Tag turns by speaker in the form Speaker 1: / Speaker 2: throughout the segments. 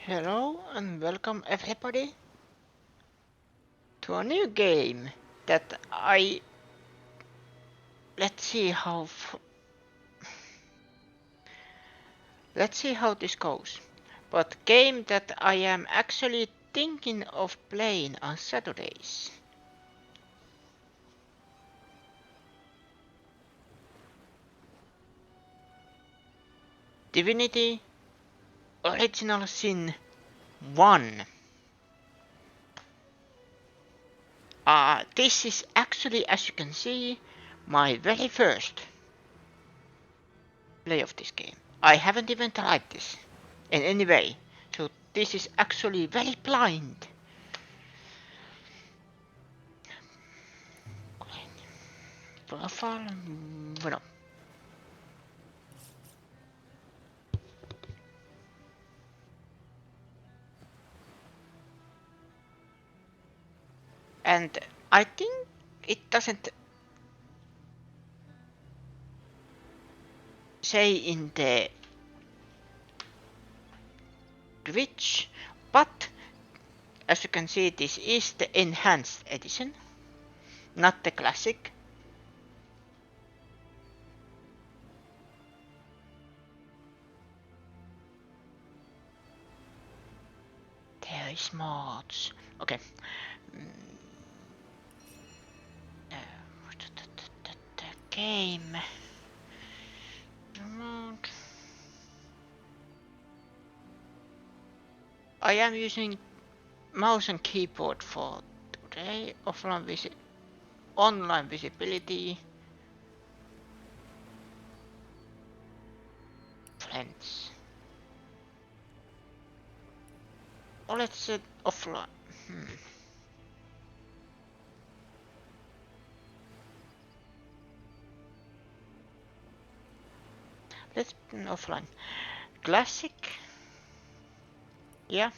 Speaker 1: Hello and welcome everybody to a new game that let's see how this goes. But game that I am actually thinking of playing on Saturdays. Divinity Original Sin 1. This is actually, as you can see, my very first play of this game. I haven't even tried this in any way, so this is actually very blind. Profile, Veno. And I think it doesn't say in the Twitch, but as you can see, this is the enhanced edition, not the classic. There is mods. Okay. The game. I am using mouse and keyboard for today. Online visibility. Friends. Oh, let's set offline. Let's offline. Classic. Yeah.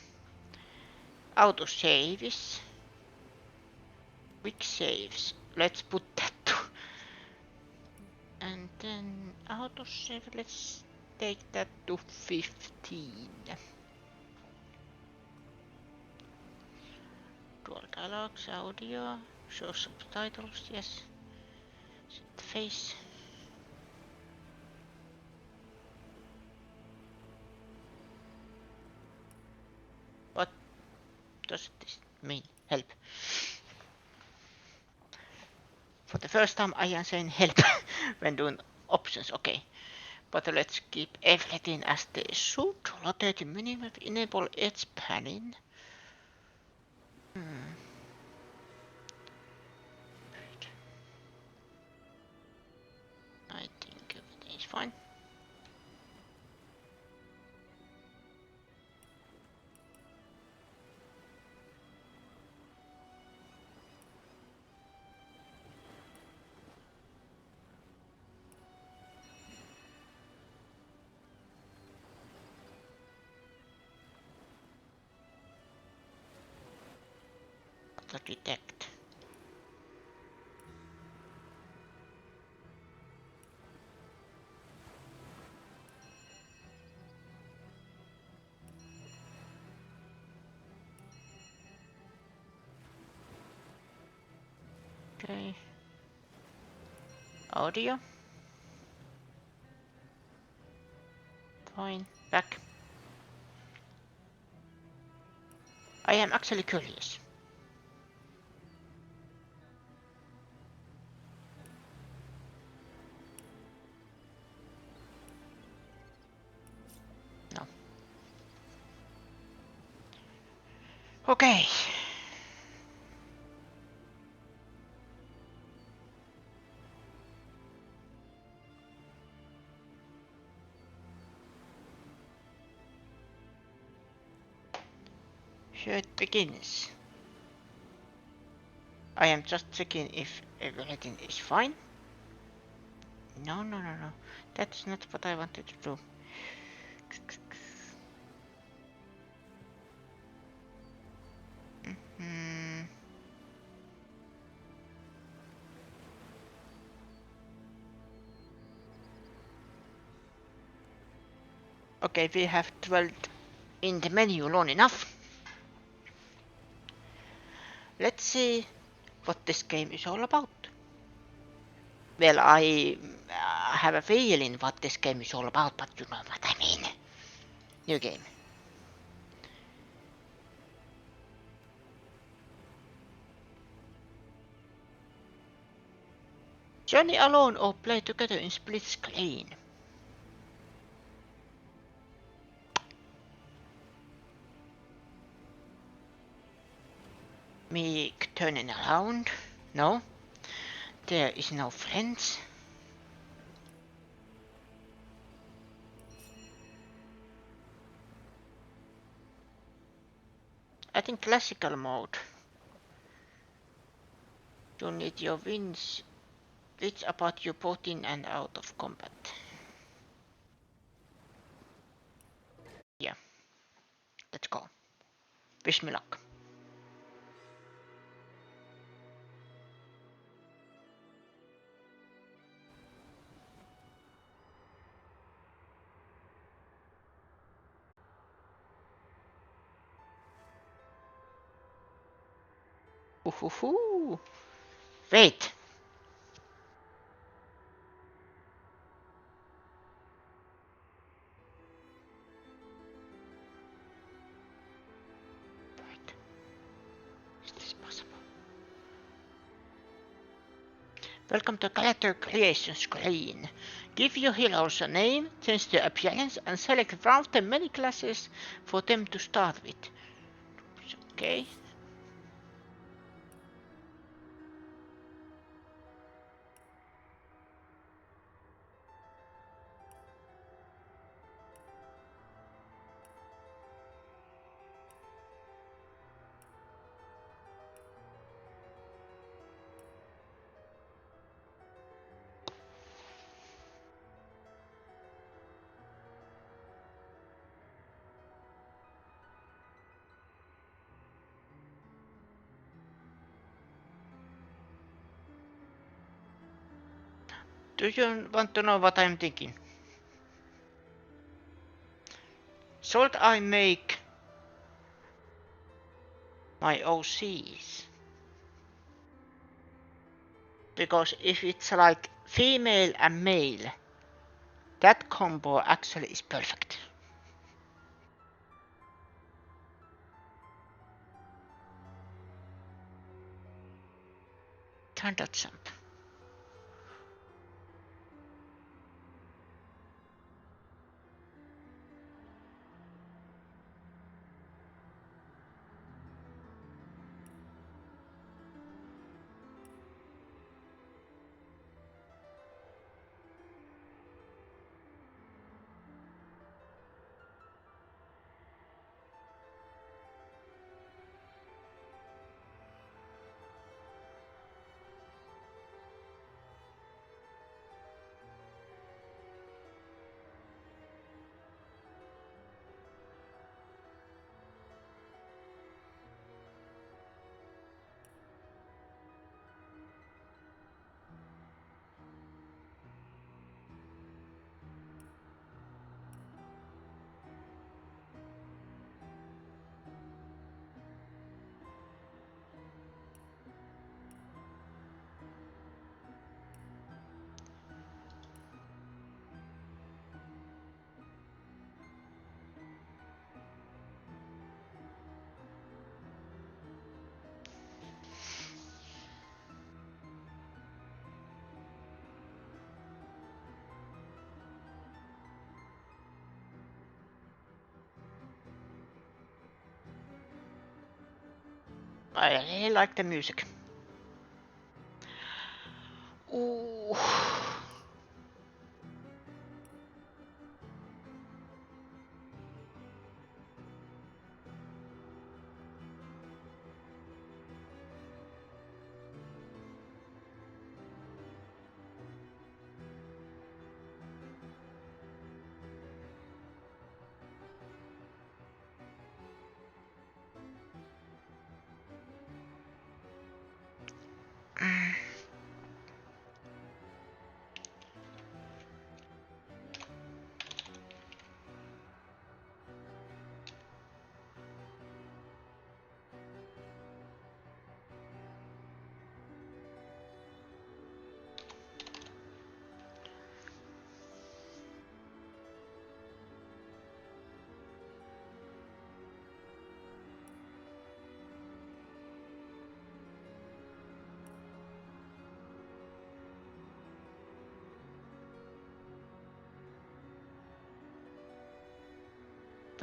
Speaker 1: Auto saves. Quick saves. Let's put that to. And then auto save. Let's take that to 15. Dual dialogues, audio, show subtitles, yes. Set the face. What does this mean? Help. For the first time I am saying help when doing options, okay. But let's keep everything as they should. Rotate minimap, enable edge panning. I think everything is fine. The detect. Okay. Audio. Fine. Back. I am actually curious. No. Okay. Here it begins. I am just checking if everything is fine. No. That's not what I wanted to do. Okay, we have 12 in the menu long enough. Let's see what this game is all about. Well, I have a feeling what this game is all about, but you know what I mean. New game. Journey alone or play together in split screen. Me turning around. No. There is no friends. I think classical mode. You need your wins. It's about you both in and out of combat. Yeah. Let's go. Wish me luck. Ooh. Wait. Wait. Is this possible? Welcome to character creation screen. Give your heroes a name, change their appearance, and select one of the many classes for them to start with. Okay. Do you want to know what I'm thinking? Should I make my OCs? Because if it's like female and male, that combo actually is perfect. Turn that jump. I really like the music. Ooh.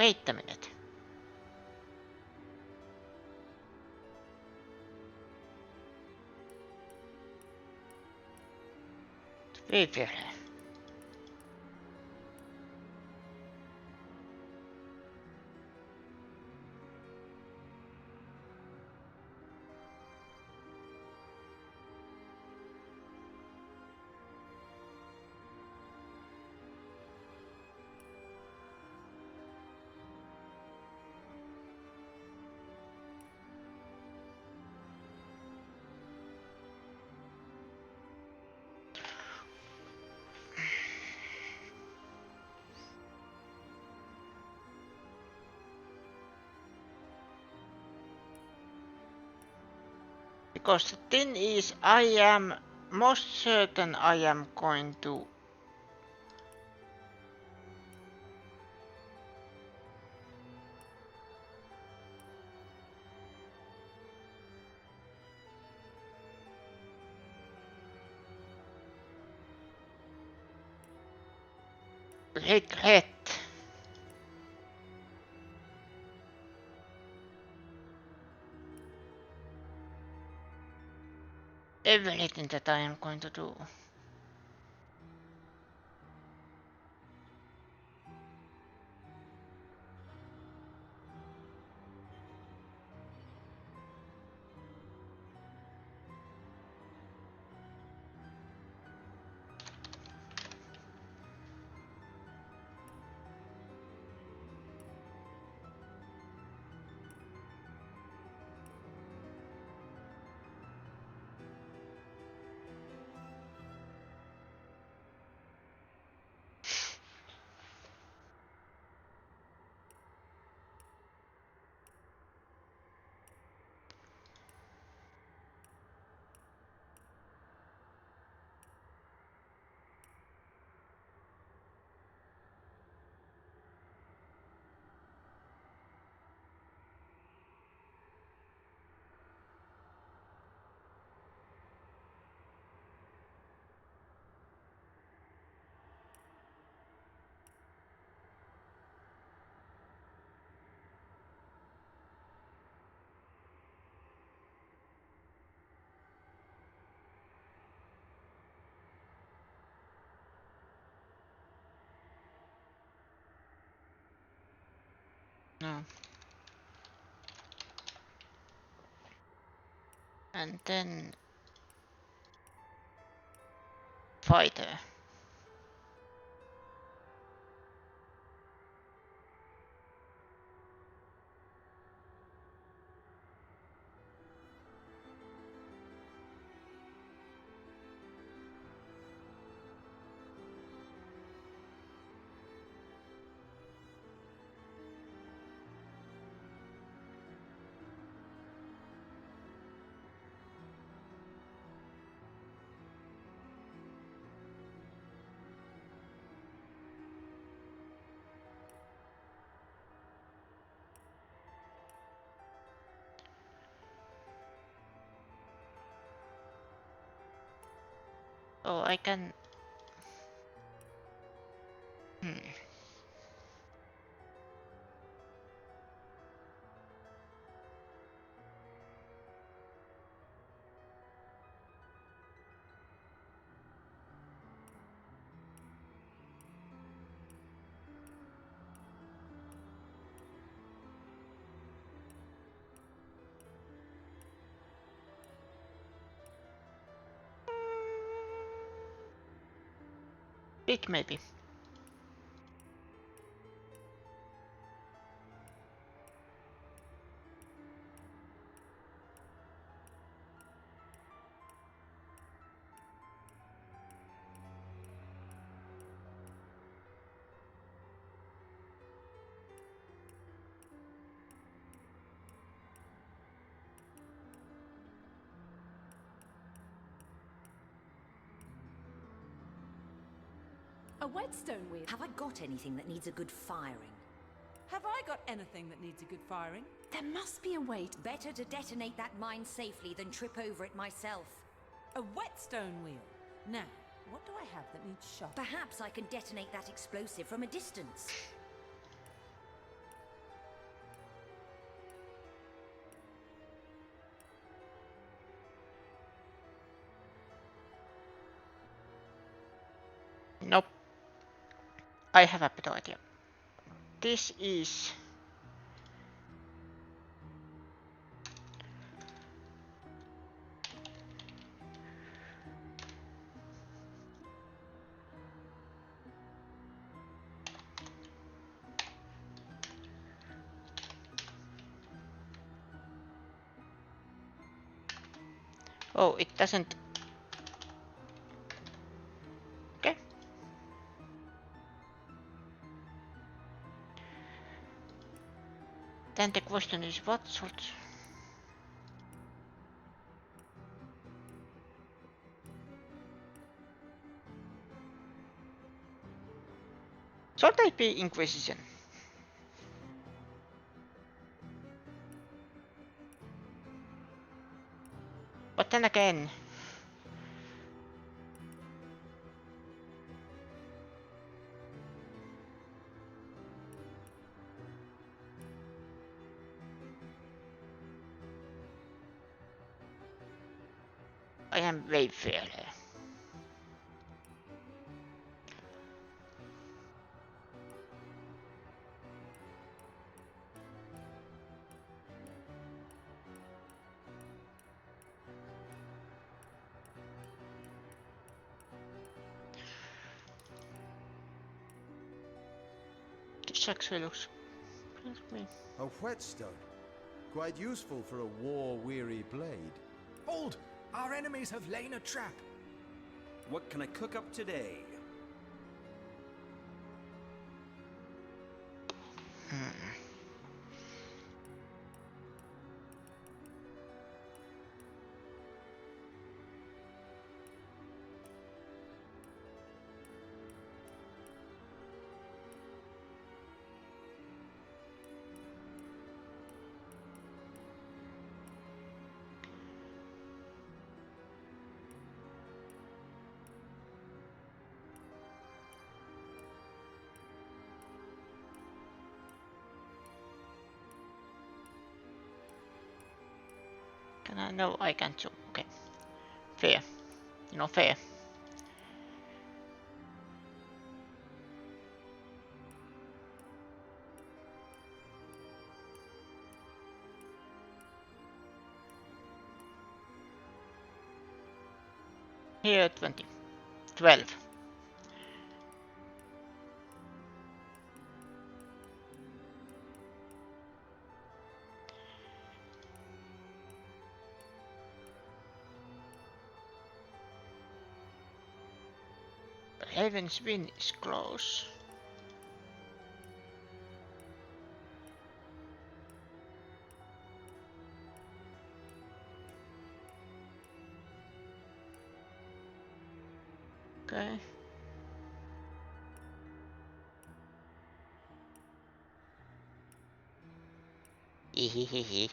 Speaker 1: Wait a minute. Viipyöle. Because the thing is, I am most certain I am going to regret everything that I am going to do. No. And then fighter. Oh, I can. Big maybe.
Speaker 2: A whetstone wheel.
Speaker 3: Have I got anything that needs a good firing?
Speaker 2: Have I got anything that needs a good firing? There must be a way to...
Speaker 3: Better to detonate that mine safely than trip over it myself.
Speaker 2: A whetstone wheel. Now, what do I have that needs shot?
Speaker 3: Perhaps I can detonate that explosive from a distance.
Speaker 1: I have a better idea. This is... Oh, it doesn't... Okay. Then the question is what sort... Should I be Inquisition? But then again... I am Wayfarer. This actually looks...
Speaker 4: A whetstone. Quite useful for a war-weary blade.
Speaker 5: Hold! Our enemies have laid a trap.
Speaker 6: What can I cook up today?
Speaker 1: Can I? No, I can't zoom. Okay. Fair. You know, fair. Here 20. 12. Heaven's Win is close. Okay. Hehehehe.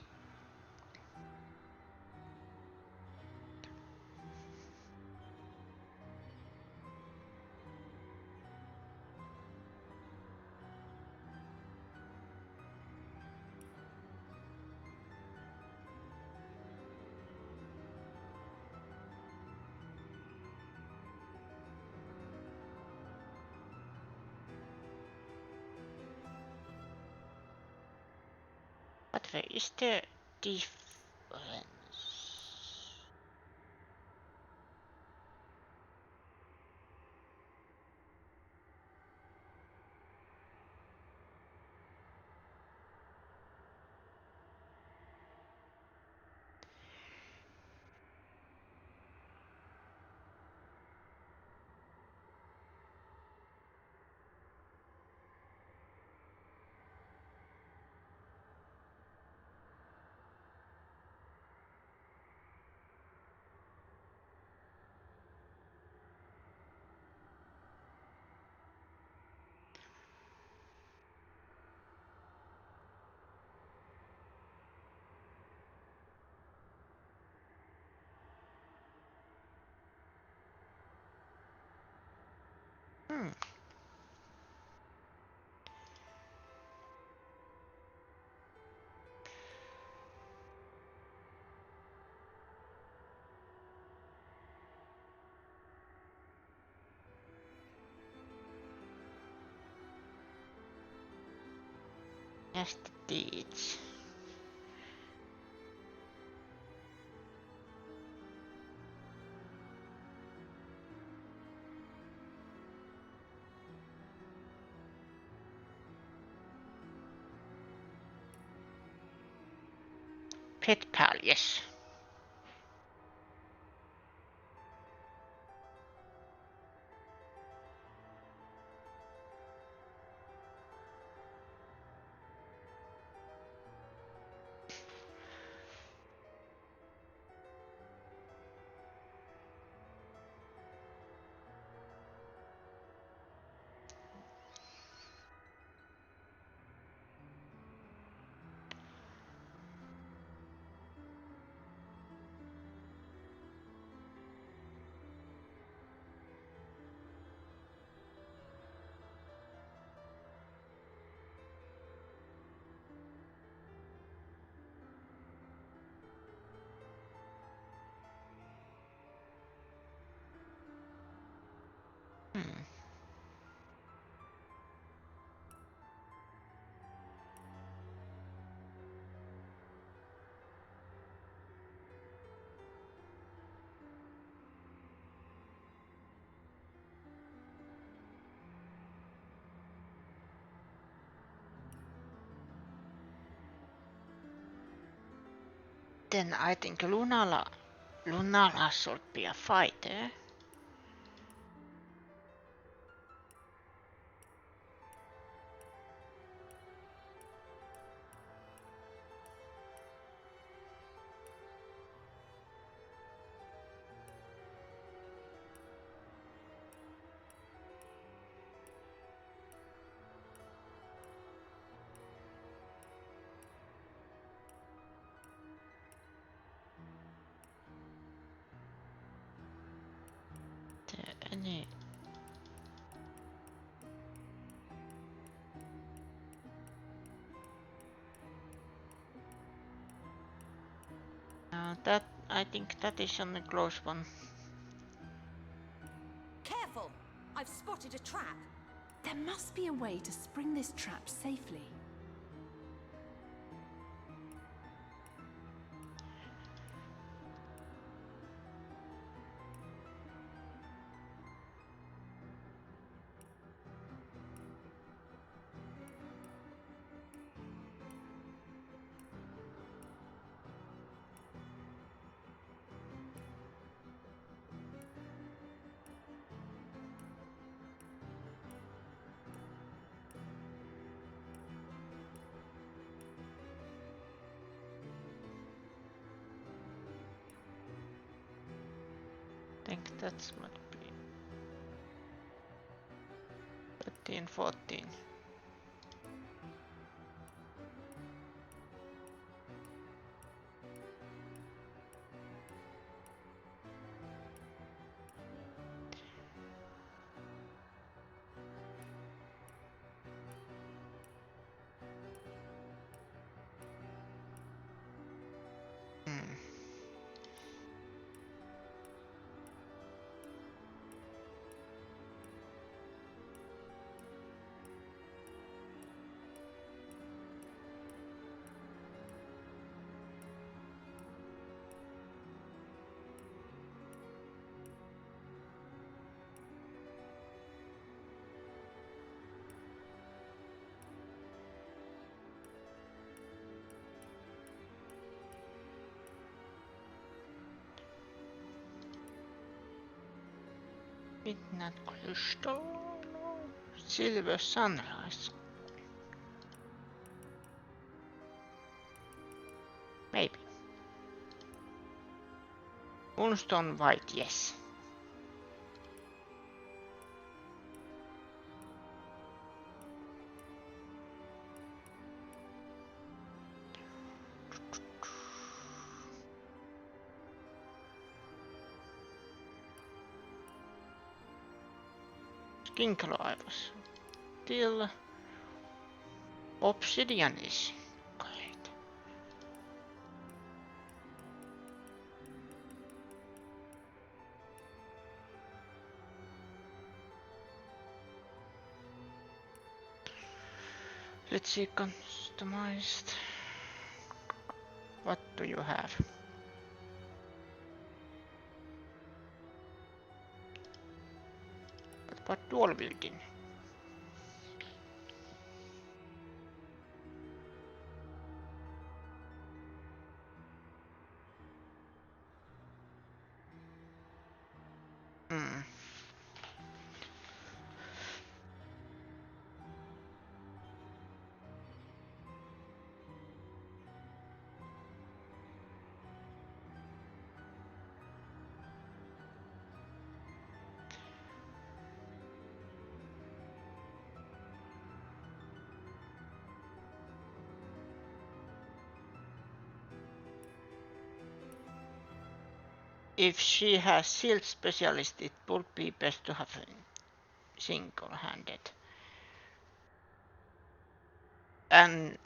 Speaker 1: But where is the difference? Hmm. Nasty deeds. Pet pal, yes. Then I think Lunala should be a fighter. Any that I think that is on the close one.
Speaker 3: Careful! I've spotted a trap.
Speaker 2: There must be a way to spring this trap safely.
Speaker 1: I think that's might be 13, 14. Midnight Crystal, Silver Sunrise. Maybe. Moonstone White, yes. Kinkaloivas. Still Obsidian is great. Let's see, customized. What do you have? But dual wielding. If she has shield specialist, it would be best to have single-handed. And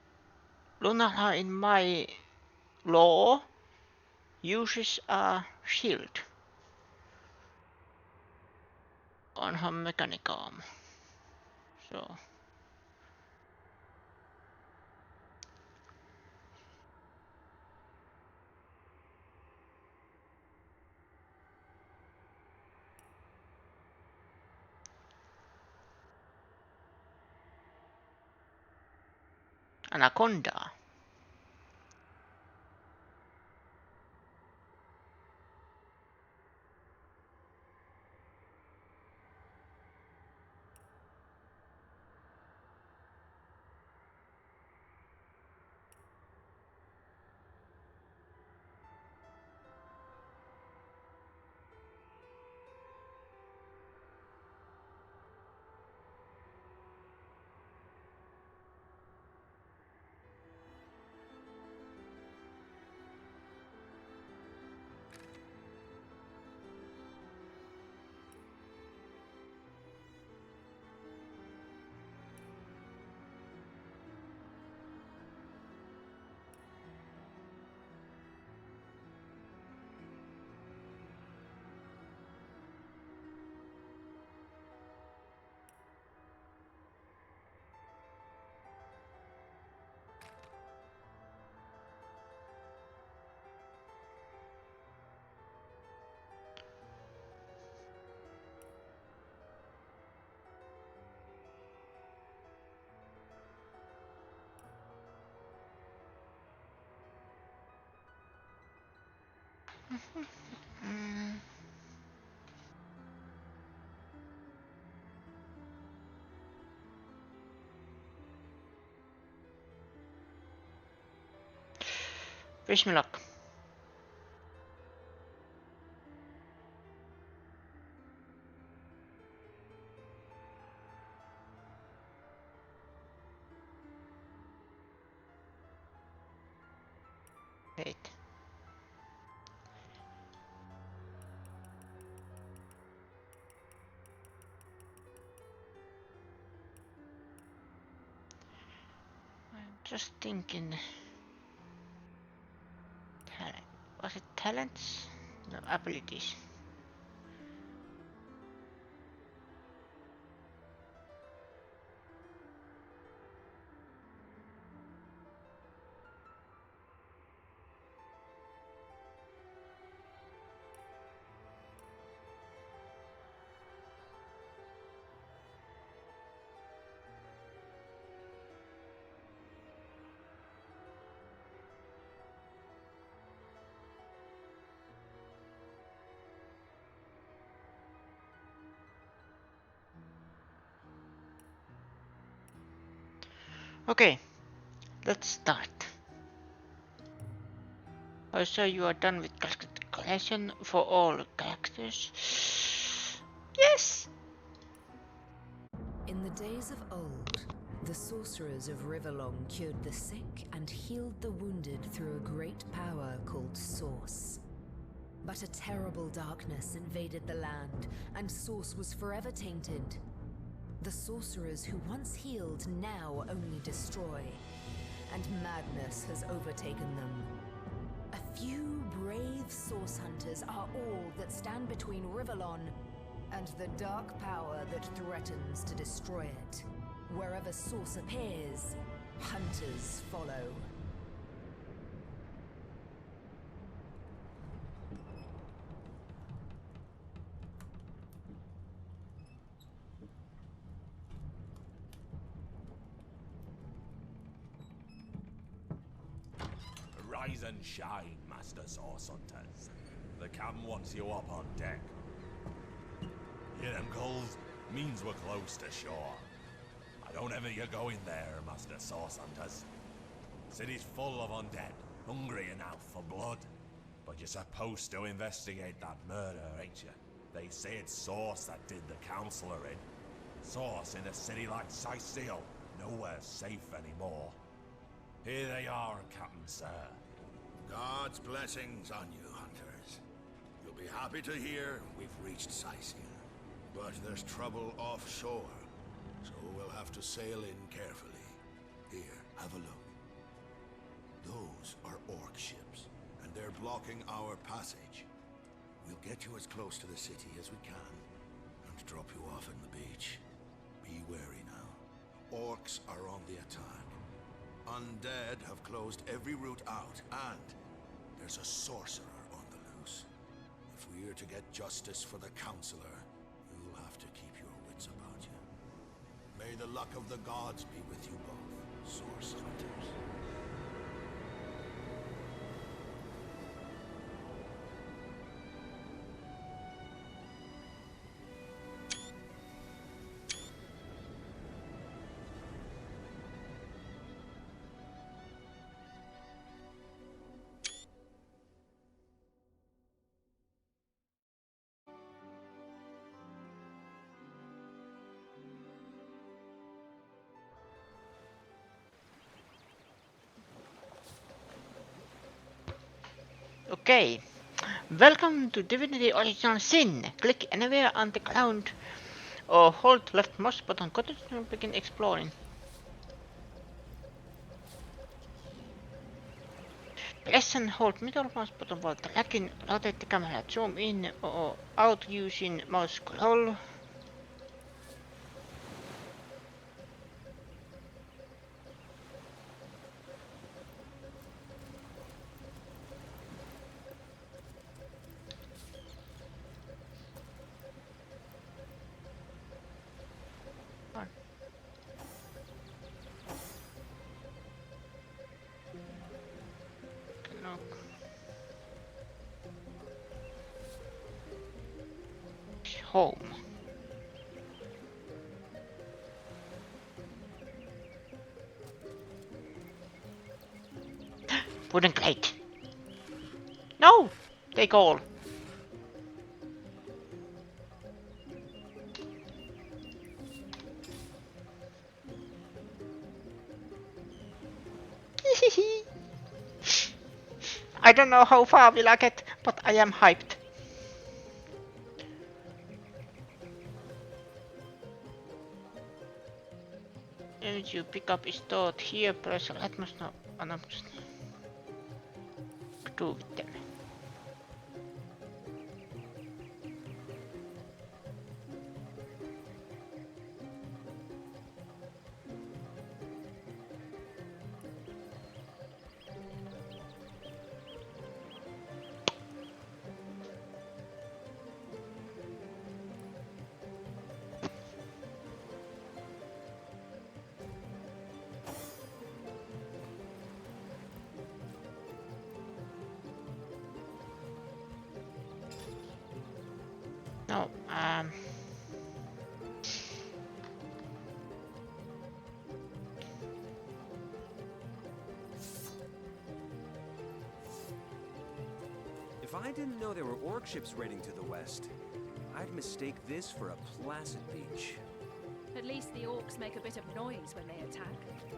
Speaker 1: Lunala in my law uses a shield on her mechanic arm. So Anaconda. Wish me luck. Wait. I'm just thinking. Talent. Was it talents? No, abilities. Okay, let's start. Oh, so you are done with calculation for all characters? Yes!
Speaker 7: In the days of old, the sorcerers of Riverlong cured the sick and healed the wounded through a great power called Source. But a terrible darkness invaded the land, and Source was forever tainted. The sorcerers who once healed now only destroy, and madness has overtaken them. A few brave Source hunters are all that stand between Riverlon and the dark power that threatens to destroy it. Wherever source appears, hunters follow.
Speaker 8: Rise and shine, Master Source Hunters. The captain wants you up on deck. Hear them calls? Means we're close to shore. I don't ever you go in there, Master Source Hunters. City's full of undead, hungry enough for blood. But you're supposed to investigate that murder, ain't you? They say it's Source that did the Counselor in. Source in a city like Sicil, nowhere safe anymore. Here they are, Captain Sir.
Speaker 9: God's blessings on you, hunters. You'll be happy to hear we've reached Sicil. But there's trouble offshore, so we'll have to sail in carefully. Here, have a look. Those are orc ships, and they're blocking our passage. We'll get you as close to the city as we can, and drop you off in the beach. Be wary now. Orcs are on the attack. Undead have closed every route out, and there's a sorcerer on the loose. If we're to get justice for the Counselor, you'll have to keep your wits about you. May the luck of the gods be with you both, Source Hunters.
Speaker 1: Okay, welcome to Divinity Original Sin. Click anywhere on the ground or hold left mouse button to begin exploring. Press and hold middle mouse button while dragging, rotate the camera, zoom in or out using mouse scroll. Home. Wooden crate. No! Take all. I don't know how far will I get, but I am hyped. Image you pick up is stored here, press right mouse now and do with them. No,
Speaker 6: If I didn't know there were orc ships raiding to the west, I'd mistake this for a placid beach.
Speaker 2: At least the orcs make a bit of noise when they attack.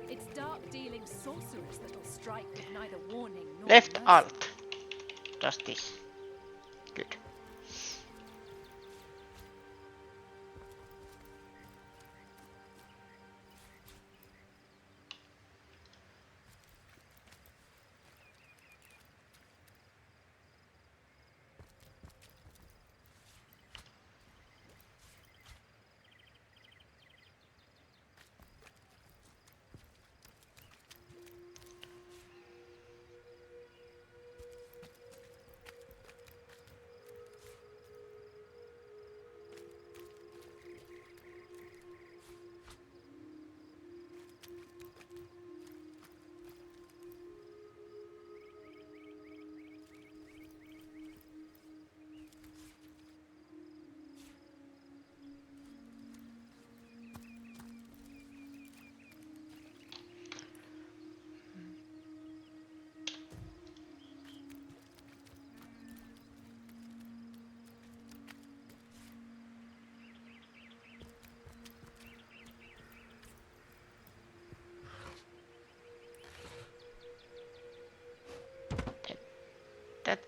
Speaker 2: It's dark-dealing sorcerers that'll strike with neither warning nor
Speaker 1: left
Speaker 2: mercy.
Speaker 1: alt. Just this. Good.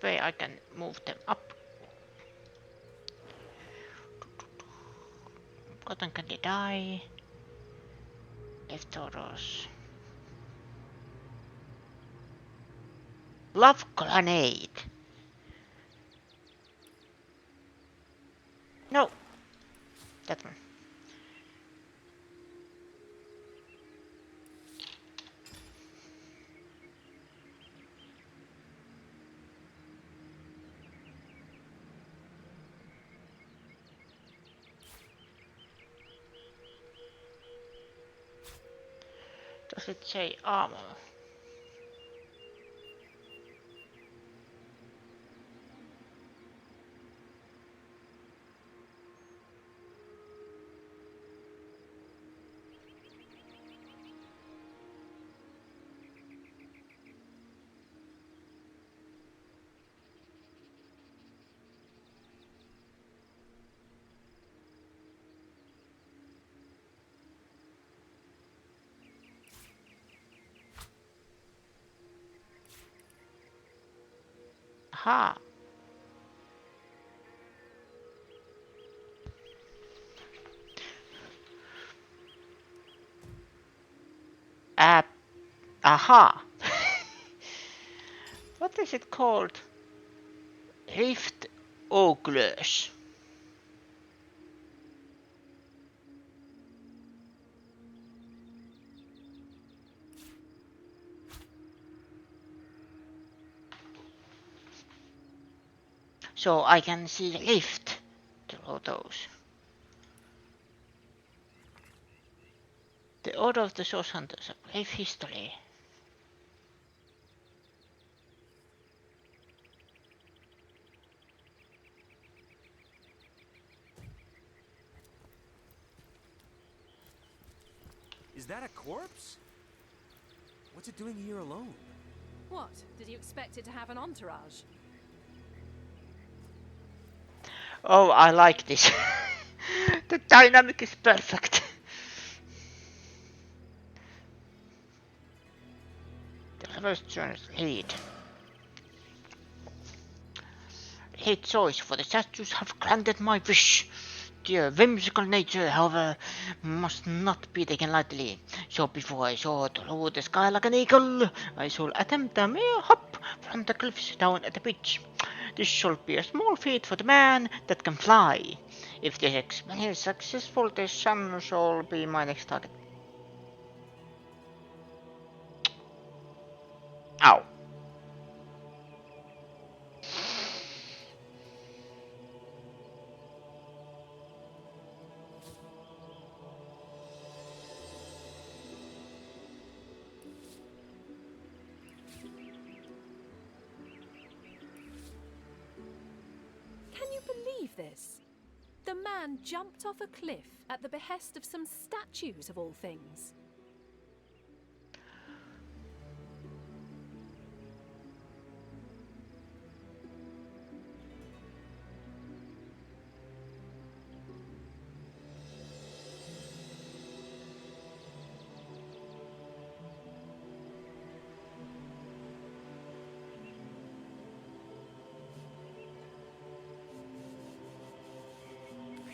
Speaker 1: way I can move them up. Cotton candy die. Leftovers. Love grenade. No. That one. Does it say ammo? Aha. Aha. What is it called? Rift Oglös. So I can see rift through those. The Order of the Source Hunters, a brief history.
Speaker 6: Is that a corpse? What's it doing here alone?
Speaker 2: What? Did you expect it to have an entourage?
Speaker 1: Oh, I like this. The dynamic is perfect. The reverse journalist lead. Lead choice for the statues have granted my wish. Their whimsical nature, however, must not be taken lightly. So before I soar through the sky like an eagle, I shall attempt a mere hop from the cliffs down at the beach. This shall be a small feat for the man that can fly. If this experiment is successful, the sun shall be my next target. Ow.
Speaker 2: Can you believe this? The man jumped off a cliff at the behest of some statues, of all things.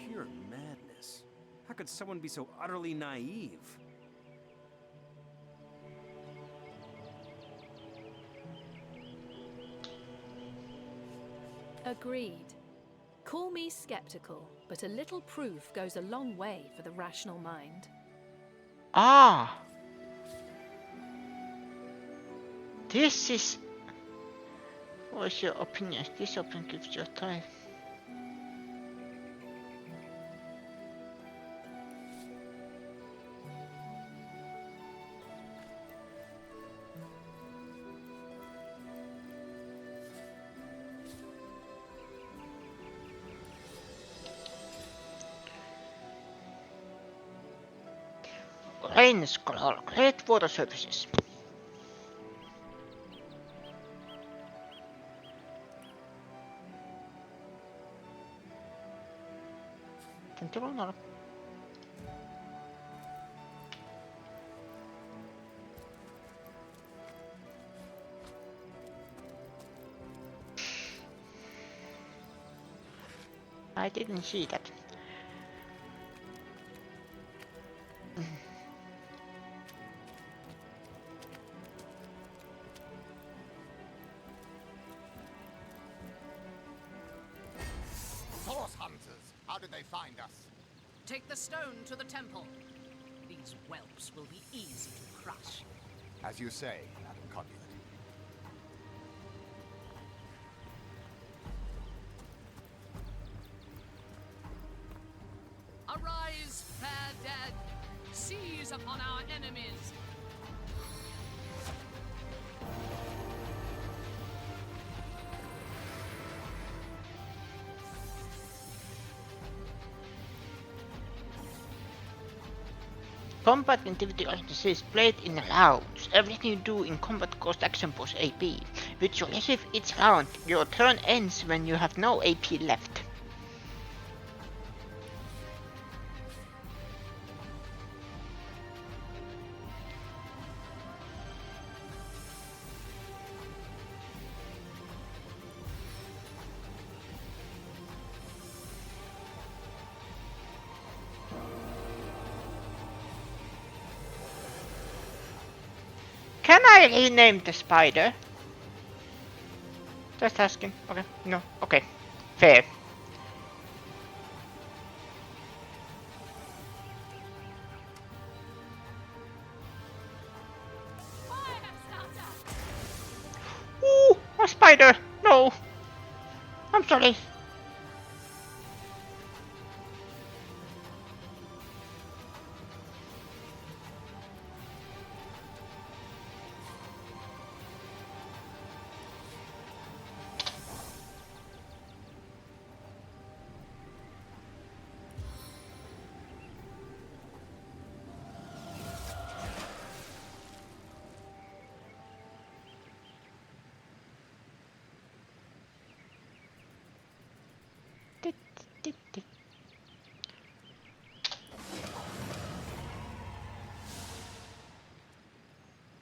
Speaker 6: Pure madness. How could someone be so utterly naive?
Speaker 2: Agreed. Call me skeptical, but a little proof goes a long way for the rational mind.
Speaker 1: Ah. This is... What's your opinion? This opinion gives you time. Rain scroll, great water surfaces. Control nada. I didn't see that.
Speaker 10: Source hunters! How did they find us?
Speaker 11: Take the stone to the temple. These whelps will be easy to crush.
Speaker 10: As you say, Madam Conduit.
Speaker 11: Arise, fair dead! Seize upon our enemies!
Speaker 1: Combat in Divinity Original Sin is played in rounds. Everything you do in combat costs action plus AP, which you receive each round. Your turn ends when you have no AP left. Can I rename the spider? Just asking. Okay, no, okay. Fair. Ooh, a spider! No! I'm sorry.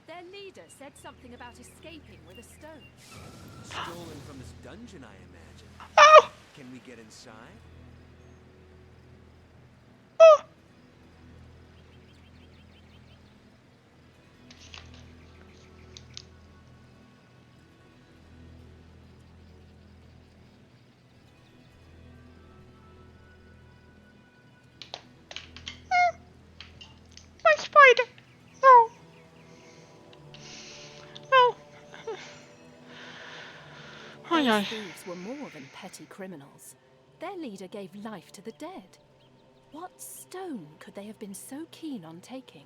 Speaker 2: Their leader said something about escaping with a stone.
Speaker 6: Stolen from this dungeon, I imagine.
Speaker 1: Oh!
Speaker 6: Can we get inside?
Speaker 1: Oh! My spider! No! No! Aye,
Speaker 2: Those
Speaker 1: aye.
Speaker 2: thieves were more than petty criminals. Their leader gave life to the dead. What stone could they have been so keen on taking?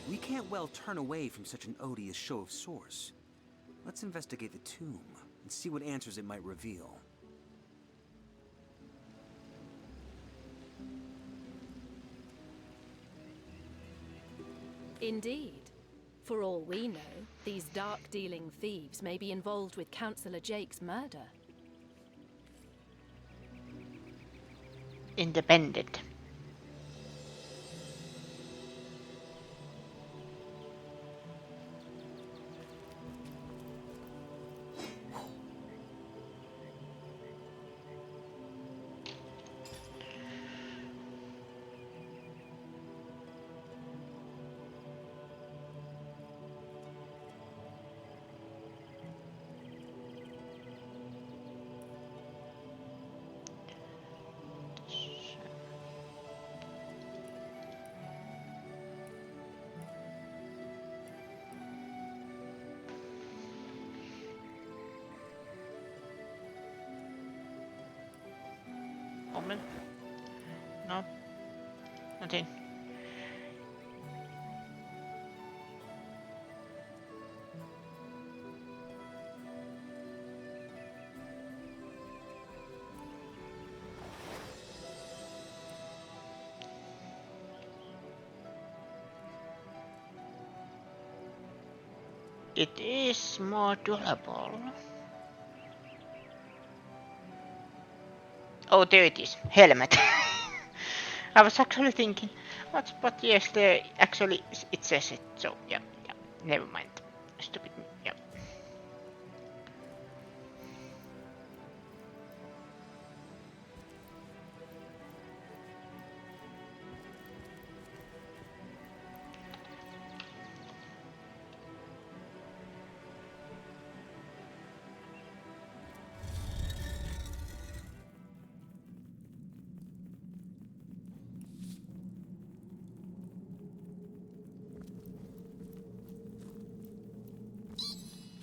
Speaker 6: We can't well turn away from such an odious show of source. Let's investigate the tomb and see what answers it might reveal.
Speaker 2: Indeed. For all we know, these dark-dealing thieves may be involved with Councillor Jake's murder.
Speaker 1: Independent. Omen? No? Nothing. It is more durable. Oh, there it is. Helmet. I was actually thinking, but yes, there actually it says it. So yeah, never mind. Stupid. Yeah.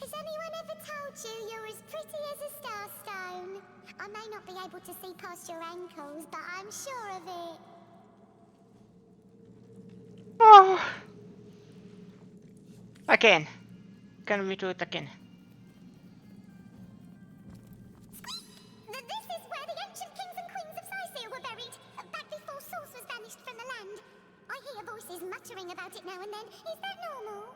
Speaker 12: Has anyone ever told you you're as pretty as a starstone? I may not be able to see past your ankles, but I'm sure of it.
Speaker 1: Oh. Again. Can we do it again?
Speaker 12: This is where the ancient kings and queens of Sicil were buried, back before Source was banished from the land. I hear voices muttering about it now and then. Is that normal?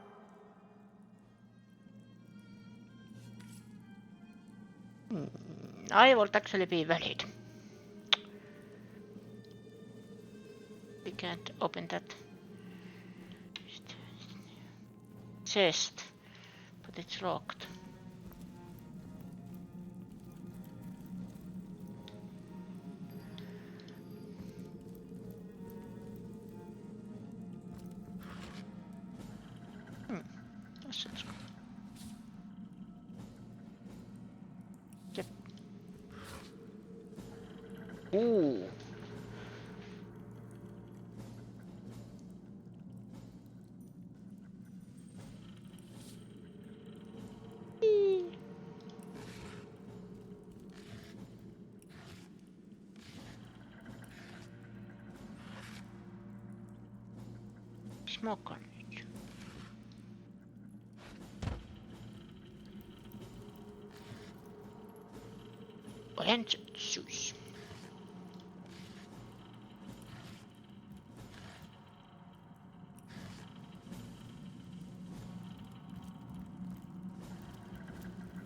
Speaker 1: I would actually be valid. We can't open that chest, but it's locked. That's it. Yep. Ooh. Smoke on it. Orange juice.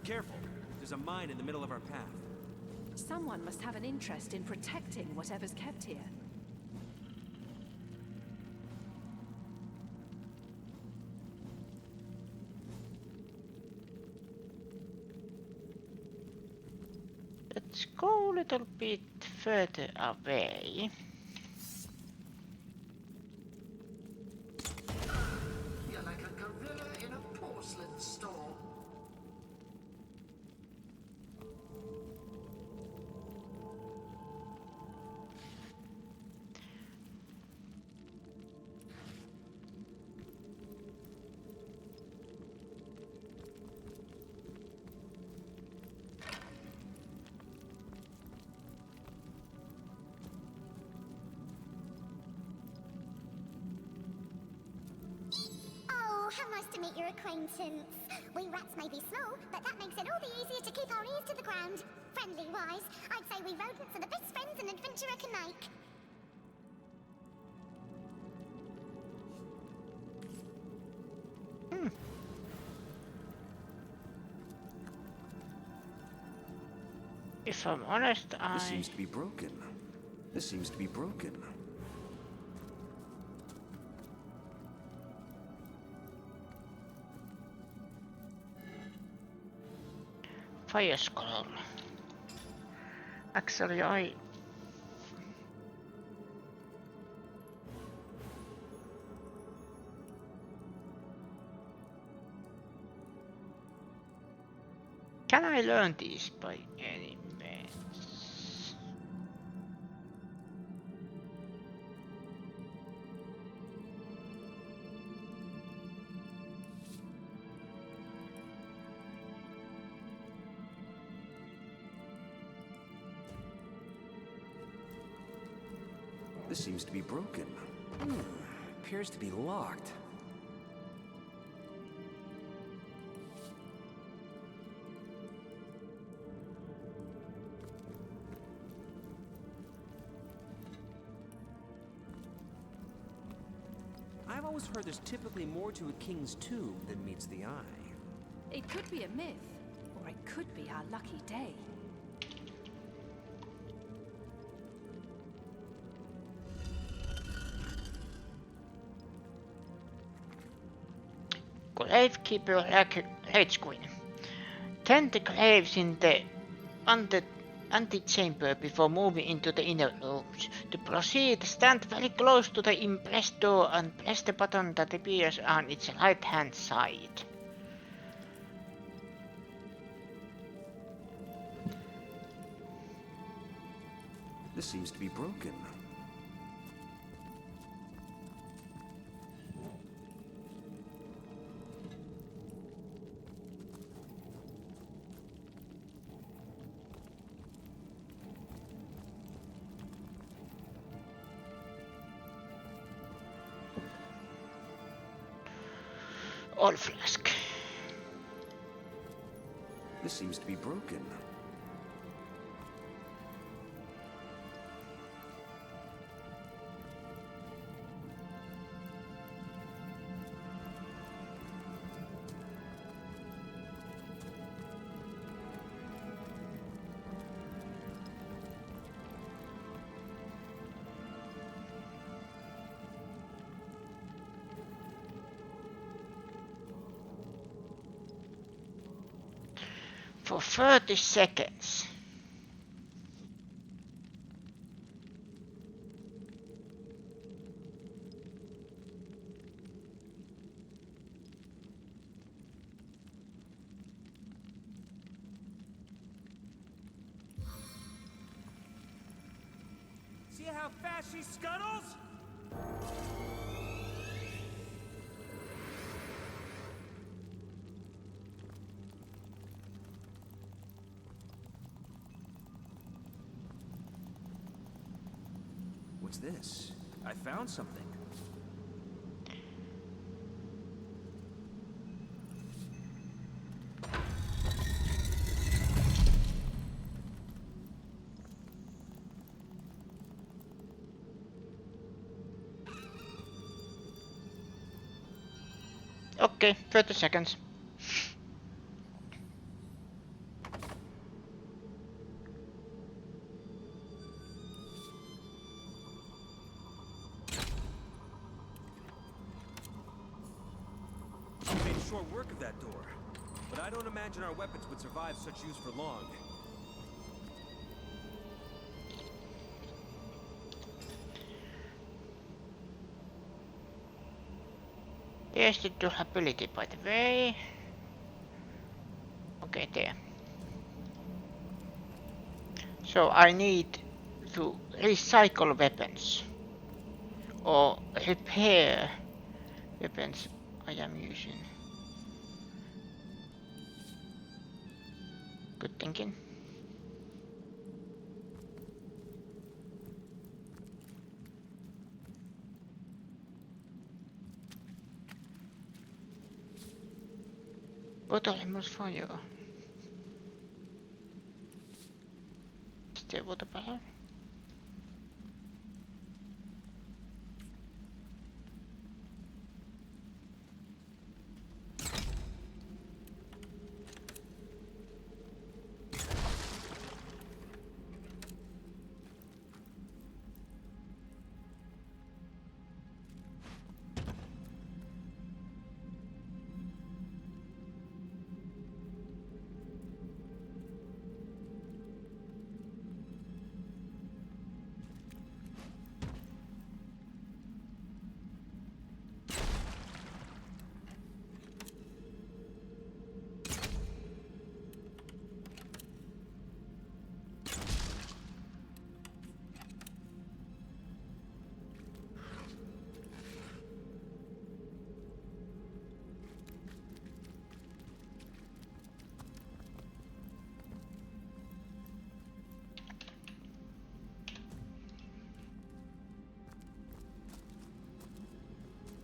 Speaker 6: Careful! There's a mine in the middle of our path.
Speaker 2: Someone must have an interest in protecting whatever's kept here.
Speaker 1: Let's go a little bit further away.
Speaker 13: You're like a gorilla in a porcelain store.
Speaker 12: How nice to meet your acquaintance. We rats may be small, but that makes it all the easier to keep our ears to the ground. Friendly-wise, I'd say we rodents are the best friends an adventurer can make.
Speaker 1: If I'm honest,
Speaker 6: This seems to be broken. This seems to be broken.
Speaker 1: Fire scroll. Actually, can I learn these by any means?
Speaker 6: This seems to be broken. Appears to be locked. I've always heard there's typically more to a king's tomb than meets the eye.
Speaker 2: It could be a myth, or it could be our lucky day.
Speaker 1: Gravekeeper Rage Queen. Tend the graves in the antechamber before moving into the inner rooms. To proceed, stand very close to the impressed door and press the button that appears on its right hand side.
Speaker 6: This seems to be broken.
Speaker 1: Oil flask.
Speaker 6: This seems to be broken.
Speaker 1: For 30 seconds.
Speaker 6: See how fast she scuttles? What's this? I found something.
Speaker 1: Okay, 30 seconds.
Speaker 6: We made short work of that door, but I don't imagine our weapons would survive such use for long.
Speaker 1: Here's the durability, by the way. Okay, there. So I need to recycle weapons or repair weapons I am using. Good thinking. Bottomless fire. Is there water barrel?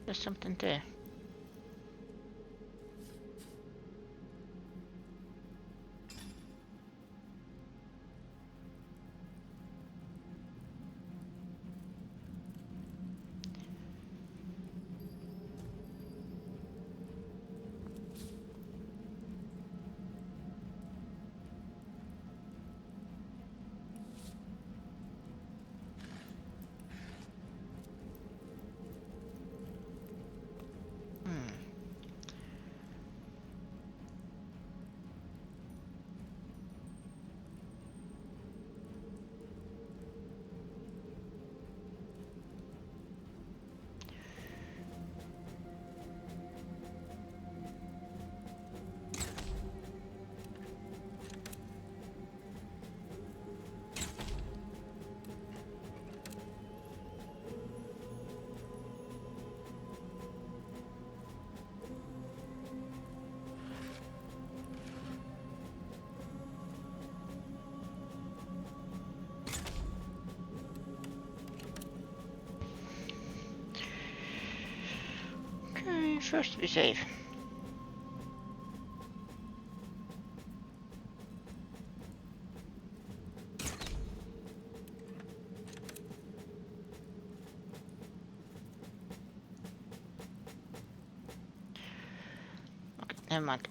Speaker 1: There's something there. First we save. Okay, never mind.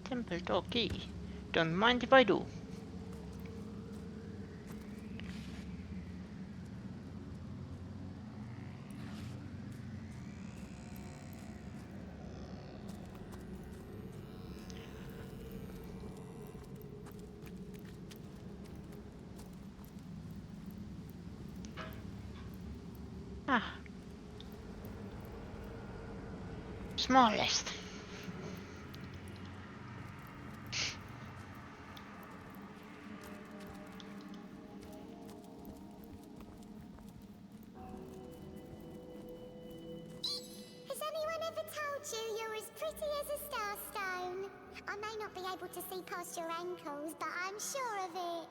Speaker 1: Temple door key. Don't mind if I do. Ah. Smallest.
Speaker 12: Has anyone ever told you you're as pretty as a starstone? I may not be able to see past your ankles, but I'm sure of it.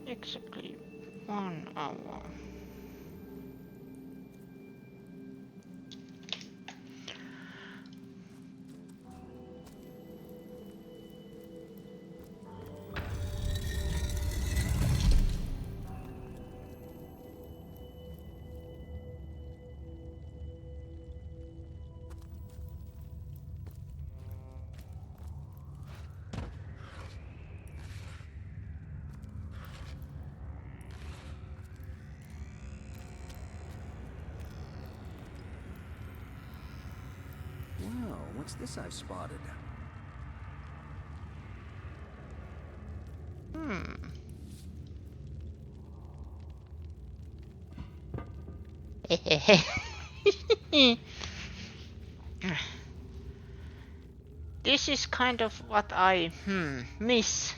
Speaker 1: Exactly 1 hour.
Speaker 6: Wow, what's this I've spotted?
Speaker 1: This is kind of what I miss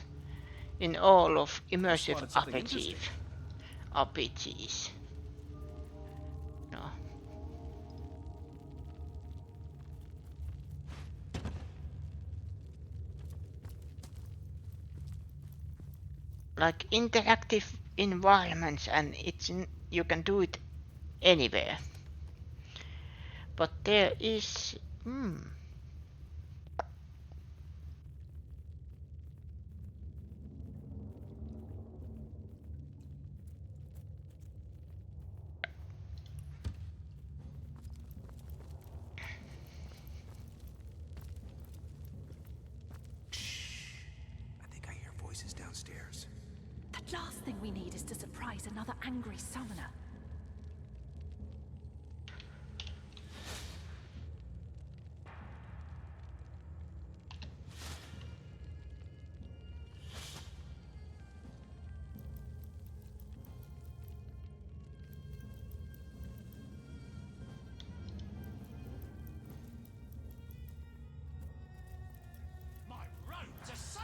Speaker 1: in all of immersive
Speaker 6: Spotted something interesting.
Speaker 1: RPGs. No. Like interactive environments, and you can do it anywhere. But there is
Speaker 6: I think I hear voices downstairs.
Speaker 2: The last thing we need is to surprise another angry summoner.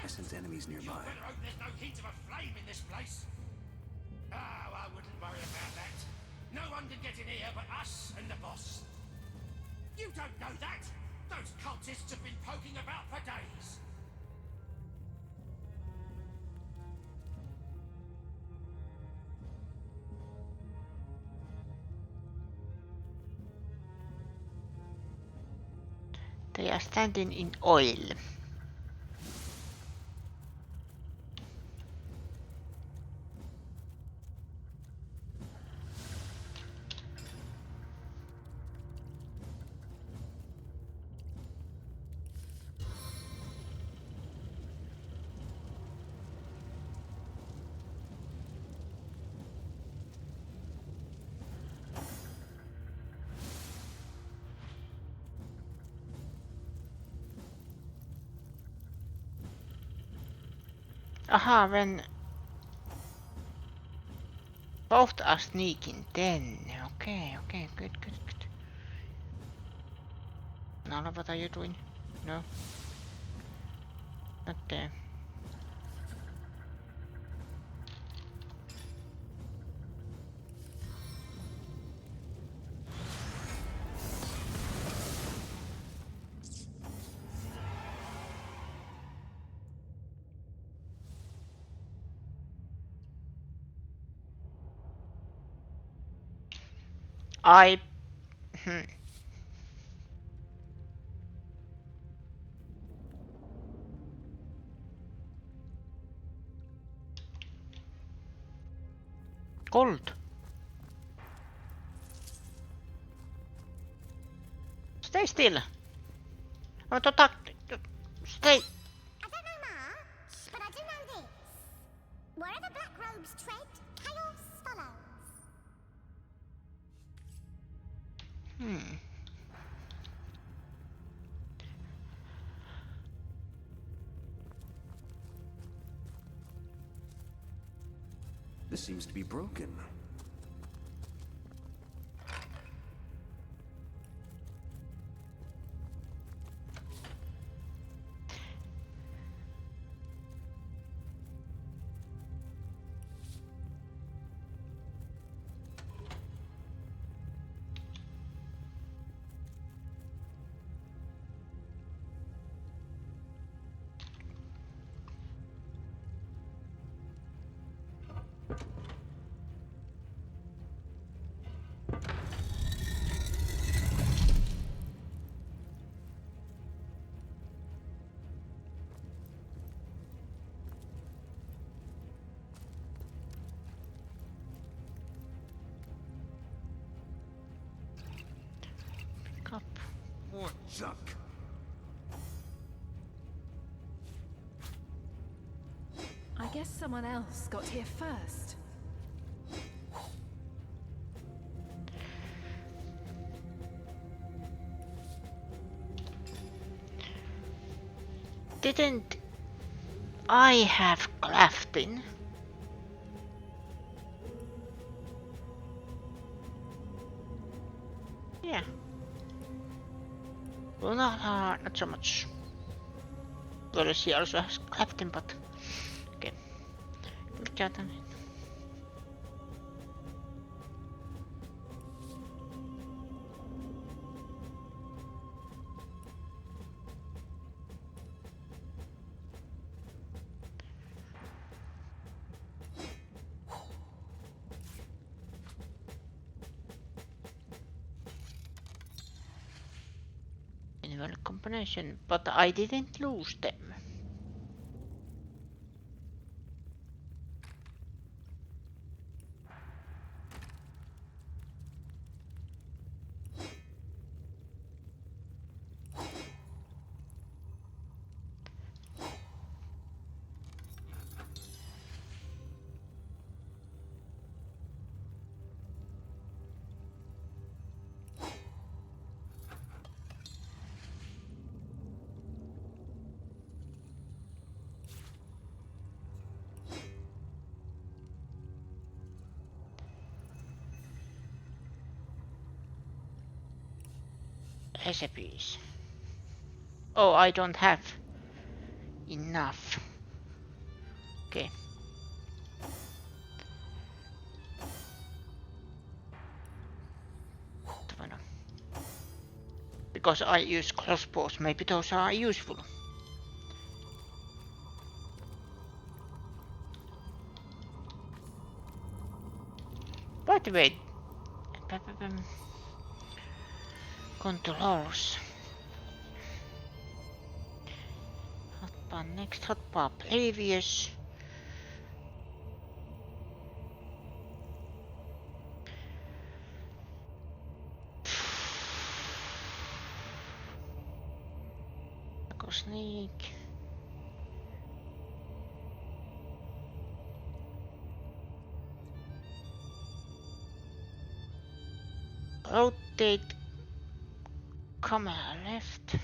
Speaker 6: I sense enemies nearby.
Speaker 13: You better hope there's no hint of a flame in this place. Oh, I wouldn't worry about that. No one can get in here but us and the boss. You don't know that. Those cultists have been poking about for days.
Speaker 1: they are standing in oil. Aha, when both are sneaking, then okay, good. Nala, what are you doing? No, not there. I Gold. Stay still. I want to talk. Stay.
Speaker 12: I don't know much, but I do know this. Wherever black robes tread, chaos follows.
Speaker 6: This seems to be broken.
Speaker 1: Up.
Speaker 6: More junk.
Speaker 2: I guess someone else got here first.
Speaker 1: Didn't I have crafting? Yeah. Well, not so much. Well, she also has crafting, but okay. Good job on it. Invalid combination, but I didn't lose them. Recipes. Oh, I don't have enough. Okay. Because I use crossbows, maybe those are useful. But wait. Controls. Hotbar next, hotbar previous. Go sneak. Rotate. Camera left.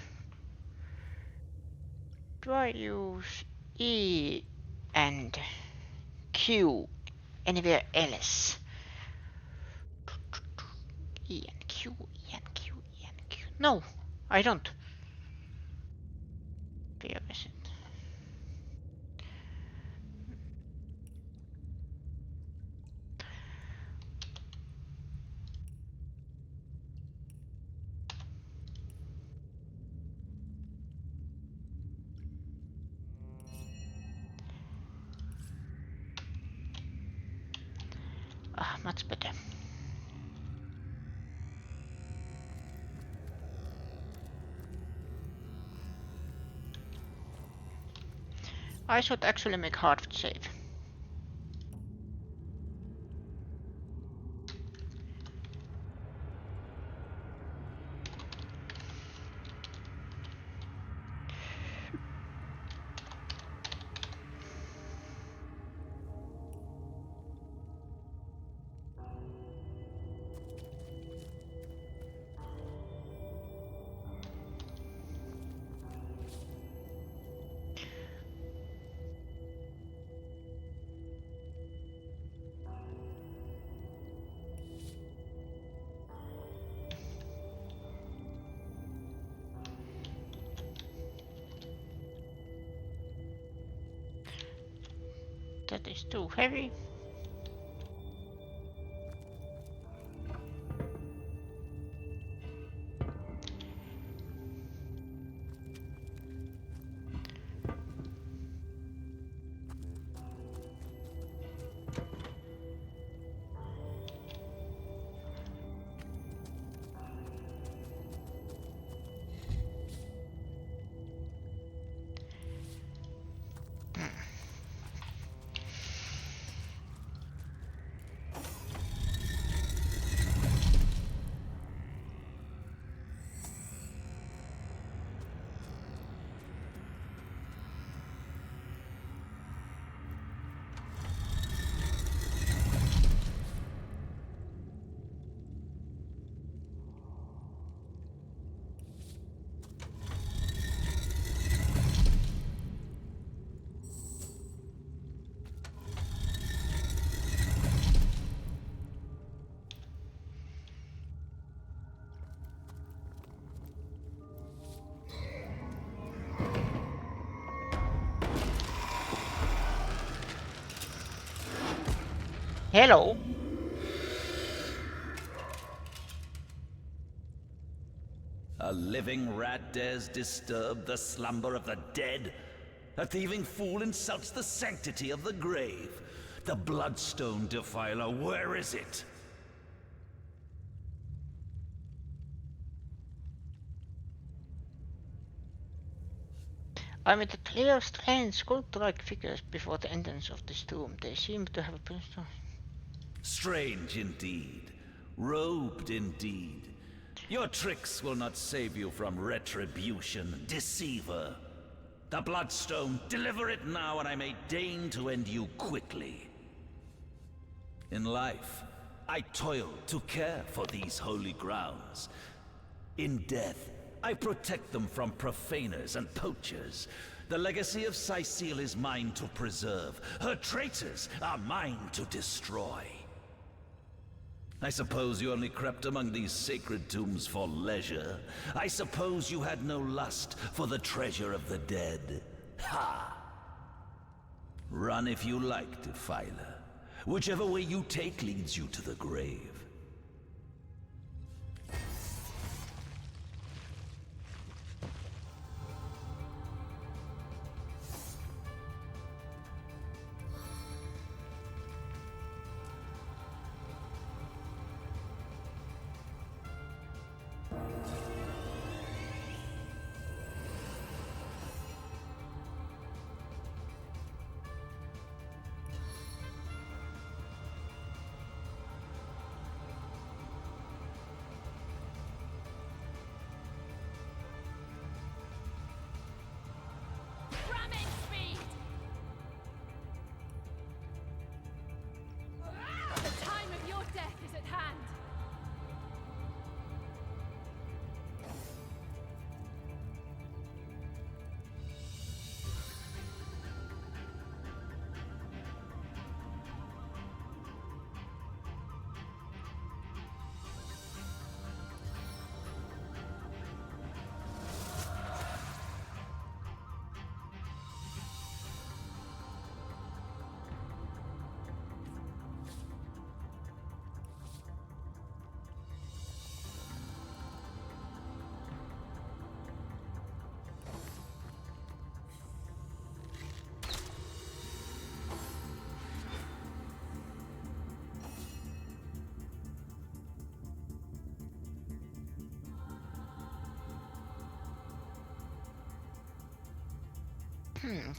Speaker 1: Do I use E and Q anywhere else. E and Q, E and Q, E and Q. No, I don't. Where is it? Ah, much better. I should actually make hard save. That is too heavy. Hello.
Speaker 14: A living rat dares disturb the slumber of the dead? A thieving fool insults the sanctity of the grave. The bloodstone defiler, where is it?
Speaker 1: I met a clear of strange cult-like figures before the entrance of this tomb. They seem to have been...
Speaker 14: Strange indeed. Robed indeed. Your tricks will not save you from retribution, deceiver. The bloodstone, deliver it now and I may deign to end you quickly. In life, I toiled to care for these holy grounds. In death, I protect them from profaners and poachers. The legacy of Cecile is mine to preserve. Her traitors are mine to destroy. I suppose you only crept among these sacred tombs for leisure. I suppose you had no lust for the treasure of the dead. Ha! Run if you like, defiler. Whichever way you take leads you to the grave.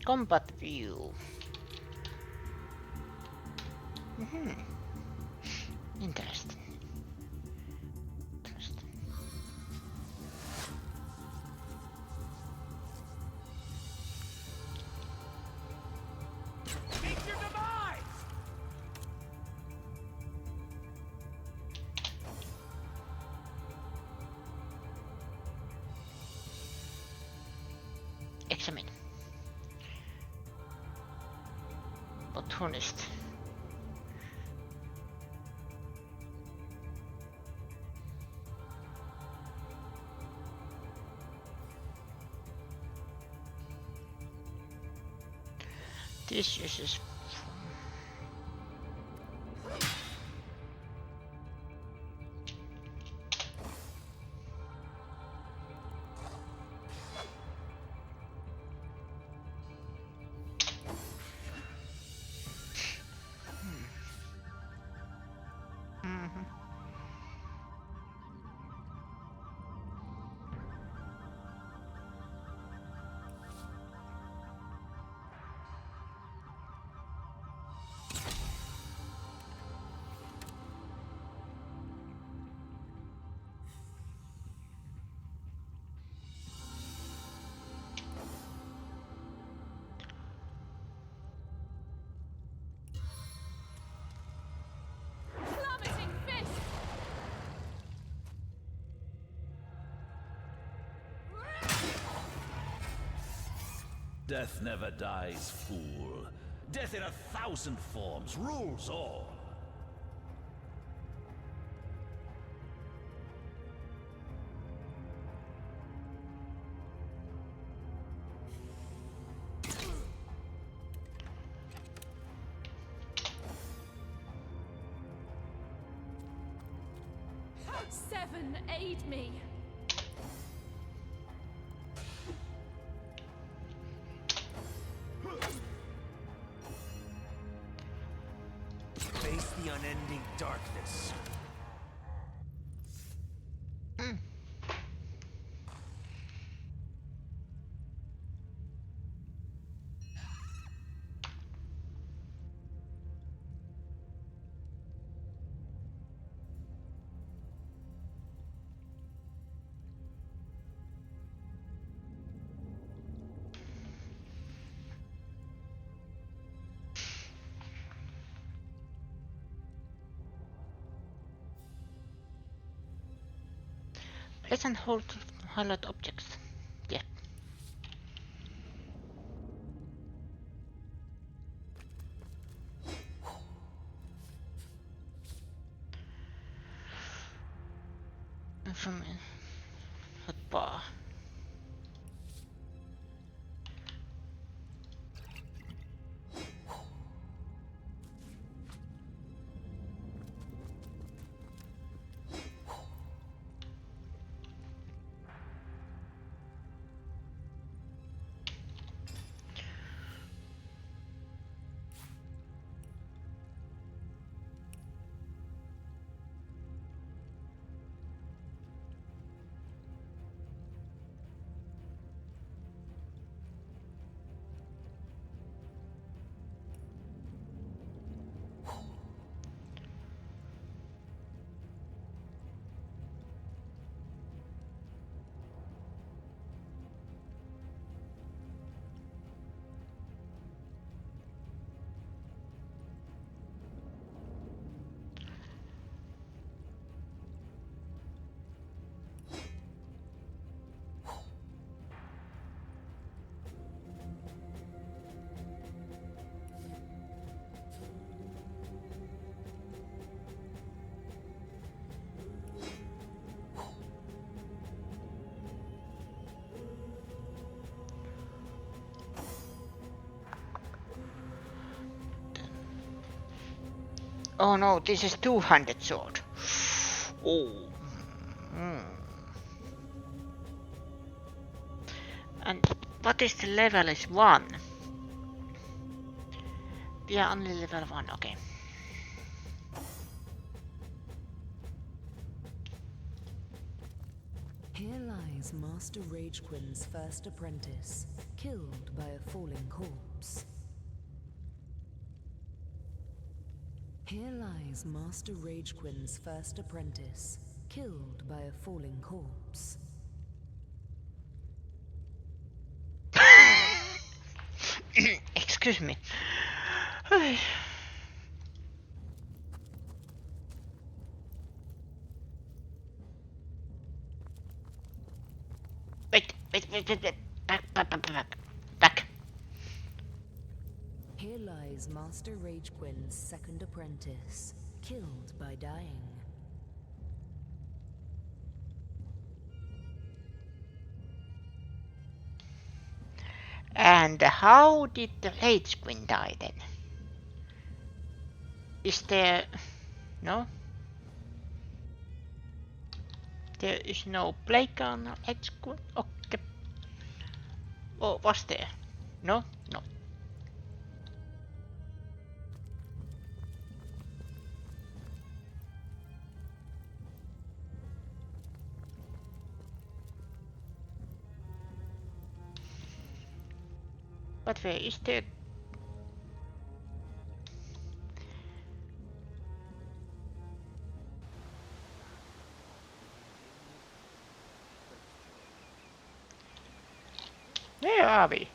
Speaker 1: Combat view. Interesting.
Speaker 13: Meet your demise!
Speaker 1: Examine. Opportunist. This uses
Speaker 2: Plummeting fist!
Speaker 14: Death never dies, fool. Death in 1,000 forms rules all.
Speaker 2: Seven, aid me!
Speaker 6: Face the unending darkness.
Speaker 1: Press and hold to highlight objects. Yeah. And from hot bar. Oh no, this is 200 sword. Oh. And what is the level is 1? We are only level 1, okay.
Speaker 7: Here lies Master Ragequin's first apprentice, killed by a falling corpse. Here lies Master Ragequin's first apprentice, killed by a falling corpse.
Speaker 1: Excuse me. Wait. Back.
Speaker 7: Here lies Master Ragequin's second apprentice, killed by dying.
Speaker 1: And how did the Rage Queen die then? Is there... No? There is no plague on Rage Queen? Okay. Oh, was there? No? No. But where is the... Where are we?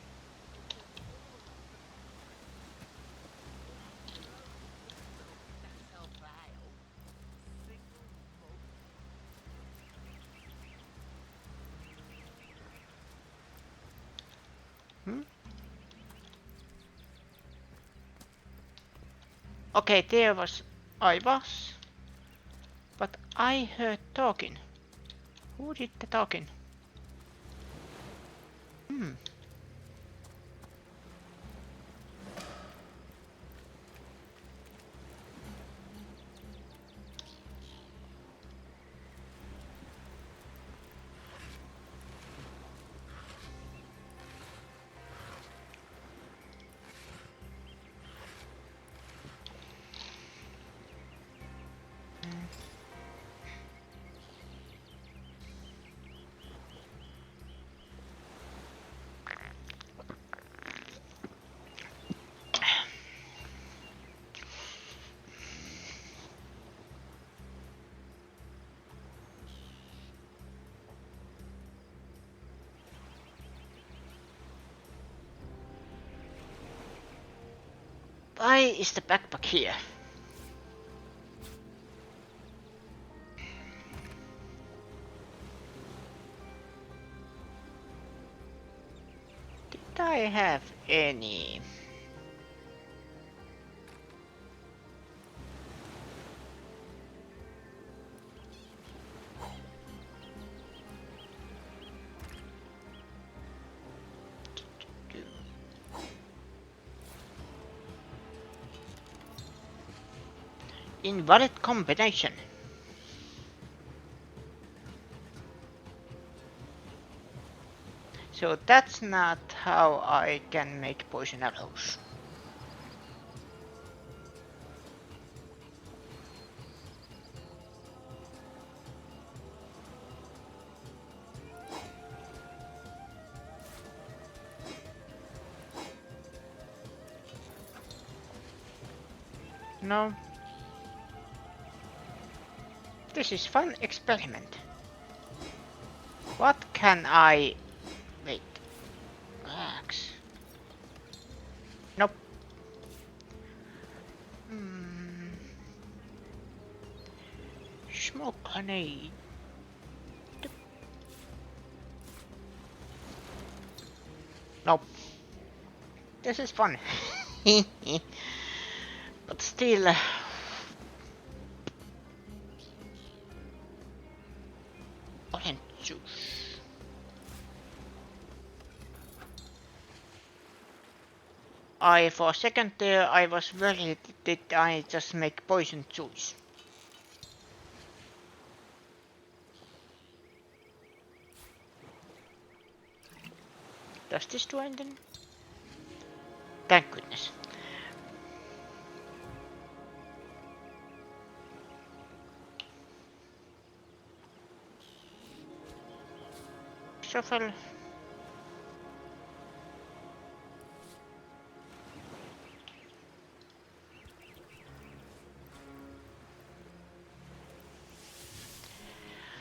Speaker 1: Okay, there was... I was... But I heard talking. Who did the talking? Why is the backpack here? Did I have any? Invalid combination. So that's not how I can make poison arrows. No. This is fun experiment. What can I... Wait. Axe. Nope. Smoke grenade. Nope. This is fun. But still... Orange juice. For a second there I was worried did I just make poison juice. Does this do anything? Thank goodness. Shuffle.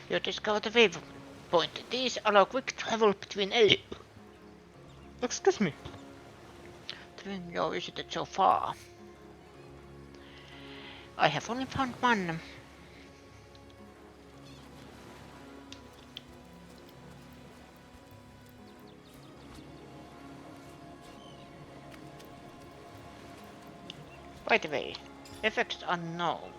Speaker 1: You discover the waypoint. These allow quick travel between areas. Excuse me. Between your visited so far. I have only found one. By the way, effects unknown.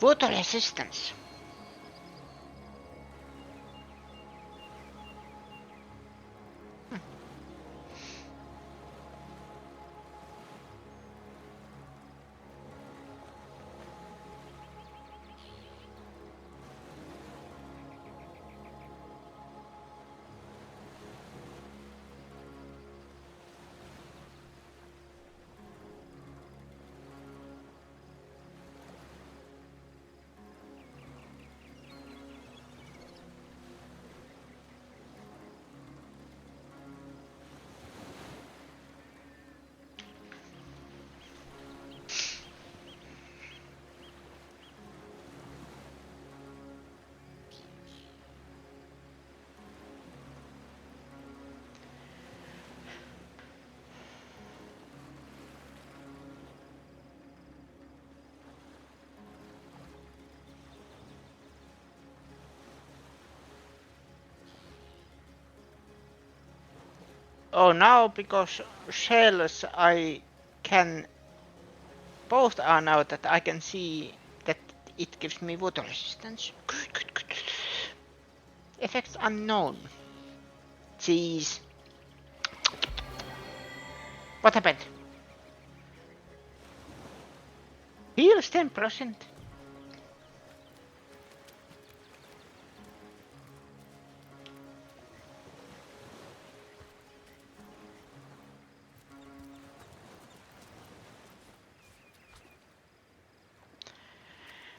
Speaker 1: Water resistance. Oh, now because shells I can both are now that I can see that it gives me water resistance. Good. Effects unknown. Jeez. What happened? Heals 10%.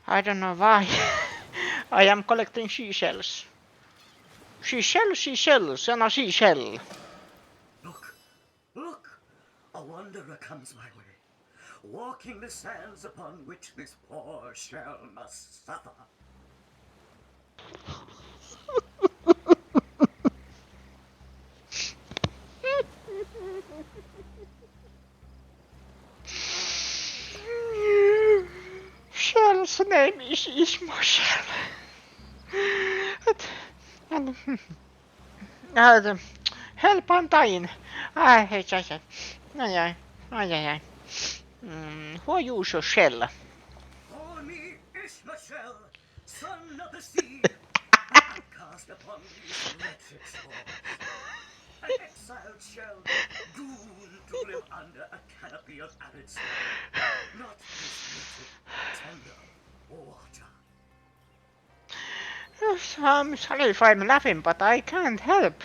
Speaker 1: I don't know why. I am collecting seashells. Seashells, and a seashell.
Speaker 15: Look! A wanderer comes my way, walking the sands upon which this poor shell must suffer.
Speaker 1: Shell's name is Ishmael. Help, I'm dying. Ay. Who are you, Shell?
Speaker 15: For me, Ishmael, son of the sea, an outcast upon these wretched shores. An exiled shell, doomed to live under a canopy of arid snow. Not this tender water.
Speaker 1: Yes, I'm sorry if I'm laughing, but I can't help.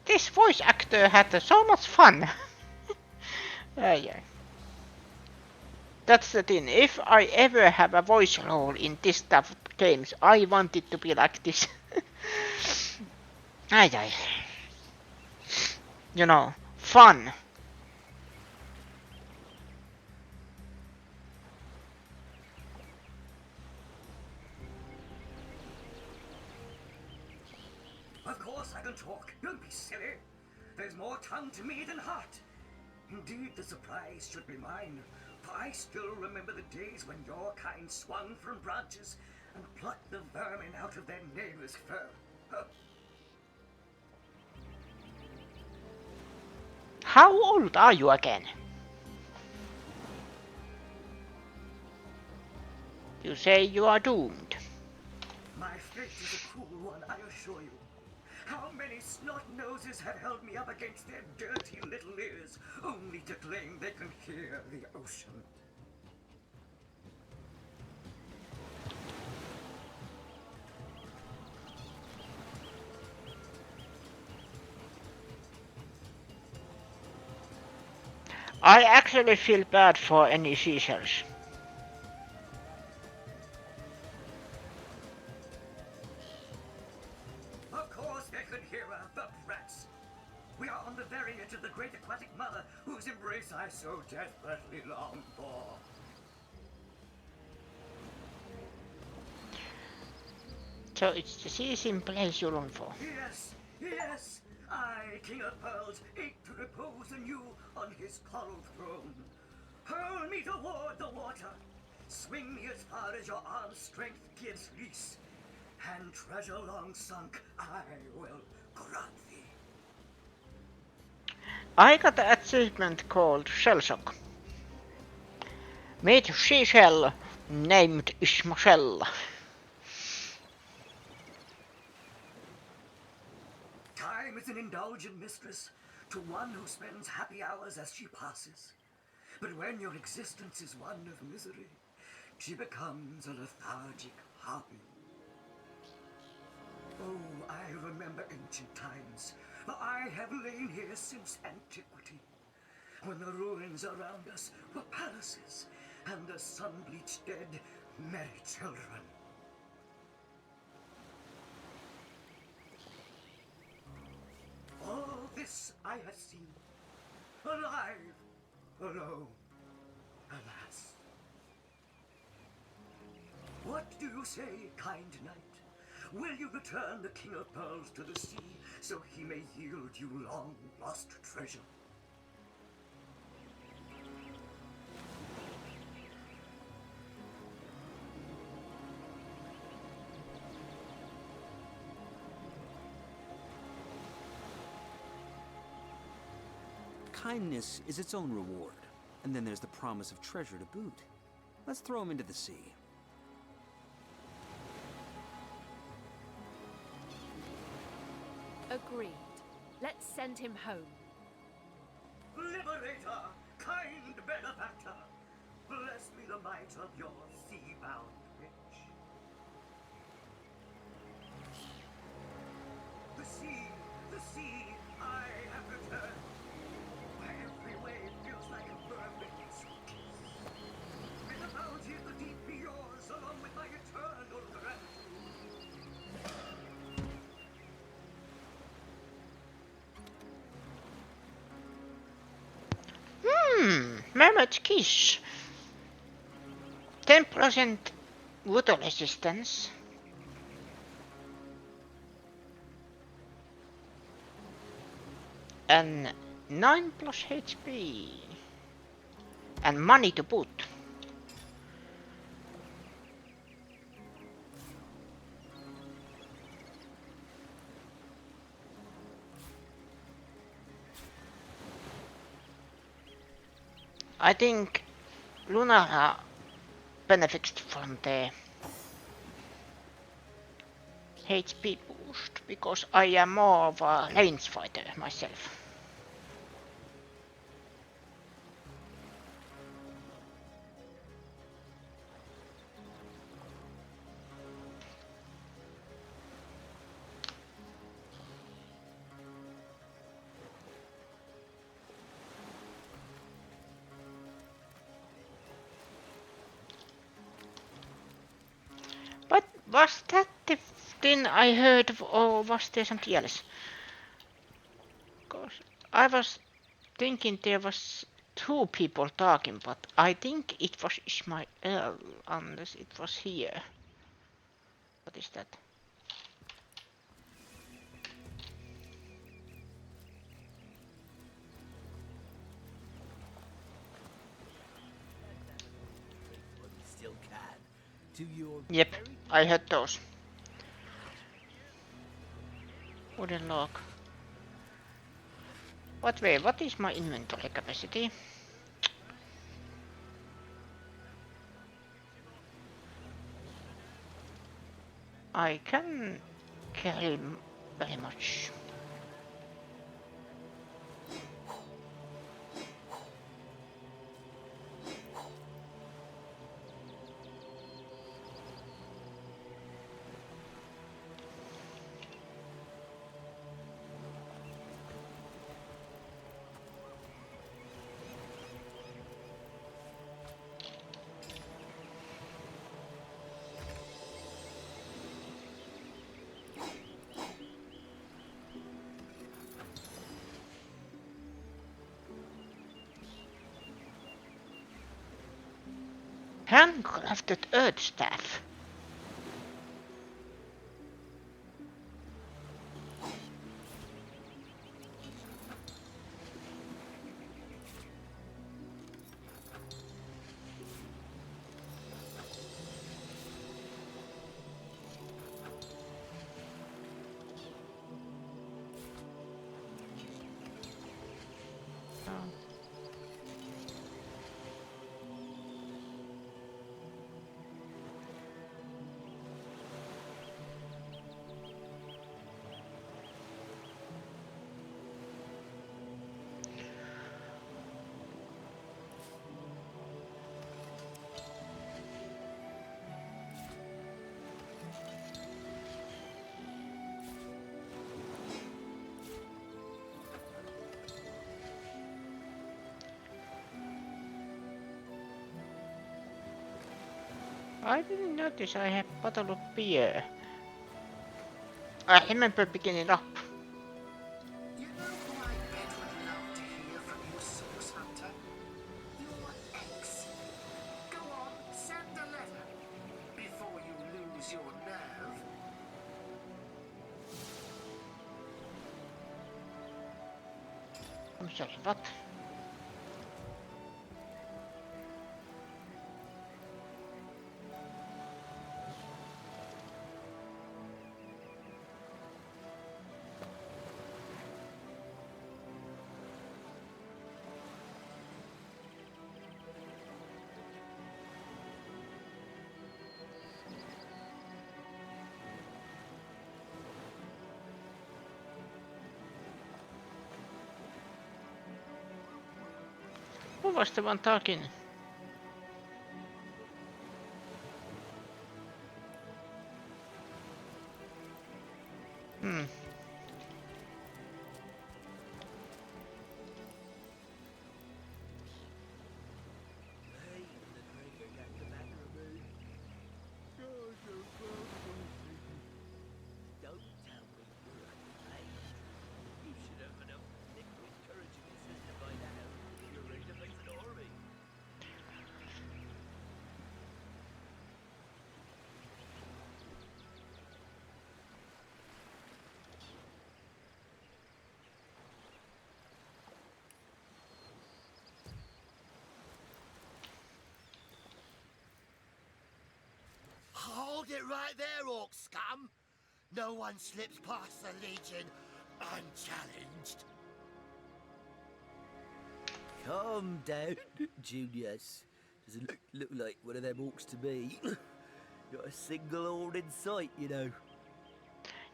Speaker 1: This voice actor had so much fun. Yeah. That's the thing. If I ever have a voice role in this type of games, I want it to be like this. Ay. You know, fun.
Speaker 15: Of course I can talk. Don't be silly. There's more tongue to me than heart. Indeed, the surprise should be mine. For I still remember the days when your kind swung from branches and plucked the vermin out of their neighbor's fur.
Speaker 1: How old are you again? You say you are doomed.
Speaker 15: My fate is a cruel one, I assure you. How many snot-noses have held me up against their dirty little ears, only to claim they can hear the ocean?
Speaker 1: I actually feel bad for any seashells.
Speaker 15: Of course they could hear her, the brats. We are on the very edge of the great aquatic mother, whose embrace I so desperately long for.
Speaker 1: So it's the season place you long for.
Speaker 15: Yes, yes. I, King of Pearls, ache to repose anew on his coral throne. Hurl me toward the water. Swing me as far as your arm's strength gives release. And treasure long sunk, I will grant thee.
Speaker 1: I got an achievement called Shellshock. Meet seashell named Ishmael.
Speaker 15: Time is an indulgent mistress to one who spends happy hours as she passes. But when your existence is one of misery, she becomes a lethargic harpy. Oh, I remember ancient times, for I have lain here since antiquity, when the ruins around us were palaces, and the sun-bleached dead merry children. All this I have seen, alive, alone, alas. What do you say, kind knight? Will you return the King of Pearls to the sea, so he may yield you long-lost treasure?
Speaker 6: Kindness is its own reward, and then there's the promise of treasure to boot. Let's throw him into the sea.
Speaker 2: Agreed. Let's send him home.
Speaker 15: Liberator, kind benefactor, bless me the might of your sea-bound witch. The sea, I have returned. Where every wave feels like a perfect kiss. May the bounty of the deep be yours, along with my eternal gratitude.
Speaker 1: Mermaid Kiss. 10% water resistance. And 9 plus HP. And money to boot. I think Lunara benefits from the HP boost because I am more of a range fighter myself. But was that the thing I heard, or was there something else? Because I was thinking there was 2 people talking, but I think it was Ismail, unless it was here. What is that?
Speaker 16: Still can. To your
Speaker 1: Yep, I heard those. Wooden log. What is my inventory capacity? I can carry very much. Handcrafted earth staff. I didn't notice I have bottle of beer. I remember picking it up.
Speaker 13: You know who I bet would love to hear from you, Source Hunter? Your ex. Go on, send a letter before you lose your nerve.
Speaker 1: I'm sorry, what? Who was the one talking? Hmm.
Speaker 17: Hold it right there, orc scum! No one slips past the Legion unchallenged.
Speaker 16: Calm down, Junius. Doesn't look like one of them orcs to me. Not a single ord in sight, you know.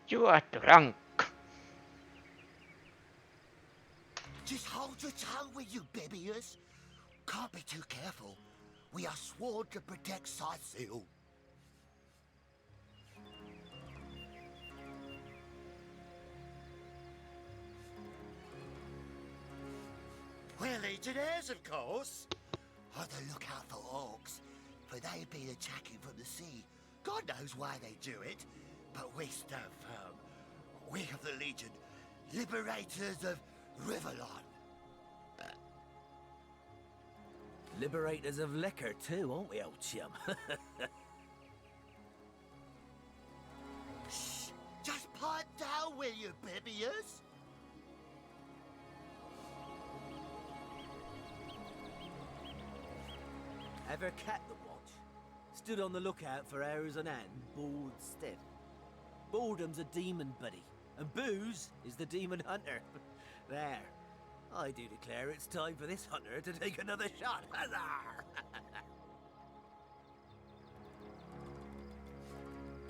Speaker 1: You are drunk.
Speaker 17: Just hold your tongue, will you, Bibius? Can't be too careful. We are sworn to protect Scythiel. We're legionnaires, of course. On the lookout for orcs, for they've been attacking from the sea. God knows why they do it, but we stand firm. We of the Legion, liberators of Riverlon.
Speaker 16: Liberators of liquor too, aren't we, old chum?
Speaker 17: Shh! Just pipe down, will you, Bibius?
Speaker 16: Ever cat the watch? Stood on the lookout for hours on end, bored stiff. Boredom's a demon buddy, and booze is the demon hunter. There. I do declare it's time for this hunter to take another shot. Huzzah!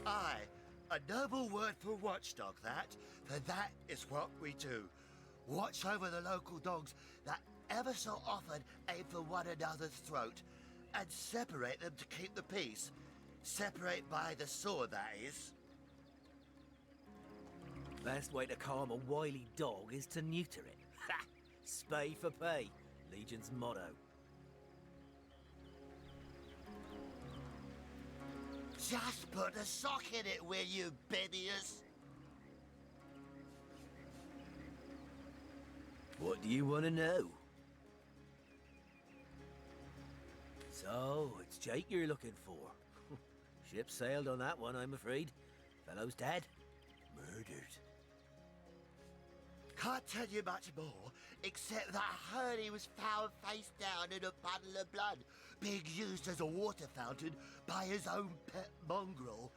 Speaker 17: Aye, a noble word for watchdog, that. For that is what we do. Watch over the local dogs that ever so often aim for one another's throat, and separate them to keep the peace. Separate by the sword, that is.
Speaker 16: Best way to calm a wily dog is to neuter it. Ha! Spay for pay, Legion's motto.
Speaker 17: Just put a sock in it, will you, Bibius?
Speaker 16: What do you want to know? So, it's Jake you're looking for. Ship sailed on that one, I'm afraid. Fellow's dead. Murdered.
Speaker 17: Can't tell you much more, except that I heard he was found face down in a puddle of blood, being used as a water fountain by his own pet mongrel.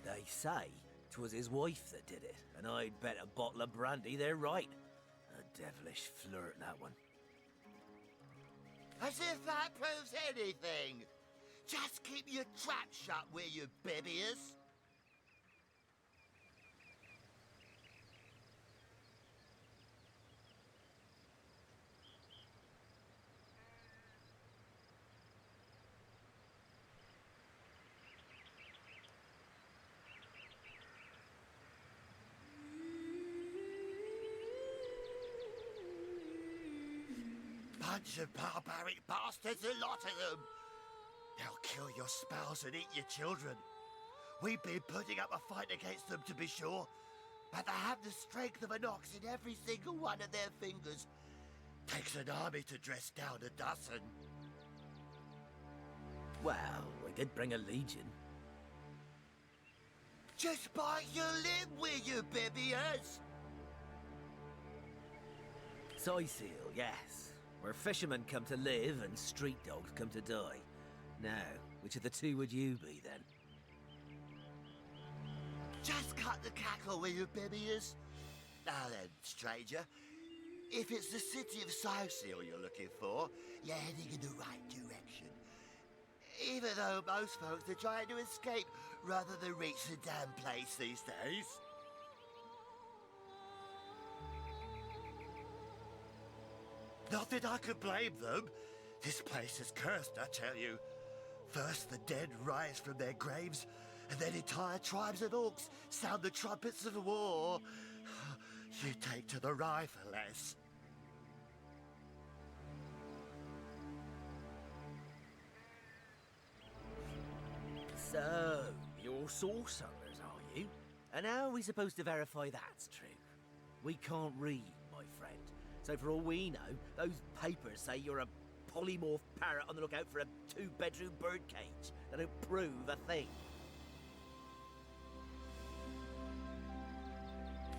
Speaker 16: They say 'twas his wife that did it, and I'd bet a bottle of brandy they're right. A devilish flirt, that one.
Speaker 17: As if that proves anything. Just keep your trap shut, will you, Bibius? Bunch of barbaric bastards, a lot of them. They'll kill your spouse and eat your children. We've been putting up a fight against them, to be sure, but they have the strength of an ox in every single one of their fingers. Takes an army to dress down a dozen.
Speaker 16: Well, we did bring a legion.
Speaker 17: Just bite your lip, will you, Bibius?
Speaker 16: Soyseal, yes. Where fishermen come to live and street dogs come to die. Now, which of the two would you be, then?
Speaker 17: Just cut the cackle, will you, Bibius? Now then, stranger, if it's the city of Soyseal you're looking for, you're heading in the right direction. Even though most folks are trying to escape rather than reach the damn place these days. Not that I could blame them. This place is cursed, I tell you. First the dead rise from their graves, and then entire tribes of orcs sound the trumpets of war. You take to the rifle, lass.
Speaker 16: So, you're sorcerers, are you? And how are we supposed to verify that's true? We can't read, my friend. So for all we know, those papers say you're a polymorph parrot on the lookout for a 2-bedroom birdcage. They don't prove a thing.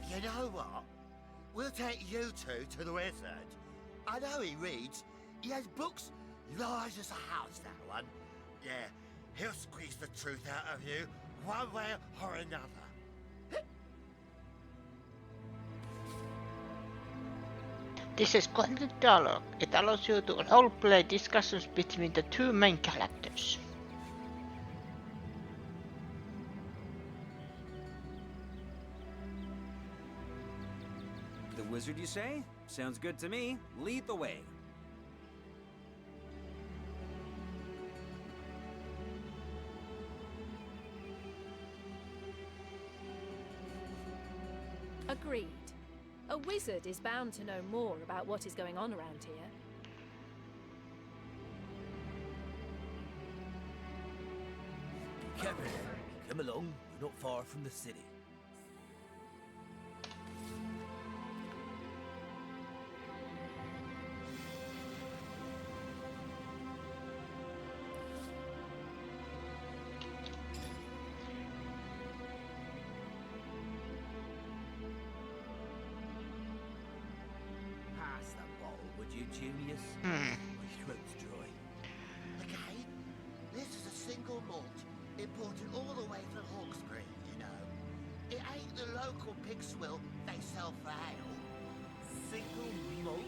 Speaker 17: You know what? We'll take you two to the wizard. I know he reads. He has books large as a house, that one. Yeah, he'll squeeze the truth out of you, one way or another.
Speaker 1: This is content dialogue. It allows you to roleplay discussions between the two main characters.
Speaker 6: The wizard, you say? Sounds good to me. Lead the way.
Speaker 2: Agreed. A wizard is bound to know more about what is going on around here.
Speaker 16: Captain, come along. We're not far from the city. Pass that bottle, would you, Junius? My throat's dry.
Speaker 17: Okay, this is a single malt, imported all the way from Hawkesbury, you know. It ain't the local pig swill they sell for ale.
Speaker 16: Single malt?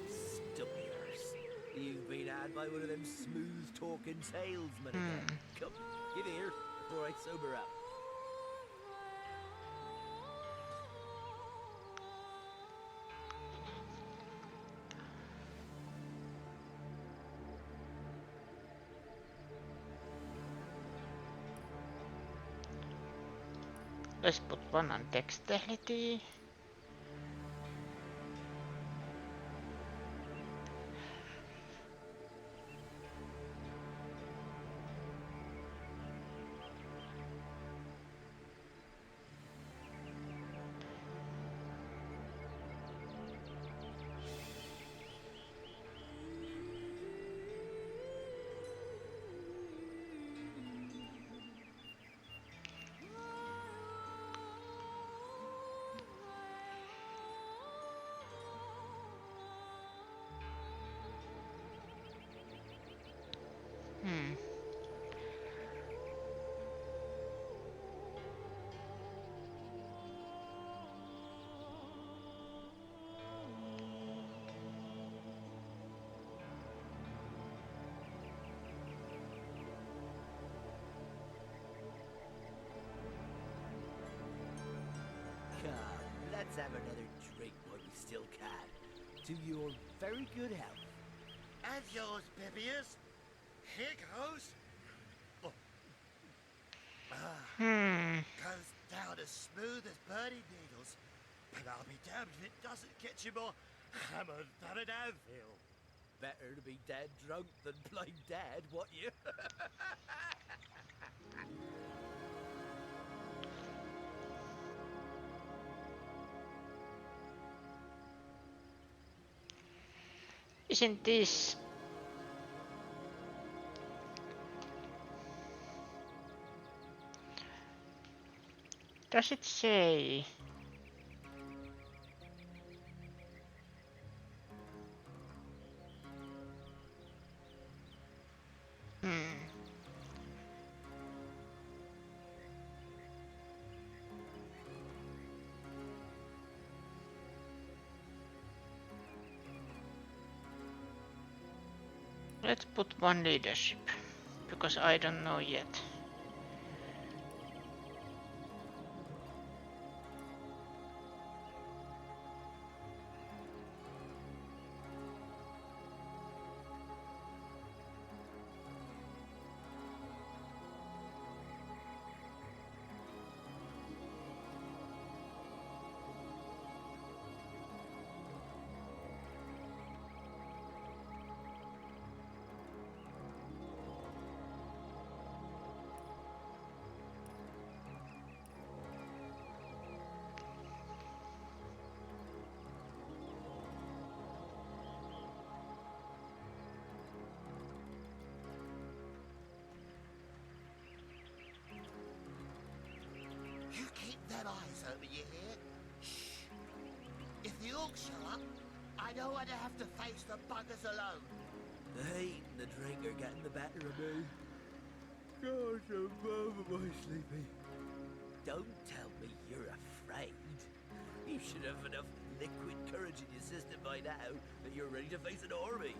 Speaker 16: Stubbiers. You've been had by one of them smooth-talking salesmen again. Come, give here before I sober up.
Speaker 1: Let's put one on dexterity.
Speaker 16: Let's have another drink while we still can. To your very good health.
Speaker 17: And yours, Bibius. Here goes. Oh. Goes down as smooth as burning needles. But I'll be damned if it doesn't get you more hammered than an anvil.
Speaker 16: Better to be dead drunk than blind dead, what you?
Speaker 1: Isn't this... Does it say... Let's put one leadership, because I don't know yet.
Speaker 17: You keep them eyes open, you hear? Shh. If the orcs show up, I don't want to have to face the buggers alone.
Speaker 16: The heat and the drink are getting the better of me. Gosh, I'm my sleepy. Don't tell me you're afraid. You should have enough liquid courage in your system by now that you're ready to face an army.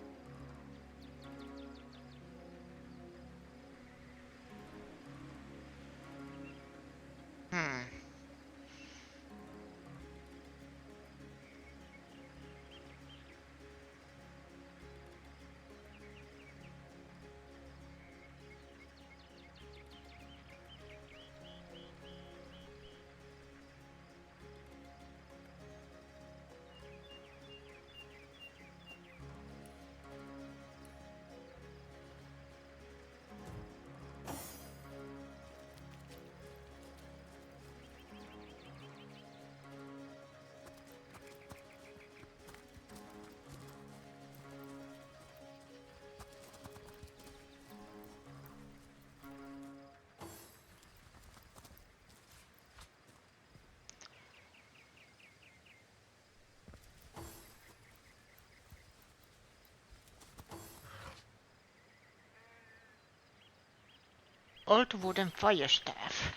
Speaker 1: Old wooden fire staff.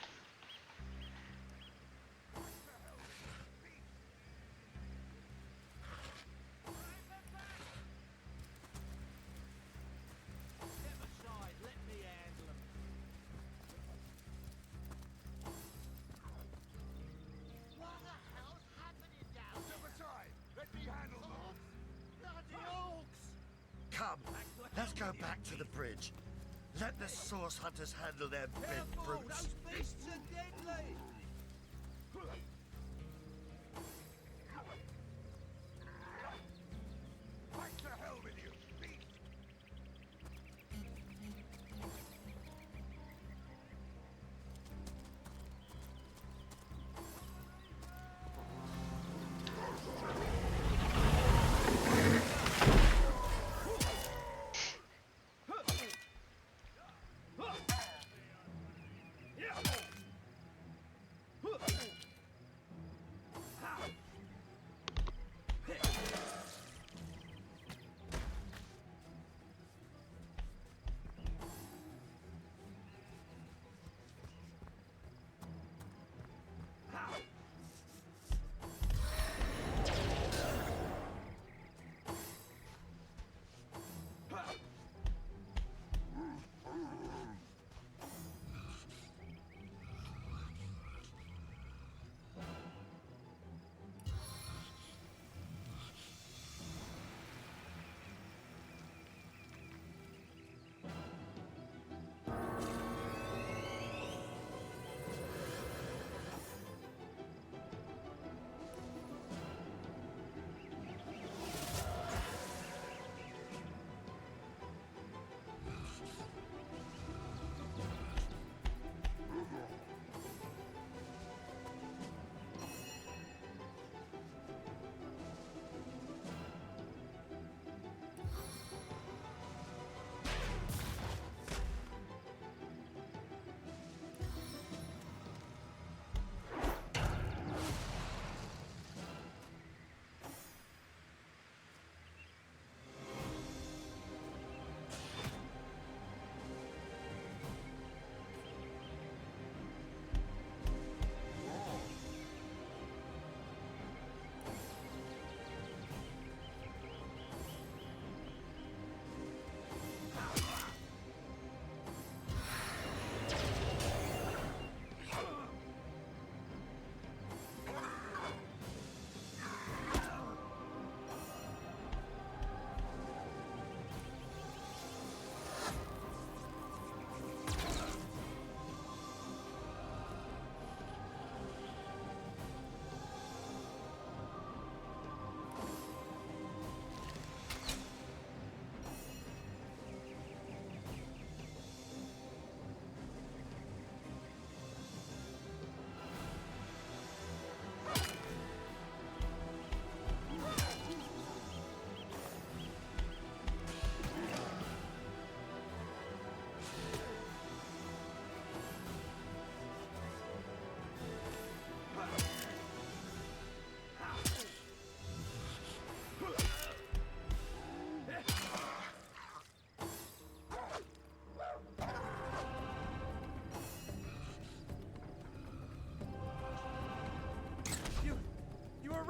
Speaker 17: Come, let's go back to the bridge. Let the source hunters handle their big brutes.
Speaker 16: Those beasts are deadly!
Speaker 9: Back to hell with you, beast!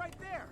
Speaker 16: right there.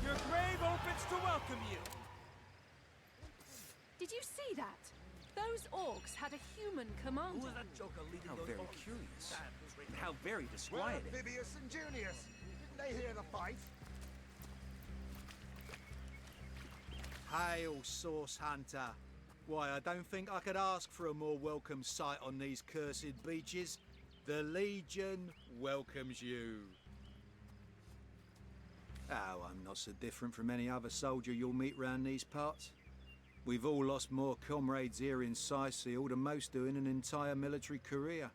Speaker 16: Your grave opens to welcome you.
Speaker 2: Did you see that? Those orcs had a human commander.
Speaker 16: Who was that joker leading
Speaker 6: How
Speaker 16: those
Speaker 6: very
Speaker 16: orcs?
Speaker 6: curious.
Speaker 16: That
Speaker 6: How very
Speaker 10: Well,
Speaker 6: disquieting.
Speaker 10: Vivius and Junius, didn't they hear the fight?
Speaker 18: Hail, Source Hunter. Why, I don't think I could ask for a more welcome sight on these cursed beaches. The Legion welcomes you. Oh, I'm not so different from any other soldier you'll meet round these parts. We've all lost more comrades here in Scythial than most do in an entire military career.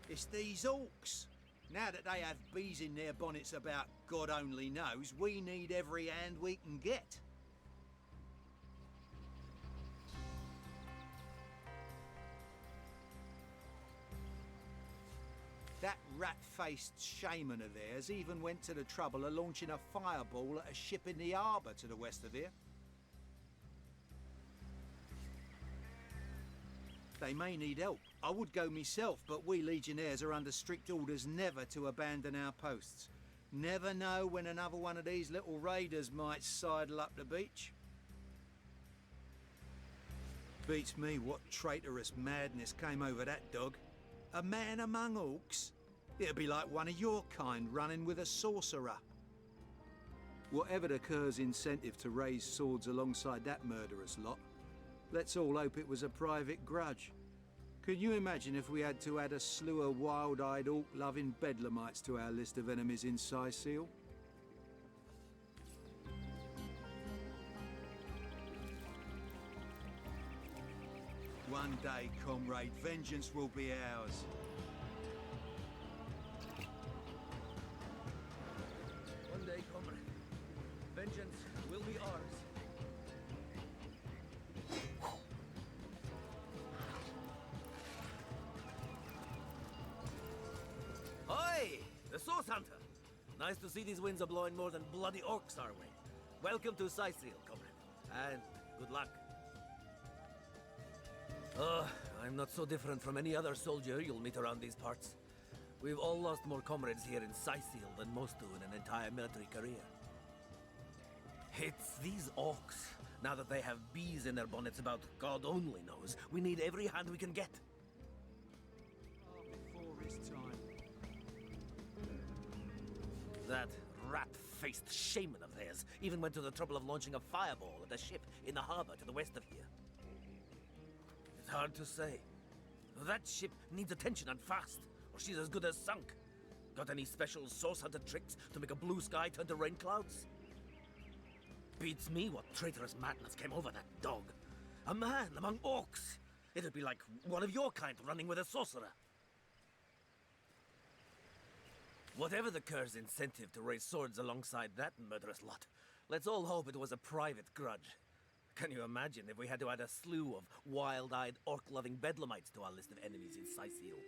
Speaker 18: It's these orcs. Now that they have bees in their bonnets about God only knows, we need every hand we can get. That rat-faced shaman of theirs even went to the trouble of launching a fireball at a ship in the harbour to the west of here. They may need help. I would go myself, but we Legionnaires are under strict orders never to abandon our posts. Never know when another one of these little raiders might sidle up the beach. Beats me what traitorous madness came over that dog. A man among orcs? It'd be like one of your kind running with a sorcerer. Whatever the Cur's incentive to raise swords alongside that murderous lot, let's all hope it was a private grudge. Can you imagine if we had to add a slew of wild-eyed, orc-loving bedlamites to our list of enemies in Scythial? One day, comrade, vengeance will be ours.
Speaker 16: One day, comrade, vengeance will be ours. Oi! The Source Hunter! Nice to see these winds are blowing more than bloody orcs our way. Welcome to Scythial, comrade. And good luck. Oh, I'm not so different from any other soldier you'll meet around these parts. We've all lost more comrades here in Scythial than most do in an entire military career. It's these orcs. Now that they have bees in their bonnets about God only knows, we need every hand we can get.
Speaker 18: Before his time.
Speaker 16: That rat-faced shaman of theirs even went to the trouble of launching a fireball at a ship in the harbor to the west of here. It's hard to say. That ship needs attention and fast, or she's as good as sunk. Got any special Source Hunter tricks to make a blue sky turn to rain clouds? Beats me what traitorous madness came over that dog. A man among orcs. It'd be like one of your kind running with a sorcerer. Whatever the cur's incentive to raise swords alongside that murderous lot, let's all hope it was a private grudge. Can you imagine if we had to add a slew of wild-eyed, orc-loving bedlamites to our list of enemies in Sicil?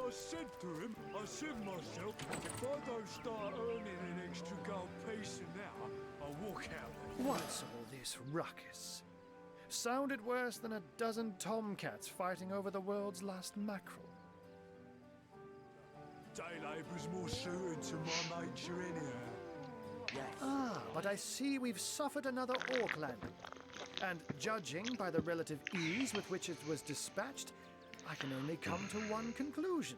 Speaker 19: I said to him, I said myself, if I don't start earning an extra gold piece an hour, I'll walk out.
Speaker 20: What's all this ruckus? Sounded worse than a dozen tomcats fighting over the world's last mackerel.
Speaker 19: Day labour's more suited to my nature anyhow.
Speaker 20: Ah, but I see we've suffered another orc landing. And judging by the relative ease with which it was dispatched, I can only come to one conclusion.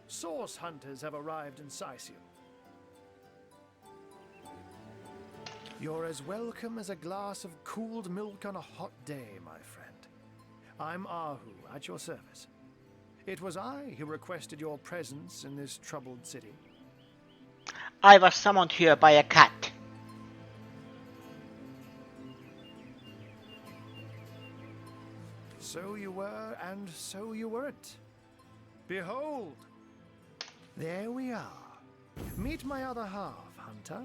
Speaker 20: Source hunters have arrived in Sicil. You're as welcome as a glass of cooled milk on a hot day, my friend. I'm Ahu, at your service. It was I who requested your presence in this troubled city.
Speaker 1: I was summoned here by a cat.
Speaker 20: So you were, and so you weren't. Behold! There we are. Meet my other half, hunter.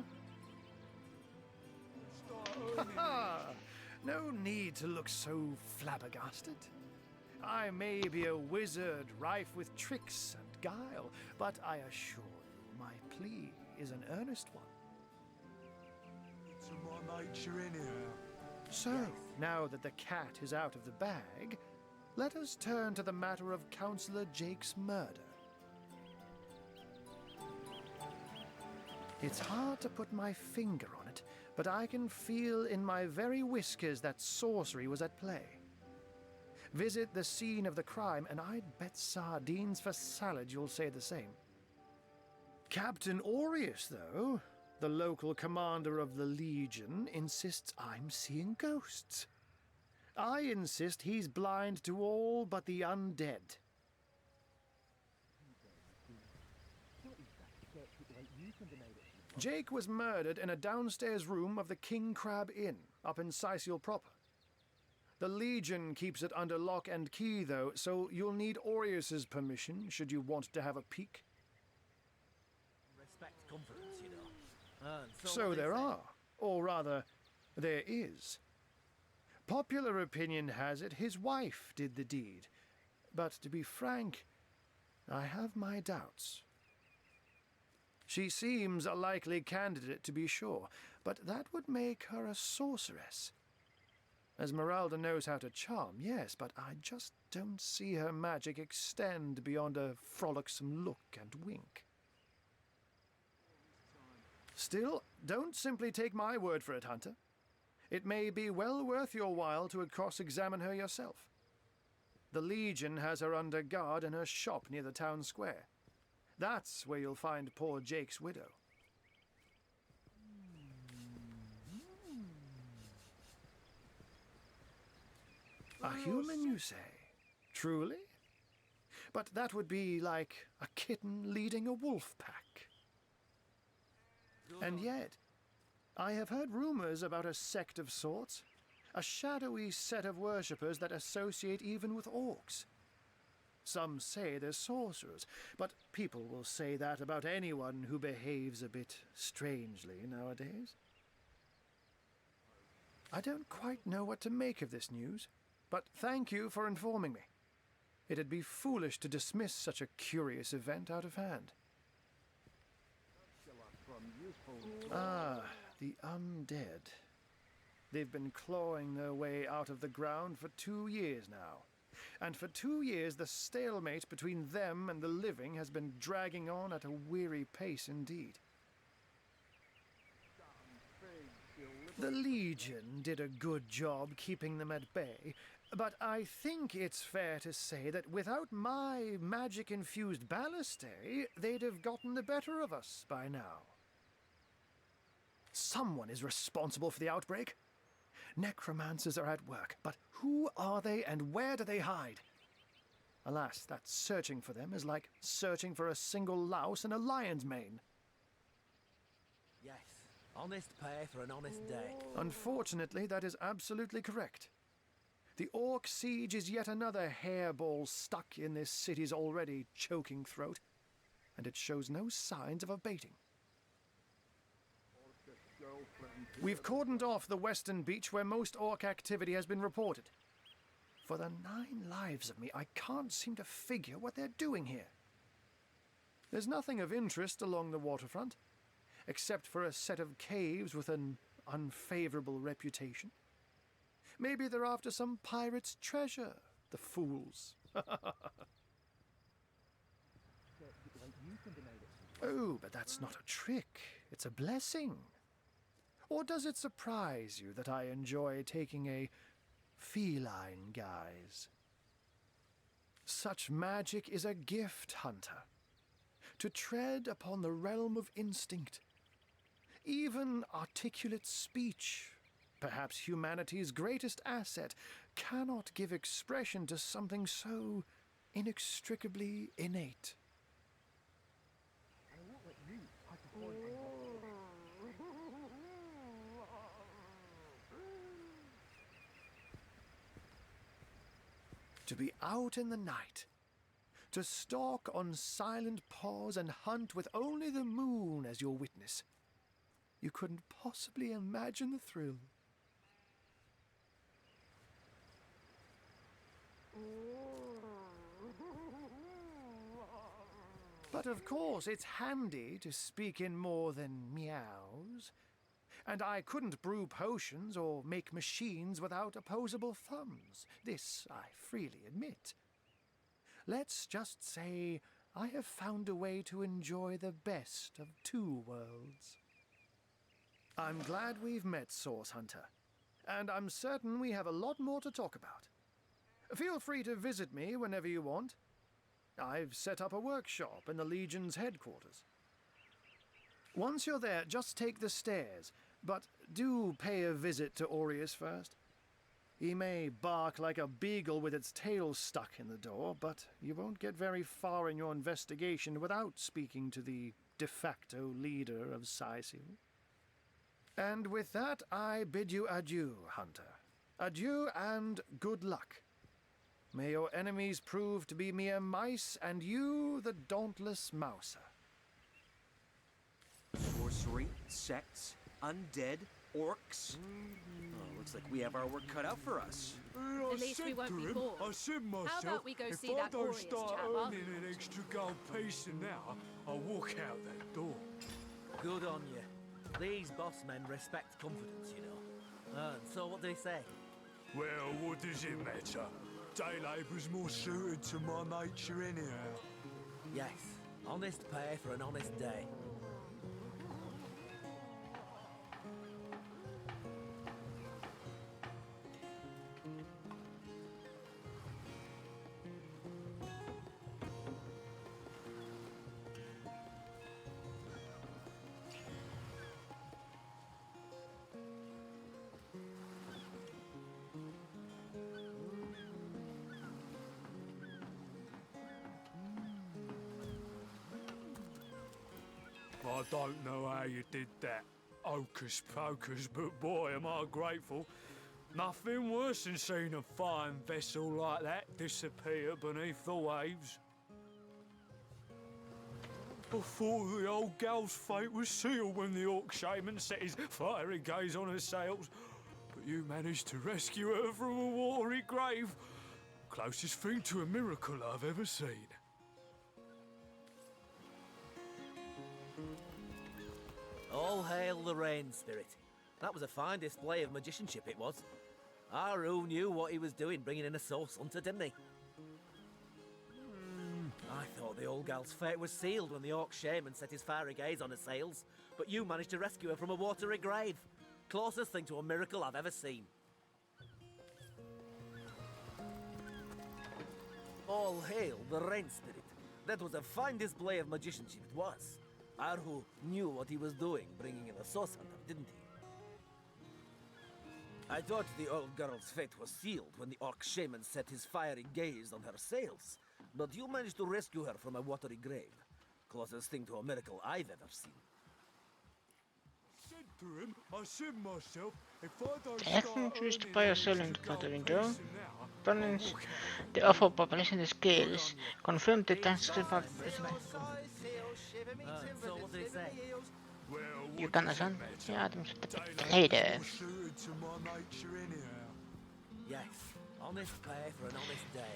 Speaker 20: No need to look so flabbergasted. I may be a wizard rife with tricks and guile, but I assure you my plea is an earnest one.
Speaker 19: To my nature anyhow.
Speaker 20: So, now that the cat is out of the bag, let us turn to the matter of Councillor Jake's murder. It's hard to put my finger on it, but I can feel in my very whiskers that sorcery was at play. Visit the scene of the crime, and I'd bet sardines for salad you'll say the same. Captain Aureus, though, the local commander of the Legion, insists I'm seeing ghosts. I insist he's blind to all but the undead. Jake was murdered in a downstairs room of the King Crab Inn, up in Sicil proper. The Legion keeps it under lock and key, though, so you'll need Aureus's permission should you want to have a peek.
Speaker 16: Respect confidence, you know.
Speaker 20: So there are, or rather, there is. Popular opinion has it his wife did the deed, but to be frank, I have my doubts. She seems a likely candidate, to be sure, but that would make her a sorceress. Esmeralda knows how to charm, yes, but I just don't see her magic extend beyond a frolicsome look and wink. Still, don't simply take my word for it, Hunter. It may be well worth your while to cross-examine her yourself. The Legion has her under guard in her shop near the town square. That's where you'll find poor Jake's widow. A human, you say? Truly? But that would be like a kitten leading a wolf pack. And yet, I have heard rumors about a sect of sorts, a shadowy set of worshippers that associate even with orcs. Some say they're sorcerers, but people will say that about anyone who behaves a bit strangely nowadays. I don't quite know what to make of this news, but thank you for informing me. It'd be foolish to dismiss such a curious event out of hand. Ah, the undead. They've been clawing their way out of the ground for 2 years now. And for 2 years the stalemate between them and the living has been dragging on at a weary pace indeed. The Legion did a good job keeping them at bay, but I think it's fair to say that without my magic-infused ballistae, they'd have gotten the better of us by now. Someone is responsible for the outbreak. Necromancers are at work, but who are they and where do they hide? Alas, that searching for them is like searching for a single louse in a lion's mane.
Speaker 16: Yes, honest pay for an honest day.
Speaker 20: Unfortunately, that is absolutely correct. The Orc siege is yet another hairball stuck in this city's already choking throat, and it shows no signs of abating. We've cordoned off the western beach where most Orc activity has been reported. For the 9 lives of me, I can't seem to figure what they're doing here. There's nothing of interest along the waterfront, except for a set of caves with an unfavorable reputation. Maybe they're after some pirate's treasure, the fools. Oh, but that's not a trick. It's a blessing. Or does it surprise you that I enjoy taking a feline guise? Such magic is a gift, Hunter. To tread upon the realm of instinct. Even articulate speech, perhaps humanity's greatest asset, cannot give expression to something so inextricably innate. To be out in the night, to stalk on silent paws and hunt with only the moon as your witness. You couldn't possibly imagine the thrill. But of course, it's handy to speak in more than meows. And I couldn't brew potions or make machines without opposable thumbs. This I freely admit. Let's just say I have found a way to enjoy the best of 2 worlds. I'm glad we've met, Source Hunter. And I'm certain we have a lot more to talk about. Feel free to visit me whenever you want. I've set up a workshop in the Legion's headquarters. Once you're there, just take the stairs. But do pay a visit to Aureus first. He may bark like a beagle with its tail stuck in the door, but you won't get very far in your investigation without speaking to the de facto leader of Sicil. And with that, I bid you adieu, Hunter. Adieu and good luck. May your enemies prove to be mere mice, and you the dauntless mouser.
Speaker 6: Sorcery, sects, undead, orcs. Oh, looks like we have our work cut out for us.
Speaker 2: At least we won't be bored.
Speaker 19: I said myself,
Speaker 2: How about we go see
Speaker 19: if I
Speaker 2: that
Speaker 19: don't
Speaker 2: Aureus
Speaker 19: start
Speaker 2: chap
Speaker 19: earning an extra gold piece an hour, I'll walk out that door.
Speaker 16: Good on you. These boss men respect confidence, you know. And so what do they say?
Speaker 19: Well, what does it matter? Day labour's more suited to my nature anyhow.
Speaker 16: Yes, honest pay for an honest day.
Speaker 19: I don't know how you did that, hocus pocus, but boy, am I grateful. Nothing worse than seeing a fine vessel like that disappear beneath the waves. I thought the old gal's fate was sealed when the orc shaman set his fiery gaze on her sails, but you managed to rescue her from a watery grave. Closest thing to a miracle I've ever seen.
Speaker 16: All hail the rain spirit. That was a fine display of magicianship, it was. Aru knew what he was doing, bringing in a source hunter, didn't he? I thought the old gal's fate was sealed when the orc shaman set his fiery gaze on her sails, but you managed to rescue her from a watery grave. Closest thing to a miracle I've ever seen. All hail the rain spirit. That was a fine display of magicianship, it was. Aru knew what he was doing, bringing in a source hunter, didn't he? I thought the old girl's fate was sealed when the orc shaman set his fiery gaze on her sails, but you managed to rescue her from a watery grave. Closest thing to a miracle I've ever seen.
Speaker 19: Said to him, I said myself, if I don't
Speaker 1: Action
Speaker 19: start
Speaker 1: choose to
Speaker 19: earning
Speaker 1: buy or
Speaker 19: an
Speaker 1: sell
Speaker 19: extra
Speaker 1: in the
Speaker 19: gold
Speaker 1: photo
Speaker 19: piece
Speaker 1: window.
Speaker 19: an hour, I'll
Speaker 1: Balance
Speaker 19: walk out
Speaker 1: the offer population scales. Confirm the transfer.
Speaker 16: So what did he say?
Speaker 1: You can assign the items at the later.
Speaker 16: Yes, honest pay for an honest day.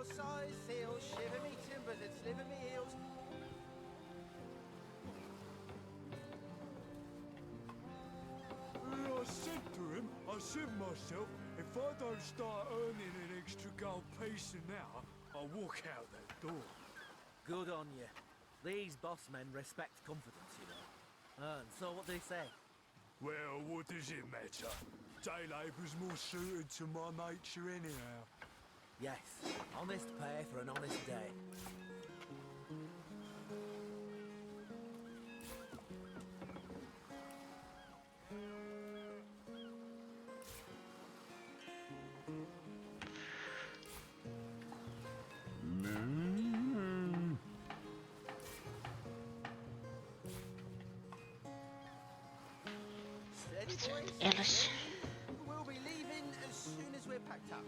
Speaker 15: Size sail, shiver me timbers and sliver me heels.
Speaker 19: I said to him, I said myself, if I don't start earning an extra gold piece an hour, I'll walk out that door.
Speaker 16: Good on you. These boss men respect confidence, you know. And so what did he say?
Speaker 19: Well, what does it matter? Day labour's more suited to my nature anyhow.
Speaker 16: Yes, honest pay for an honest day.
Speaker 1: Ellis.
Speaker 15: We'll be leaving as soon as we're packed up.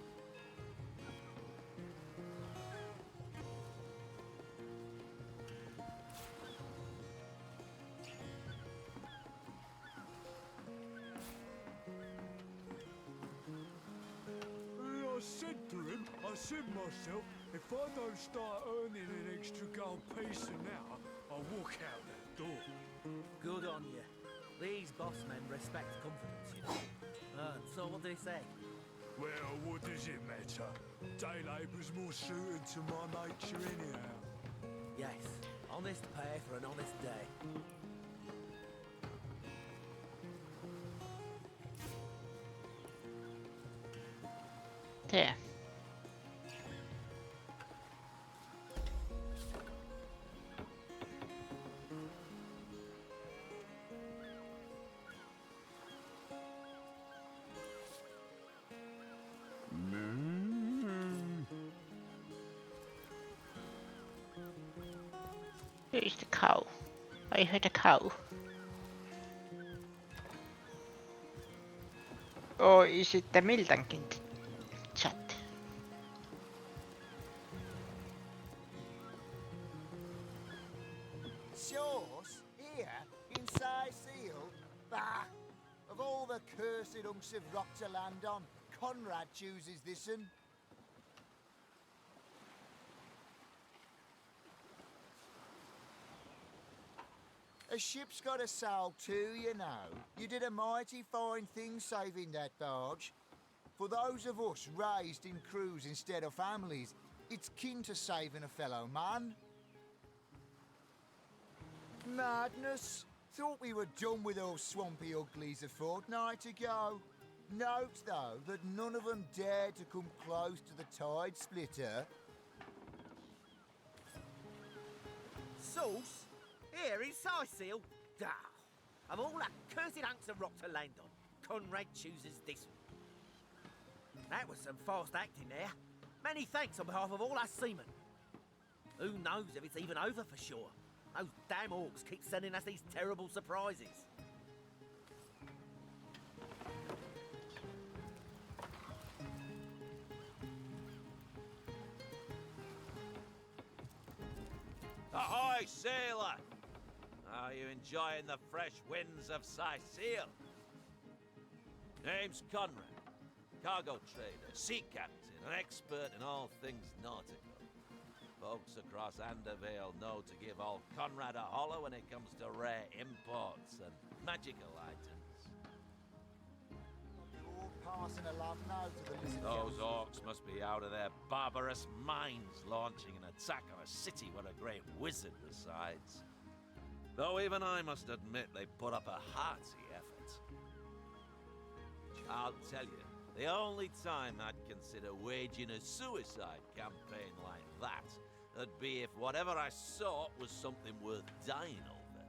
Speaker 19: I said to him, I said myself, if I don't start earning an extra gold piece an hour, I'll walk out that door.
Speaker 16: Good on you. These boss men respect confidence, you know. And so what did he say?
Speaker 19: Well, what does it matter? Day labour's more suited to my nature anyhow.
Speaker 16: Yes, honest pay for an honest day.
Speaker 1: There. Where is the cow? I heard a cow. Or sitten miltänkin chat.
Speaker 17: Sauce? Here? Inside Seal? Bah! Of all the cursed hunks of rock to land on, Conrad chooses this one. A ship's got a soul too, you know. You did a mighty fine thing saving that barge. For those of us raised in crews instead of families, it's kin to saving a fellow man. Madness! Thought we were done with those swampy uglies a fortnight ago. Note, though, that none of them dared to come close to the tide splitter.
Speaker 16: Sauce? Here in Seal? Dah! Of all that cursed hunks of rock to land on, Conrad chooses this one. That was some fast acting there. Many thanks on behalf of all us seamen. Who knows if it's even over for sure? Those damn orcs keep sending us these terrible surprises.
Speaker 14: Ahoy, sailor! Are you enjoying the fresh winds of Seal? Name's Conrad. Cargo trader, sea captain, an expert in all things nautical. Folks across Andervale know to give old Conrad a holler when it comes to rare imports and magical items.
Speaker 17: You're passing a love note to the lizard
Speaker 14: Those
Speaker 17: council.
Speaker 14: orcs must be out of their barbarous minds launching an attack on a city with a great wizard resides. Though even I must admit they put up a hearty effort. I'll tell you, the only time I'd consider waging a suicide campaign like that would be if whatever I sought was something worth dying over.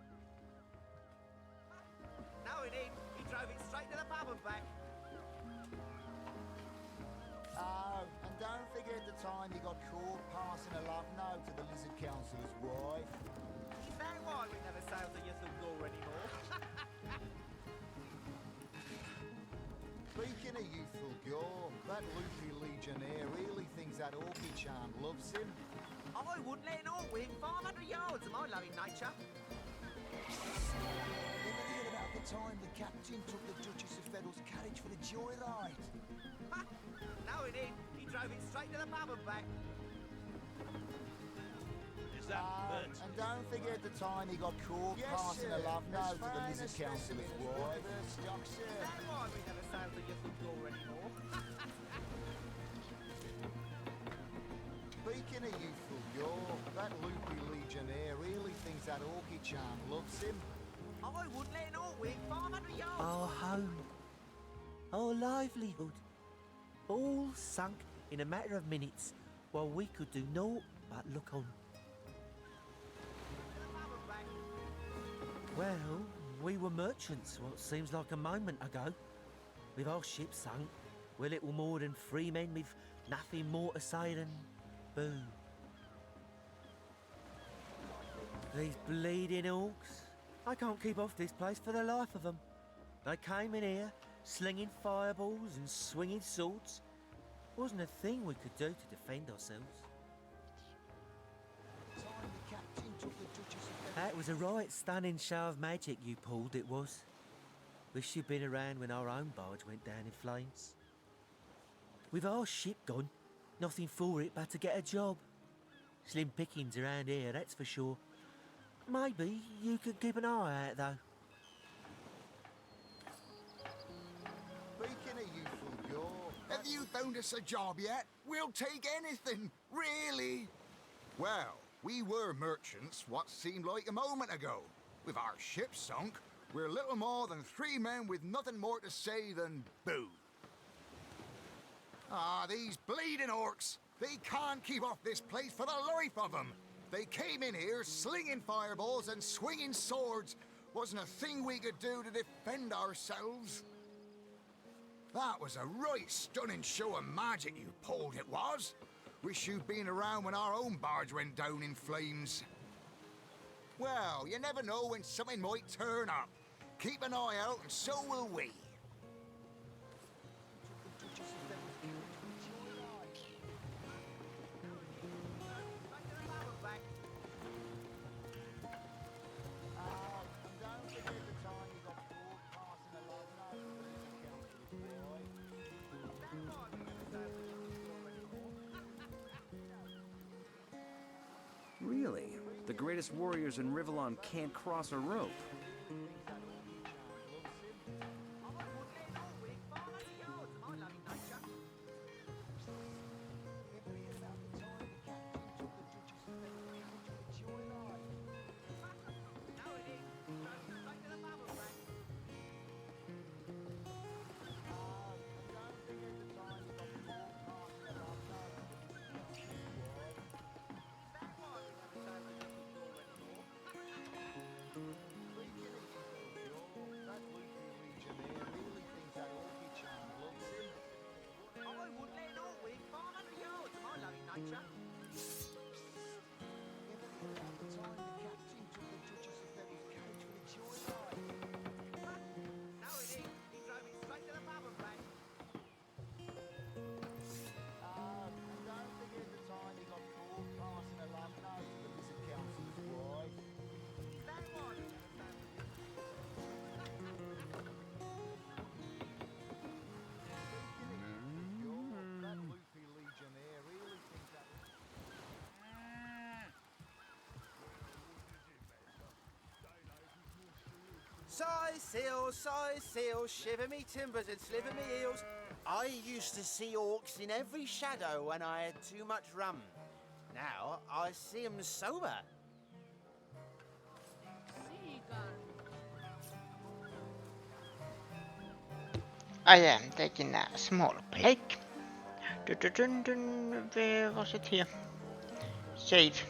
Speaker 16: Knowing him, he drove it straight to the pub and back.
Speaker 17: Oh, and don't forget the time he got caught passing a love note to the lizard councillor's wife.
Speaker 16: Is that why we never sail to Ythulgor anymore?
Speaker 17: Speaking of youthful gore, that loopy legionnaire really thinks that Orky charm loves him.
Speaker 16: I wouldn't let an orc within 500 yards of my loving nature.
Speaker 17: Ever heard about the time the captain took the Duchess of Federal's carriage for a joyride?
Speaker 16: Knowing him, he drove it straight to the pub and back.
Speaker 14: Is that Bert?
Speaker 17: And don't forget the time he got caught passing a love note to the lizard councillor's wife.
Speaker 16: Is that why we never sail to Ythulgor anymore?
Speaker 17: Speaking of youthful gore, that loopy legionnaire really thinks that Orky charm loves him.
Speaker 16: I wouldn't let an orc within 500 yards. Our home, our livelihood, all sunk in a matter of minutes while we could do naught but look on. Well, we were merchants what seems like a moment ago. With our ship sunk, we're little more than free men with nothing more to say than boo. These bleeding orcs. I can't keep off this place for the life of them. They came in here, slinging fireballs and swinging swords. Wasn't a thing we could do to defend ourselves. That was a right stunning show of magic you pulled, it was. Wish you'd been around when our own barge went down in flames. With our ship gone, nothing for it but to get a job. Slim pickings around here, that's for sure. Maybe you could keep an eye out, though.
Speaker 17: Speaking of youthful gore,
Speaker 10: Have you found us a job yet? We'll take anything, really. Well, we were merchants what seemed like a moment ago. With our ship sunk, we're little more than 3 men with nothing more to say than boo. Ah, these bleeding orcs! They can't keep off this place for the life of them! They came in here slinging fireballs and swinging swords. Wasn't a thing we could do to defend ourselves. That was a right stunning show of magic you pulled, it was. Wish you'd been around when our own barge went down in flames. Well, you never know when something might turn up. Keep an eye out and so will we.
Speaker 6: greatest warriors in Rivellon can't cross a rope.
Speaker 16: Size seal, shiver me timbers and sliver me heels. I used to see orcs in every shadow when I had too much rum. Now I see 'em sober.
Speaker 1: I am taking a small break. Where was it here? Save.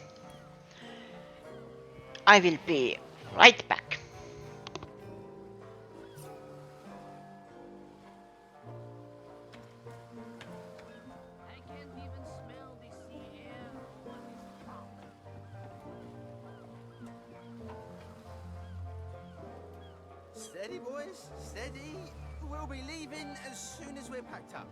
Speaker 1: I will be right back.
Speaker 16: Steady, boys, steady. We'll be leaving as soon as we're packed up.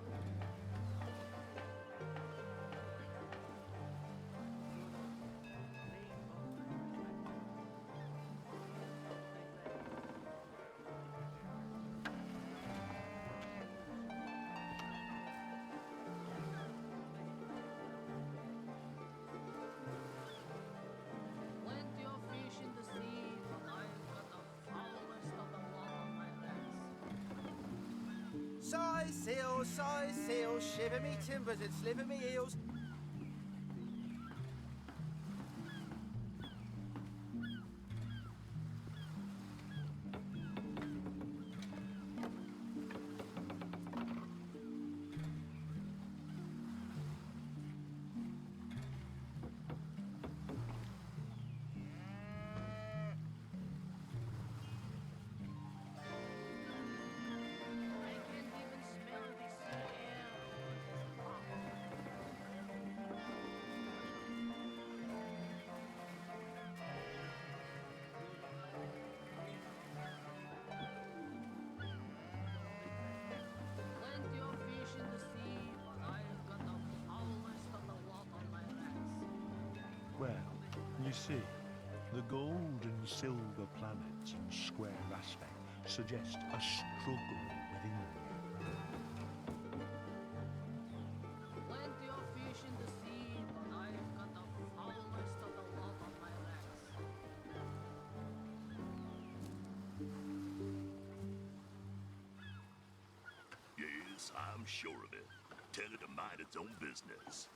Speaker 16: Size seal, shiver me timbers and sliver me heels.
Speaker 21: Well, you see, the gold and silver planets and square aspect suggest a struggle within you.
Speaker 11: Plenty of fish in the sea, but I've got the foulest of the lot on my legs.
Speaker 22: Yes, I'm sure of it. Tell it to mind its own business.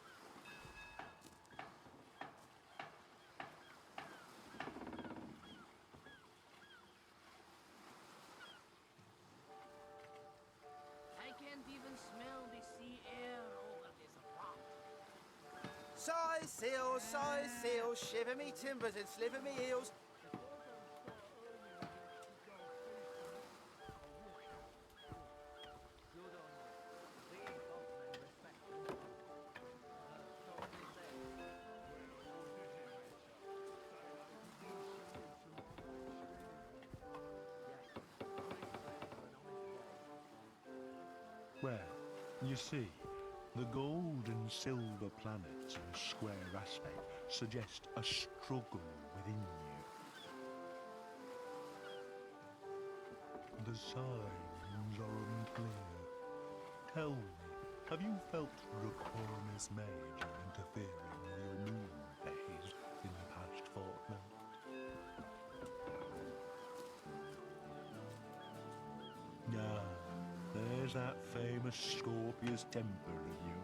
Speaker 11: Even smell the sea air over this rock.
Speaker 16: Size seal, shiver me timbers and sliver me heels.
Speaker 21: Well, you see, the gold and silver planets and square aspect suggest a struggle within you. The signs are unclear. Tell me, have you felt Racornis Major interfering with your moon phase in the past fortnight? there's that famous Scorpius temper of yours.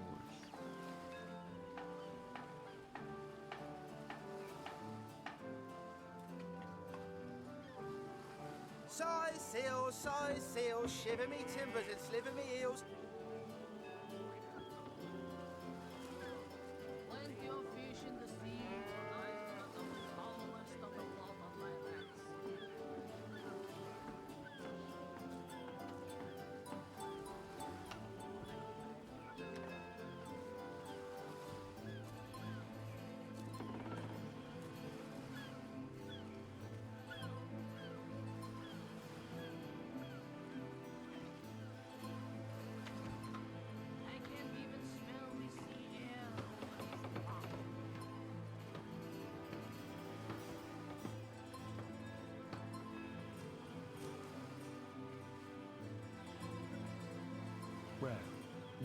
Speaker 16: Size seal, shiver me timbers and sliver me heels.
Speaker 11: Plenty of fish in the sea, but I've got the foulest of the lot on my hands. I can't even smell the sea air over these rocks.
Speaker 21: Well,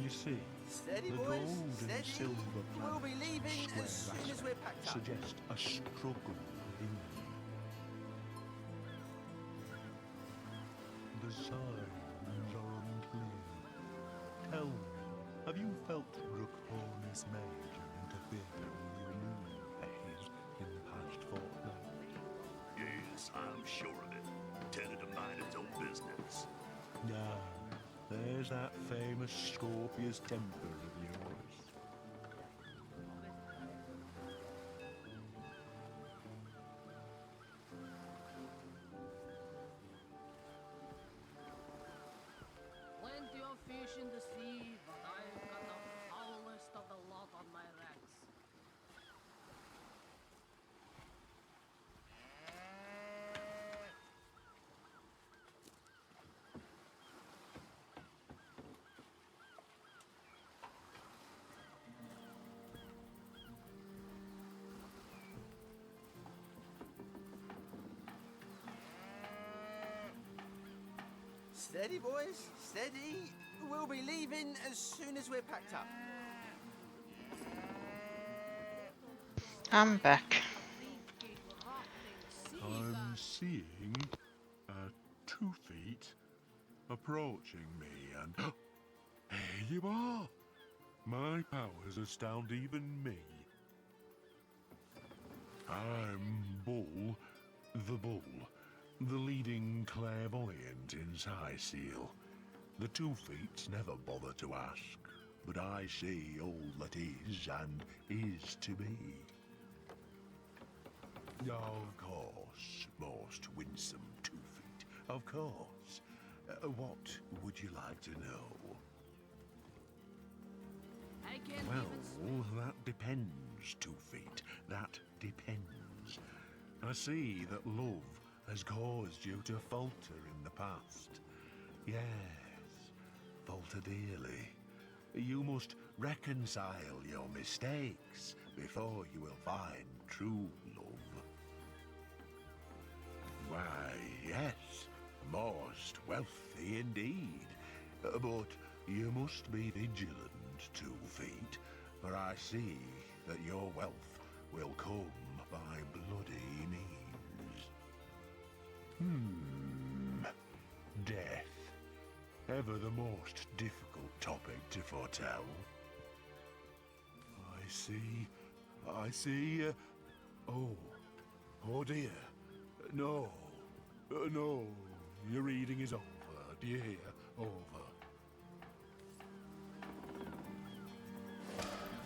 Speaker 21: you see,
Speaker 16: Steady,
Speaker 21: the
Speaker 16: boys,
Speaker 21: gold and
Speaker 16: steady.
Speaker 21: silver
Speaker 16: We'll be
Speaker 21: planets
Speaker 16: leaving
Speaker 21: square
Speaker 16: as soon as we're packed up.
Speaker 21: suggest a struggle within you. The signs are unclear. Tell me, have you felt Draconis Major interfere with your moon phase in the past fortnight?
Speaker 22: Yes, I'm sure of it. Tell it to mind its own business.
Speaker 21: Ah, there's that famous Scorpius temper of yours.
Speaker 11: Plenty of fish in the sea, but I've got the foulest of the lot on my racks.
Speaker 16: Steady, boys, steady. We'll be leaving as soon as we're packed up.
Speaker 1: I'm back.
Speaker 21: I'm seeing 2 feet approaching me, and here you are. My powers astound even me. I'm Bull, the leading clairvoyant in Seal. The 2 feet never bother to ask, but I see all that is and is to be. Of course, most winsome 2 feet. Of course. What would you like to know?
Speaker 11: I can't
Speaker 21: Well,
Speaker 11: even smell.
Speaker 21: that depends, 2 feet. That depends. I see that love has caused you to falter in the past. Yes, falter dearly. You must reconcile your mistakes before you will find true love. Why, yes, most wealthy indeed. But you must be vigilant, 2 feet, for I see that your wealth will come by bloody means. Death. Ever the most difficult topic to foretell. I see, oh dear. No, no, your reading is over, do you hear? Over.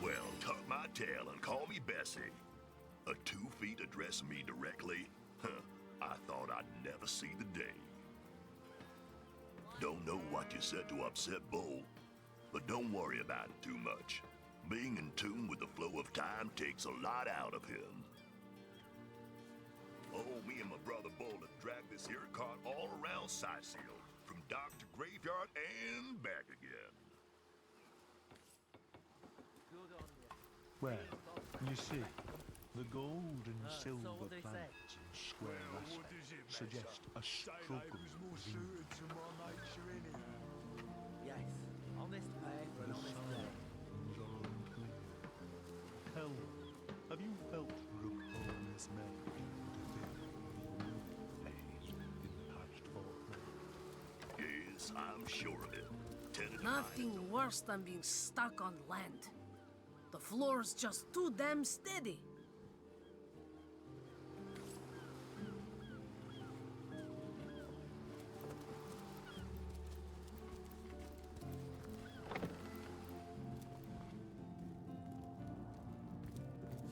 Speaker 22: Well, tuck my tail and call me Bessie. A 2 feet address me directly? Huh, I thought I'd never see the day. Don't know what you said to upset Bull, but don't worry about it too much. Being in tune with the flow of time takes a lot out of him. Oh, me and my brother Bull have dragged this here cart all around Seal, from dock to graveyard and back again.
Speaker 21: Well, you see, the gold and silver planets and square aspects suggest a struggle within you.
Speaker 16: Yes, honest pay for an
Speaker 21: The
Speaker 16: honest day.
Speaker 21: signs are unclear. Tell me, have you felt Draconis Major interfere with your moon phase in the past fortnight?
Speaker 22: Yes, I'm sure of it. Lieutenant.
Speaker 11: Nothing worse than being stuck on land. The floor's just too damn steady.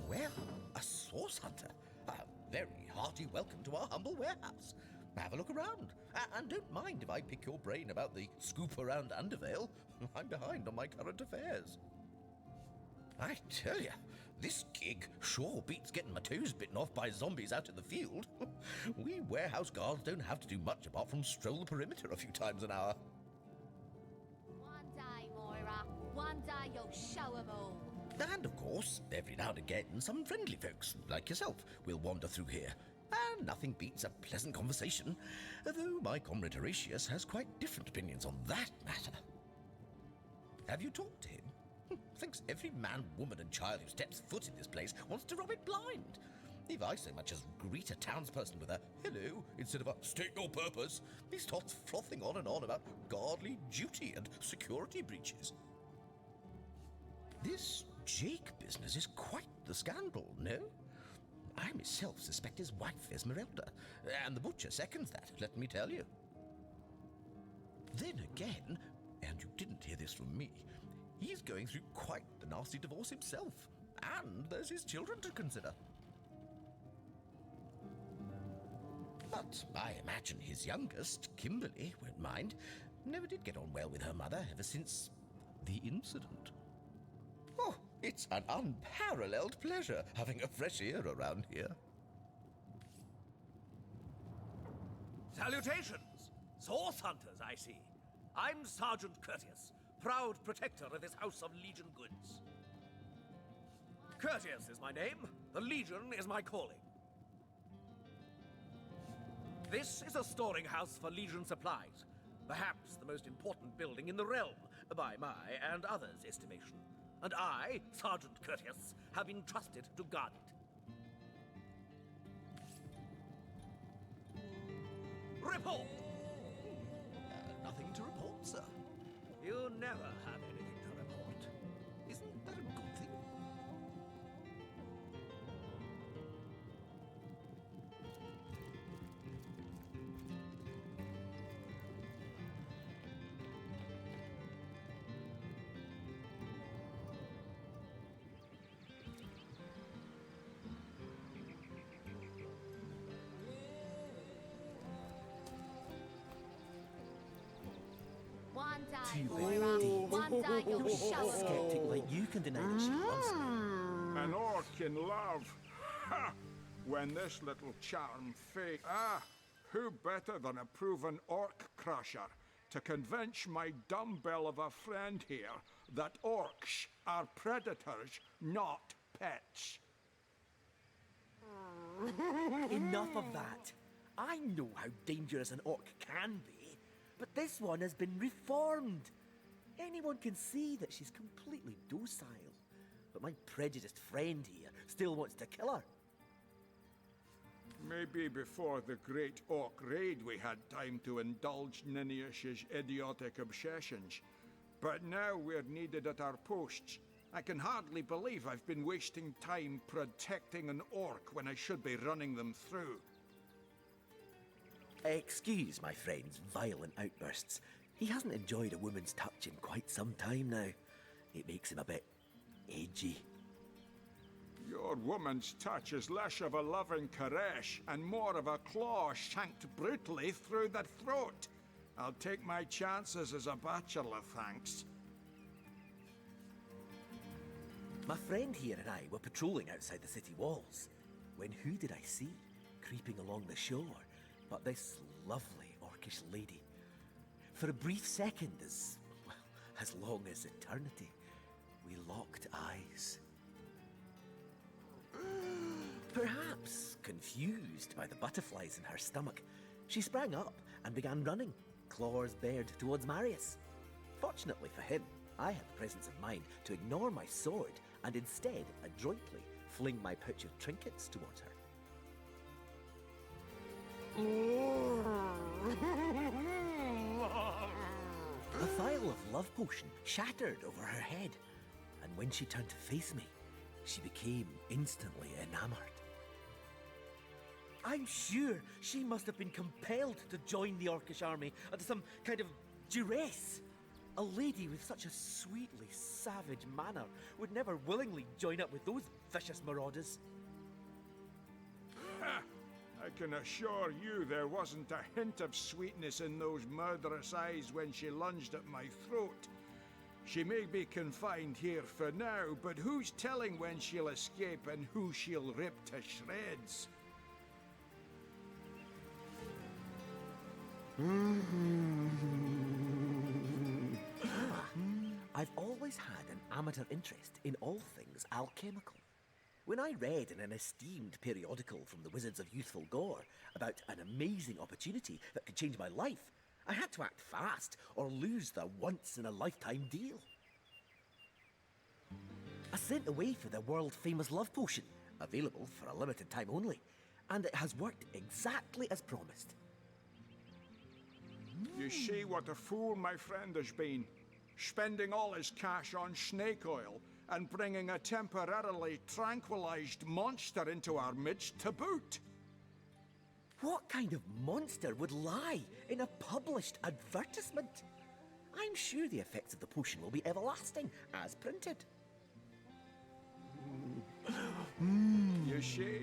Speaker 4: Well, a source hunter. A very hearty welcome to our humble warehouse. Have a look around. And don't mind if I pick your brain about the scoop around Undervale. I'm behind on my current affairs. I tell you, this gig sure beats getting my toes bitten off by zombies out in the field. We warehouse guards don't have to do much apart from stroll the perimeter a few times an hour.
Speaker 3: One day, Moira. One day you'll show 'em all.
Speaker 4: And of course, every now and again, some friendly folks, like yourself, will wander through here. And nothing beats a pleasant conversation, though my comrade Horatius has quite different opinions on that matter. Have you talked to him? Thinks every man, woman and child who steps foot in this place wants to rob it blind. If I so much as greet a townsperson with a hello instead of a state your purpose, he starts frothing on and on about godly duty and security breaches. This Jake business is quite the scandal, no? I myself suspect his wife Esmeralda, and the butcher seconds that, let me tell you. Then again, and you didn't hear this from me, he's going through quite the nasty divorce himself, and there's his children to consider. But I imagine his youngest, Kimberly, won't mind. Never did get on well with her mother ever since the incident. Oh, it's an unparalleled pleasure having a fresh ear around here.
Speaker 16: Salutations! Source hunters, I see. I'm Sergeant Courteous, proud protector of this House of Legion goods. Courteous is my name, the Legion is my calling. This is a storing house for Legion supplies, perhaps the most important building in the realm, by my and others' estimation. And I, Sergeant Courteous, have been trusted to guard it. Report!
Speaker 4: Nothing to report, sir.
Speaker 16: You never have anything to report.
Speaker 4: Isn't that a good thing?
Speaker 3: One day,
Speaker 16: Too
Speaker 3: Moira.
Speaker 16: late.
Speaker 3: One day you'll show 'em
Speaker 16: Skeptic
Speaker 3: all.
Speaker 16: like you can deny that she loves me.
Speaker 5: An orc in love. Ha! When this little charm fake. Ah, who better than a proven orc crusher to convince my dumbbell of a friend here that orcs are predators, not pets?
Speaker 16: Enough of that. I know how dangerous an orc can be, but this one has been reformed. Anyone can see that she's completely docile, but my prejudiced friend here still wants to kill her.
Speaker 5: Maybe before the great orc raid we had time to indulge Ninius's idiotic obsessions. But now we're needed at our posts. I can hardly believe I've been wasting time protecting an orc when I should be running them through.
Speaker 16: Excuse my friend's violent outbursts. He hasn't enjoyed a woman's touch in quite some time now. It makes him a bit edgy.
Speaker 5: Your woman's touch is less of a loving caress and more of a claw shanked brutally through the throat. I'll take my chances as a bachelor, thanks.
Speaker 16: My friend here and I were patrolling outside the city walls, when who did I see creeping along the shore but this lovely orcish lady? For a brief second, as long as eternity, we locked eyes. Perhaps confused by the butterflies in her stomach, she sprang up and began running, claws bared towards Marius. Fortunately for him, I had the presence of mind to ignore my sword and instead adroitly fling my pouch of trinkets towards her. The vial of love potion shattered over her head, and when she turned to face me, she became instantly enamored. I'm sure she must have been compelled to join the Orcish army under some kind of duress. A lady with such a sweetly savage manner would never willingly join up with those vicious marauders.
Speaker 5: Ha! I can assure you there wasn't a hint of sweetness in those murderous eyes when she lunged at my throat. She may be confined here for now, but who's telling when she'll escape and who she'll rip to shreds?
Speaker 16: I've always had an amateur interest in all things alchemical. When I read in an esteemed periodical from the Wizards of Youthful Gore about an amazing opportunity that could change my life, I had to act fast or lose the once-in-a-lifetime deal. I sent away for the world-famous love potion, available for a limited time only, and it has worked exactly as promised.
Speaker 5: You see what a fool my friend has been, spending all his cash on snake oil and bringing a temporarily tranquilized monster into our midst to boot.
Speaker 16: What kind of monster would lie in a published advertisement? I'm sure the effects of the potion will be everlasting, as printed.
Speaker 5: You see,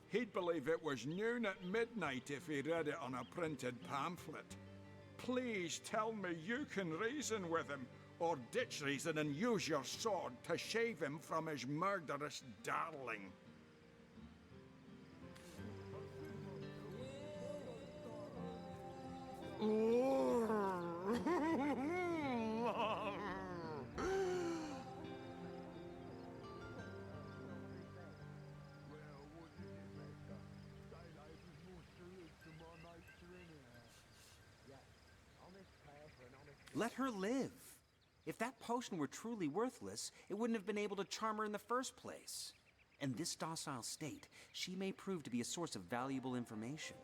Speaker 5: he'd believe it was noon at midnight if he read it on a printed pamphlet. Please tell me you can reason with him, or ditch reason and use your sword to shave him from his murderous darling.
Speaker 6: Let her live. If that potion were truly worthless, it wouldn't have been able to charm her in the first place. In this docile state, she may prove to be a source of valuable information.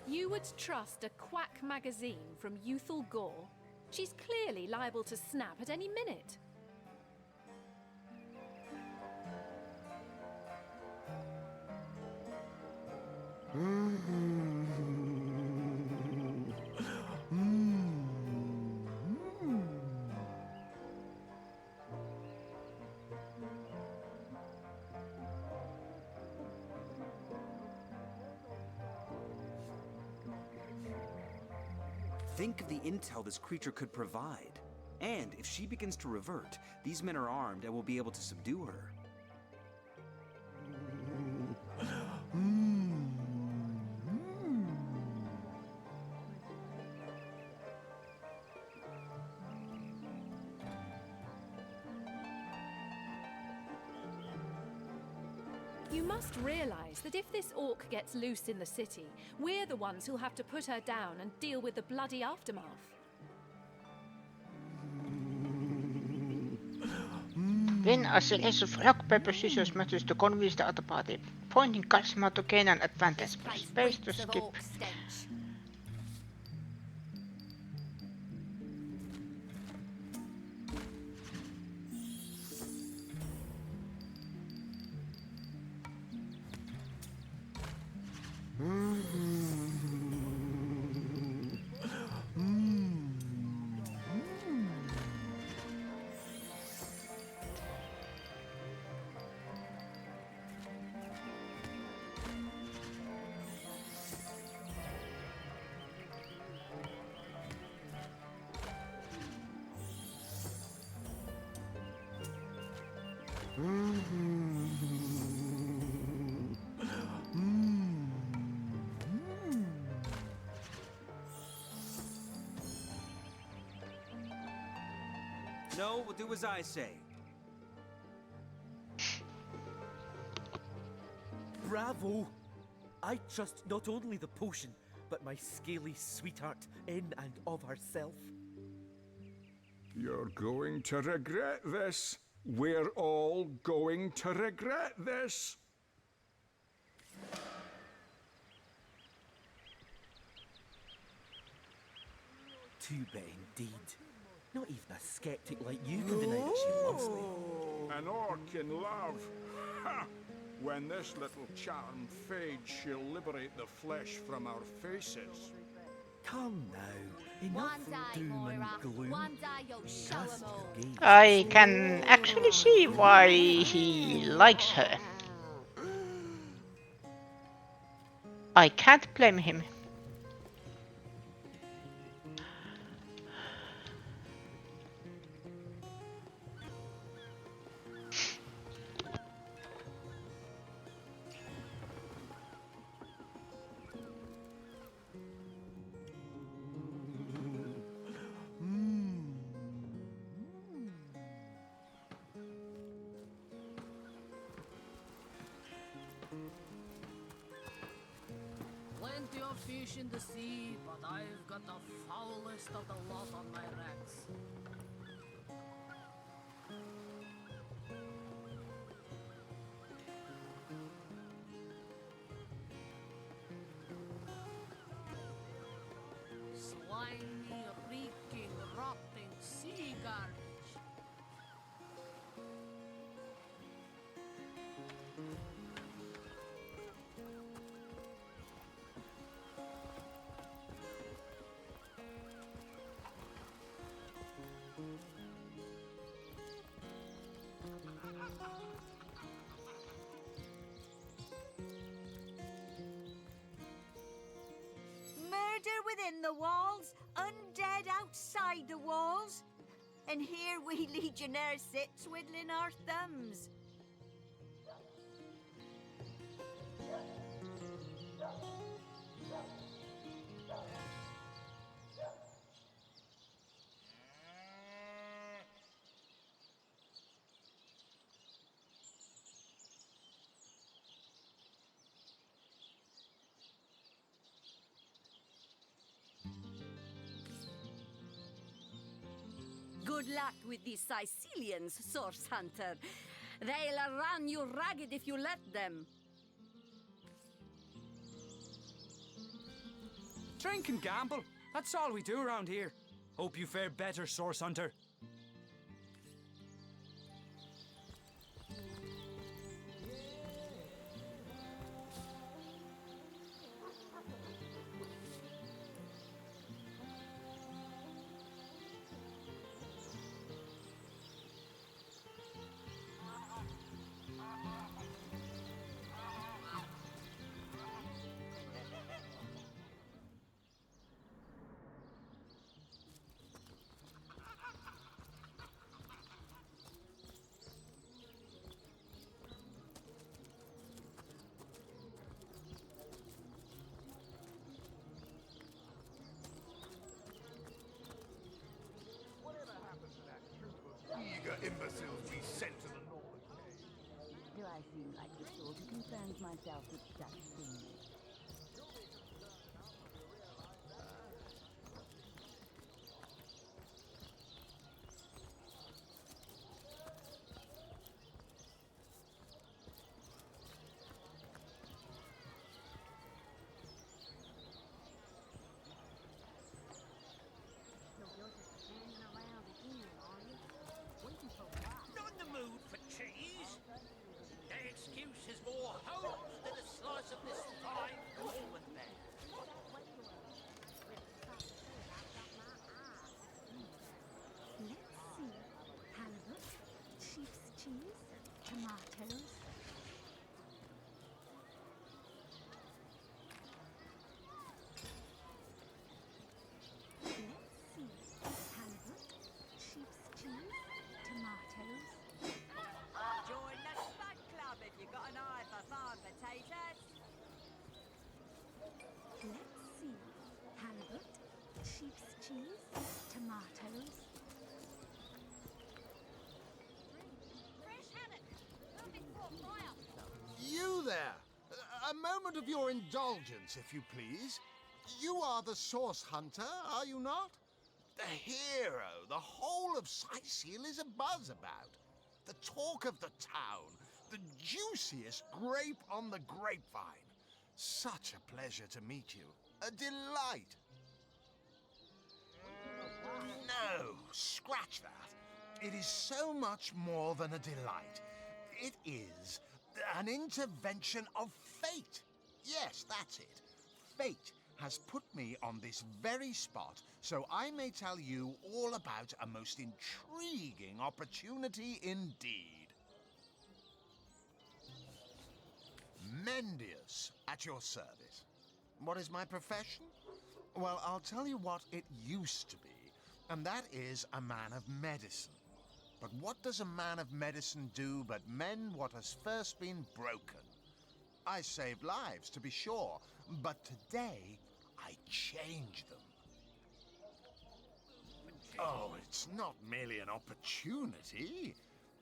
Speaker 2: You would trust a quack magazine from Youthful Gore? She's clearly liable to snap at any minute.
Speaker 6: Think of the intel this creature could provide. And if she begins to revert, these men are armed and will be able to subdue her.
Speaker 2: You must realize that if this orc gets loose in the city, we're the ones who'll have to put her down and deal with the bloody aftermath.
Speaker 1: Win a series of rock, paper, scissors methods to convince the other party. Pointing charisma to gain an advantage. Press space to skip.
Speaker 6: No, we'll do as I say.
Speaker 16: Bravo! I trust not only the potion, but my scaly sweetheart in and of herself.
Speaker 5: You're going to regret this. We're all going to regret this.
Speaker 16: Too bad indeed. Not even a skeptic like you can deny that she loves me.
Speaker 5: An orc in love? Ha! When this little charm fades, she'll liberate the flesh from our faces.
Speaker 16: Come now, enough
Speaker 3: One day,
Speaker 16: doom
Speaker 3: Moira.
Speaker 16: and gloom.
Speaker 3: One day you'll show 'em
Speaker 16: Just
Speaker 3: all.
Speaker 16: gaze
Speaker 1: I can actually see why he likes her. I can't blame him.
Speaker 11: Plenty of fish in the sea, but I've got the foulest of the lot on my racks. Slimy, reeking, rotting sea garbage.
Speaker 8: Murder within the walls, undead outside the walls. And here we legionnaires sit twiddling our thumbs.
Speaker 12: Good luck with these Sicilians, Source Hunter. They'll run you ragged if you let them.
Speaker 6: Drink and gamble. That's all we do around here. Hope you fare better, Source Hunter.
Speaker 23: Eager imbeciles we sent to the north.
Speaker 12: Do I seem like the sort who concerns myself with such things?
Speaker 13: Not in the mood for cheese. Their excuse is more holes than a slice of this fine Norman there.
Speaker 2: Let's see. Halibut, sheep's cheese, tomatoes. Let's see. Halibut, sheep's cheese, tomatoes.
Speaker 8: Join the Spud Club if you got an eye for farm potatoes.
Speaker 2: Let's see. Halibut, sheep's cheese, tomatoes.
Speaker 3: Fresh haddock. Nothing for a fire.
Speaker 10: You there! A moment of your indulgence, if you please. You are the Source Hunter, are you not? The hero the whole of Sicile is abuzz about. The talk of the town. The juiciest grape on the grapevine. Such a pleasure to meet you. A delight. scratch that. It is so much more than a delight. It is an intervention of fate. Yes, that's it. Fate has put me on this very spot so I may tell you all about a most intriguing opportunity indeed. Mendius, at your service. What is my profession? Well, I'll tell you what it used to be, and that is a man of medicine. But what does a man of medicine do but mend what has first been broken? I save lives, to be sure, but today I change them. Oh, it's not merely an opportunity.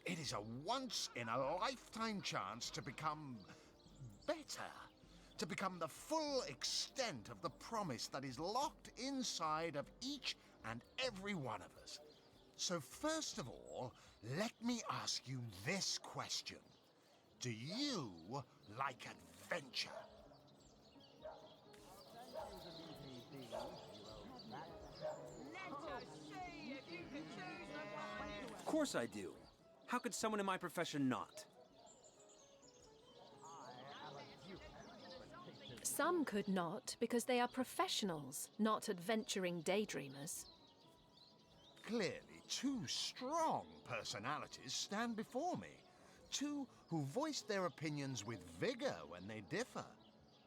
Speaker 10: It is a once-in-a-lifetime chance to become better. To become the full extent of the promise that is locked inside of each and every one of us. So first of all, let me ask you this question. Do you like adventure?
Speaker 6: Of course I do. How could someone in my profession not?
Speaker 2: Some could not, because they are professionals, not adventuring daydreamers.
Speaker 10: Clearly, two strong personalities stand before me. Two who voice their opinions with vigor when they differ.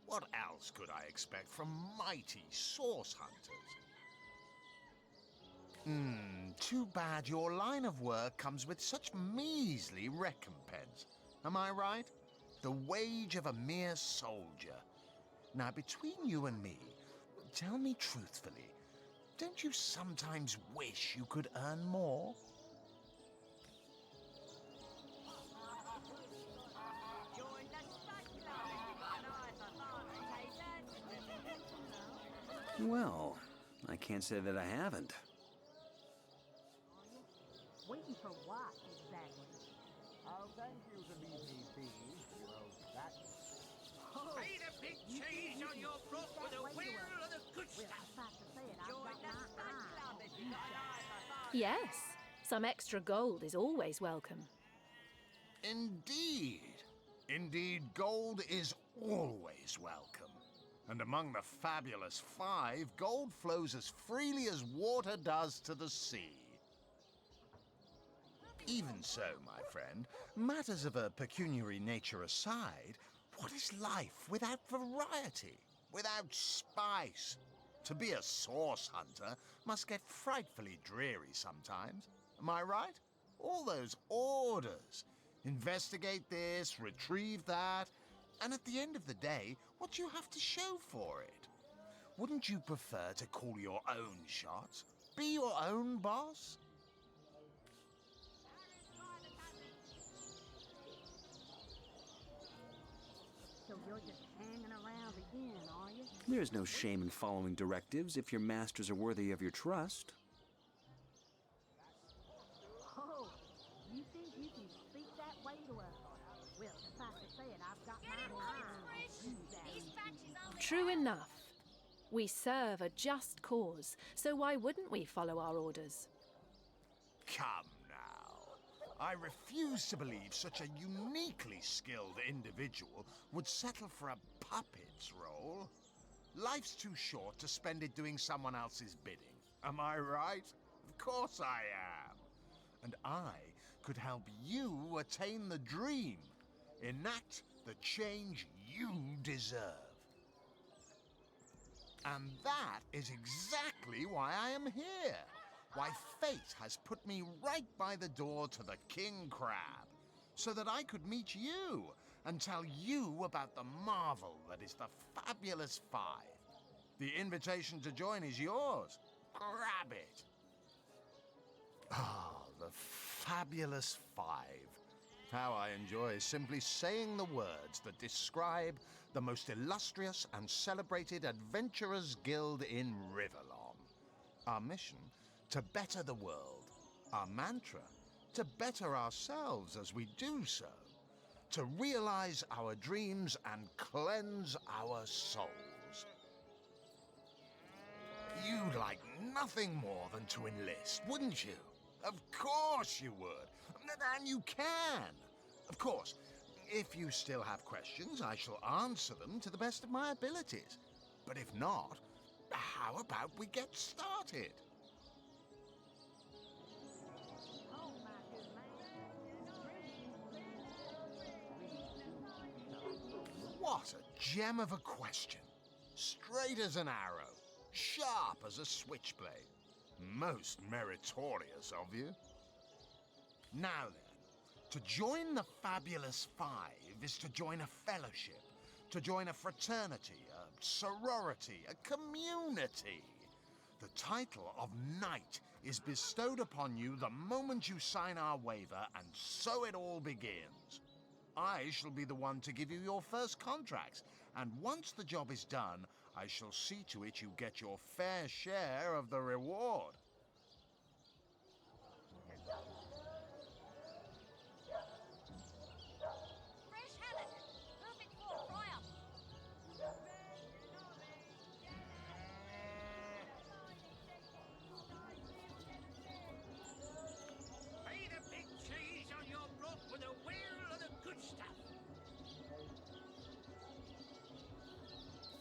Speaker 10: What else could I expect from mighty source hunters? Too bad your line of work comes with such measly recompense. Am I right? The wage of a mere soldier. Now, between you and me, tell me truthfully, don't you sometimes wish you could earn more?
Speaker 6: Well, I can't say that I haven't.
Speaker 11: Waiting for what, exactly? Oh, thank you to leave me be, you old bat.
Speaker 13: Made a big change on your book with a wheel of the good stuff.
Speaker 2: Yes, some extra gold is always welcome.
Speaker 10: Indeed. Indeed, gold is always welcome. And among the fabulous five, gold flows as freely as water does to the sea. Even so, my friend, matters of a pecuniary nature aside, what is life without variety, without spice? To be a source hunter must get frightfully dreary sometimes. Am I right? All those orders. Investigate this, retrieve that, and at the end of the day, what do you have to show for it? Wouldn't you prefer to call your own shots? Be your own boss?
Speaker 11: So you're just hanging around the inn, are you?
Speaker 6: There's no shame in following directives if your masters are worthy of your trust.
Speaker 11: Oh, you think you can speak that way to us? Well, suffice to say it, I've got my eye on you.
Speaker 2: True enough. We serve a just cause, so why wouldn't we follow our orders?
Speaker 10: Come now. I refuse to believe such a uniquely skilled individual would settle for a puppet's role. Life's too short to spend it doing someone else's bidding. Am I right? Of course I am. And I could help you attain the dream. Enact the change you deserve. And that is exactly why I am here. Why fate has put me right by the door to the King Crab, so that I could meet you and tell you about the marvel that is the Fabulous Five. The invitation to join is yours. Grab it. Ah, the Fabulous Five. How I enjoy simply saying the words that describe the most illustrious and celebrated adventurers' guild in Riverlon. Our mission, to better the world. Our mantra, to better ourselves as we do so. To realize our dreams and cleanse our souls. You'd like nothing more than to enlist, wouldn't you? Of course you would. And you can. Of course, if you still have questions, I shall answer them to the best of my abilities. But if not, how about we get started? What a gem of a question. Straight as an arrow, sharp as a switchblade. Most meritorious of you. Now then, to join the Fabulous Five is to join a fellowship, to join a fraternity, a sorority, a community. The title of Knight is bestowed upon you the moment you sign our waiver, and so it all begins. I shall be the one to give you your first contracts, and once the job is done, I shall see to it you get your fair share of the reward.
Speaker 3: Fresh halibut. Perfect for a fry-up.
Speaker 13: Pay the big cheese on your block with a wheel of the good stuff.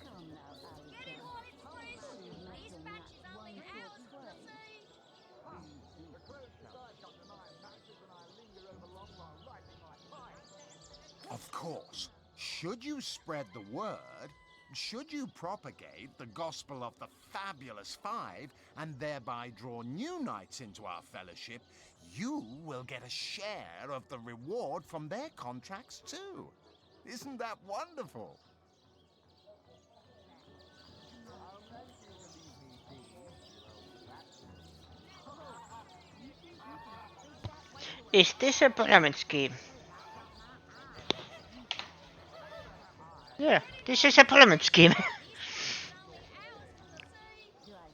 Speaker 11: Come now, Alistair.
Speaker 3: Get it while it's fresh. This batch is only ours for the sea.
Speaker 23: The credits decide come to my matches when I linger over long while writing my fine.
Speaker 10: Of course, should you spread the word, should you propagate the gospel of the Fabulous Five and thereby draw new knights into our fellowship, you will get a share of the reward from their contracts too. Isn't that wonderful?
Speaker 1: Is this a pyramid scheme? Yeah, this is a pyramid scheme.
Speaker 11: Do I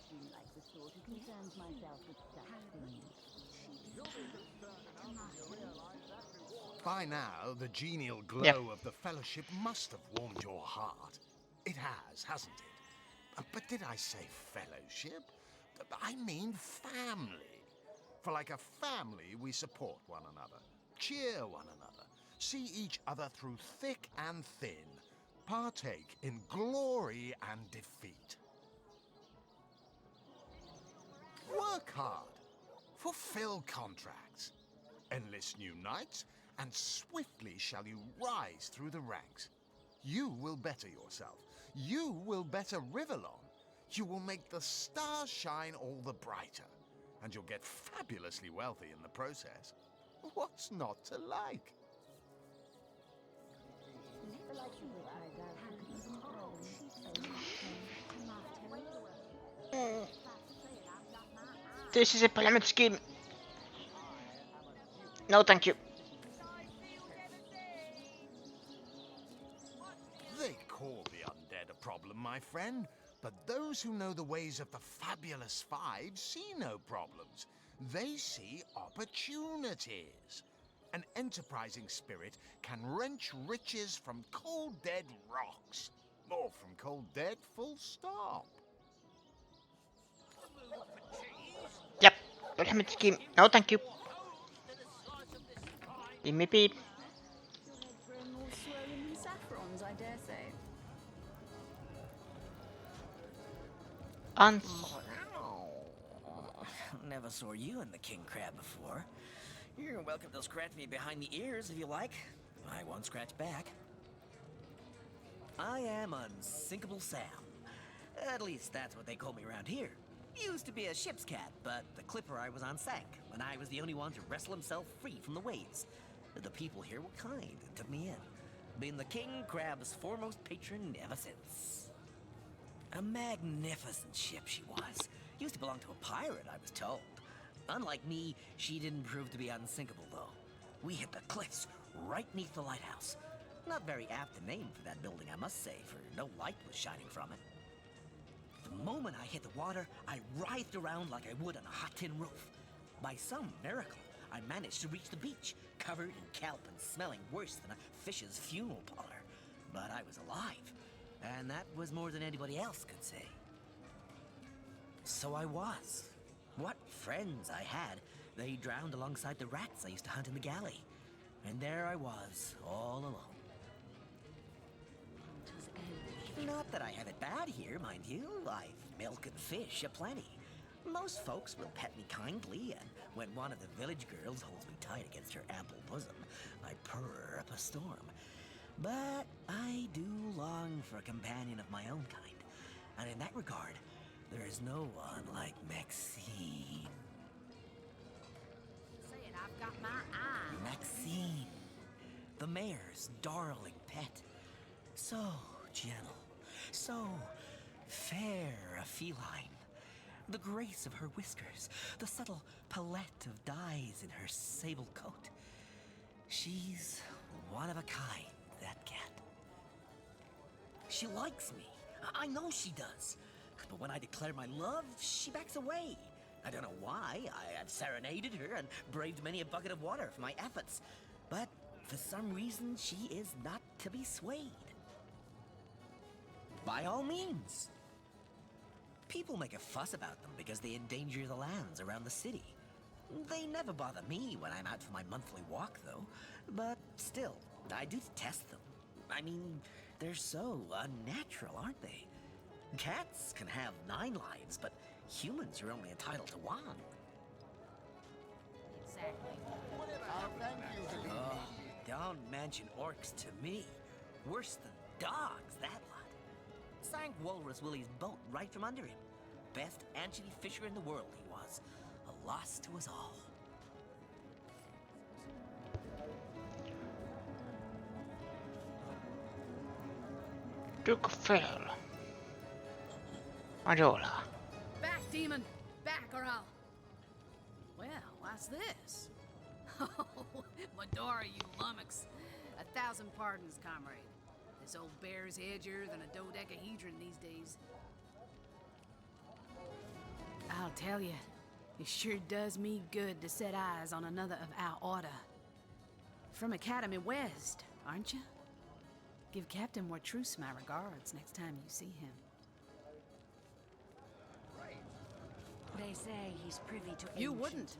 Speaker 11: seem like the sort who concerns myself with such things?
Speaker 10: By now, the genial glow of the fellowship must have warmed your heart. It has, hasn't it? But did I say fellowship? I mean family. For like a family, we support one another, cheer one another, see each other through thick and thin, partake in glory and defeat. Work hard, fulfill contracts, enlist new knights, and swiftly shall you rise through the ranks. You will better yourself. You will better Rivellon. You will make the stars shine all the brighter, and you'll get fabulously wealthy in the process. What's not to like?
Speaker 1: This is a pyramid scheme. No, thank you.
Speaker 10: They call the undead a problem, my friend, but those who know the ways of the Fabulous Five see no problems. They see opportunities. An enterprising spirit can wrench riches from cold dead rocks, or from cold dead full stop.
Speaker 1: Yep, pyramid scheme. No, thank you. Give me beep.
Speaker 2: Grown more swollen than saffrons, I dare say.
Speaker 7: Never saw you in the king crab before. You're welcome to scratch me behind the ears if you like. I won't scratch back. I am Unsinkable Sam. At least that's what they call me around here. Used to be a ship's cat, but the clipper I was on sank when I was the only one to wrestle himself free from the waves. The people here were kind and took me in. Been the king crab's foremost patron ever since. A magnificent ship she was. Used to belong to a pirate, I was told. Unlike me, she didn't prove to be unsinkable, though. We hit the cliffs right neath the lighthouse. Not very apt a name for that building, I must say, for no light was shining from it. The moment I hit the water, I writhed around like I would on a hot tin roof. By some miracle, I managed to reach the beach, covered in kelp and smelling worse than a fish's funeral parlor. But I was alive, and that was more than anybody else could say. So I was. What friends I had. They drowned alongside the rats I used to hunt in the galley. And there I was, all alone. Not that I have it bad here, mind you. I've milk and fish aplenty. Most folks will pet me kindly, and when one of the village girls holds me tight against her ample bosom, I purr up a storm. But I do long for a companion of my own kind, and in that regard, there is no one like Maxine.
Speaker 12: Saying I've got my eye.
Speaker 7: Maxine, the mayor's darling pet. So gentle, so fair a feline. The grace of her whiskers, the subtle palette of dyes in her sable coat. She's one of a kind, that cat. She likes me. I know she does. But when I declare my love, she backs away. I don't know why. I have serenaded her and braved many a bucket of water for my efforts. But for some reason, she is not to be swayed. By all means. People make a fuss about them because they endanger the lands around the city. They never bother me when I'm out for my monthly walk, though. But still, I do detest them. I mean, they're so unnatural, aren't they? Cats can have 9 lives, but humans are only entitled to 1.
Speaker 12: Exactly.
Speaker 7: Oh, don't mention orcs to me. Worse than dogs, that lot. Sank Walrus Willie's boat right from under him. Best anchovy fisher in the world he was. A loss to us all.
Speaker 1: Duke fell. Majola.
Speaker 2: Back, demon! Back, or I'll... Well, what's this? Oh, Medora, you lummox. 1,000 pardons, comrade. This old bear's edgier than a dodecahedron these days. I'll tell you, it sure does me good to set eyes on another of our order. From Academy West, aren't you? Give Captain Mortruce my regards next time you see him.
Speaker 8: They say he's privy to
Speaker 2: You
Speaker 8: ancient...
Speaker 2: wouldn't.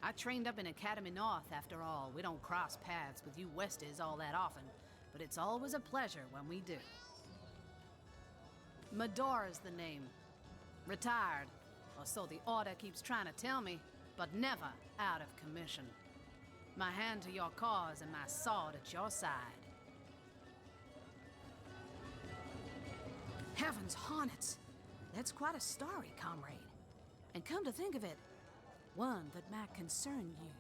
Speaker 2: I trained up in Academy North, after all. We don't cross paths with you Westers all that often, but it's always a pleasure when we do. Medora's the name. Retired, or so the Order keeps trying to tell me, but never out of commission. My hand to your cause and my sword at your side. Heavens hornets! That's quite a story, comrade. And come to think of it, one that might concern you.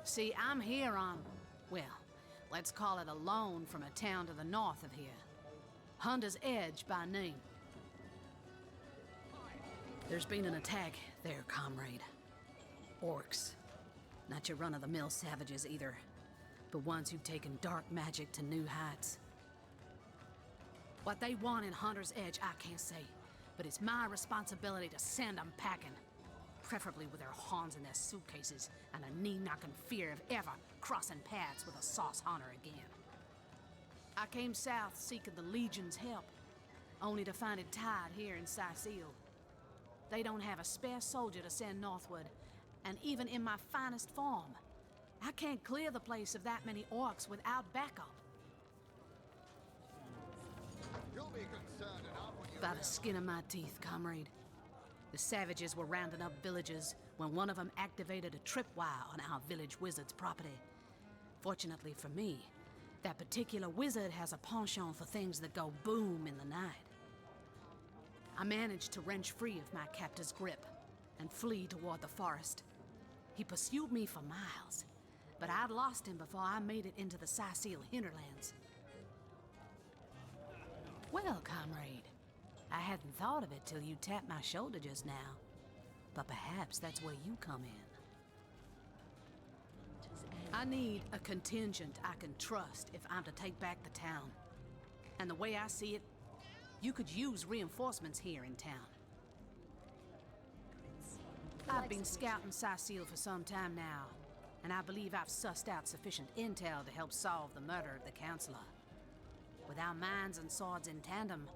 Speaker 2: See, I'm here on, well, let's call it a loan from a town to the north of here. Hunter's Edge by name. There's been an attack there, comrade. Orcs. Not your run-of-the-mill savages either, but ones who've taken dark magic to new heights. What they want in Hunter's Edge, I can't say, but it's my responsibility to send them packing. Preferably with their horns in their suitcases and a knee-knocking fear of ever crossing paths with a sauce hunter again. I came south seeking the Legion's help, only to find it tied here in Sicile. They don't have a spare soldier to send northward, and even in my finest form, I can't clear the place of that many orcs without backup.
Speaker 10: You'll be concerned enough when you...
Speaker 2: By the skin of my teeth, comrade. The savages were rounding up villagers when one of them activated a tripwire on our village wizard's property. Fortunately for me, that particular wizard has a penchant for things that go boom in the night. I managed to wrench free of my captor's grip and flee toward the forest. He pursued me for miles, but I'd lost him before I made it into the Sicile hinterlands. Well, comrade, I hadn't thought of it till you tapped my shoulder just now, but perhaps that's where you come in. I need a contingent I can trust if I'm to take back the town. And the way I see it, you could use reinforcements here in town. I've been scouting Sicile for some time now, and I believe I've sussed out sufficient intel to help solve the murder of the Counselor. With our minds and swords in tandem,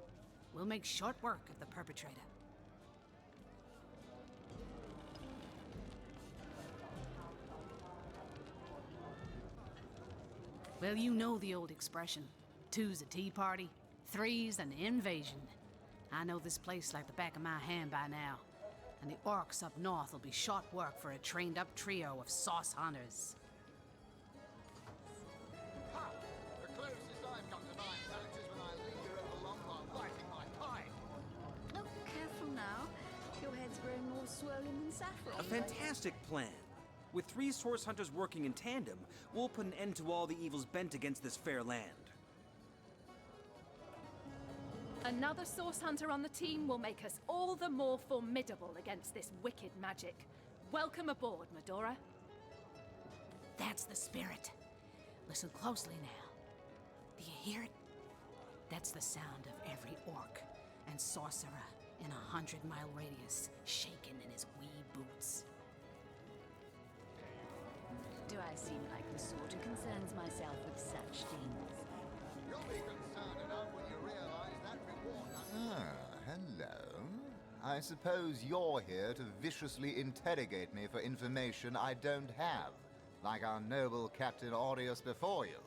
Speaker 2: we'll make short work of the perpetrator. Well, you know the old expression. 2's a tea party, 3's an invasion. I know this place like the back of my hand by now. And the orcs up north will be short work for a trained-up trio of sauce hunters.
Speaker 10: Ha! The closest I've come to 9 planets is when I linger over long while lighting my pipe.
Speaker 12: Oh, careful now. Your head's growing more swollen than saffron.
Speaker 6: A fantastic plan. With 3 source hunters working in tandem, we'll put an end to all the evils bent against this fair land.
Speaker 9: Another source hunter on the team will make us all the more formidable against this wicked magic. Welcome aboard, Medora.
Speaker 2: That's the spirit. Listen closely now. Do you hear it? That's the sound of every orc and sorcerer in a 100-mile radius shaking in his wee boots.
Speaker 12: Do I seem like the sort who concerns myself with such things?
Speaker 10: You'll be concerned enough when you realize that reward.
Speaker 18: Hello. I suppose you're here to viciously interrogate me for information I don't have, like our noble Captain Aureus before you.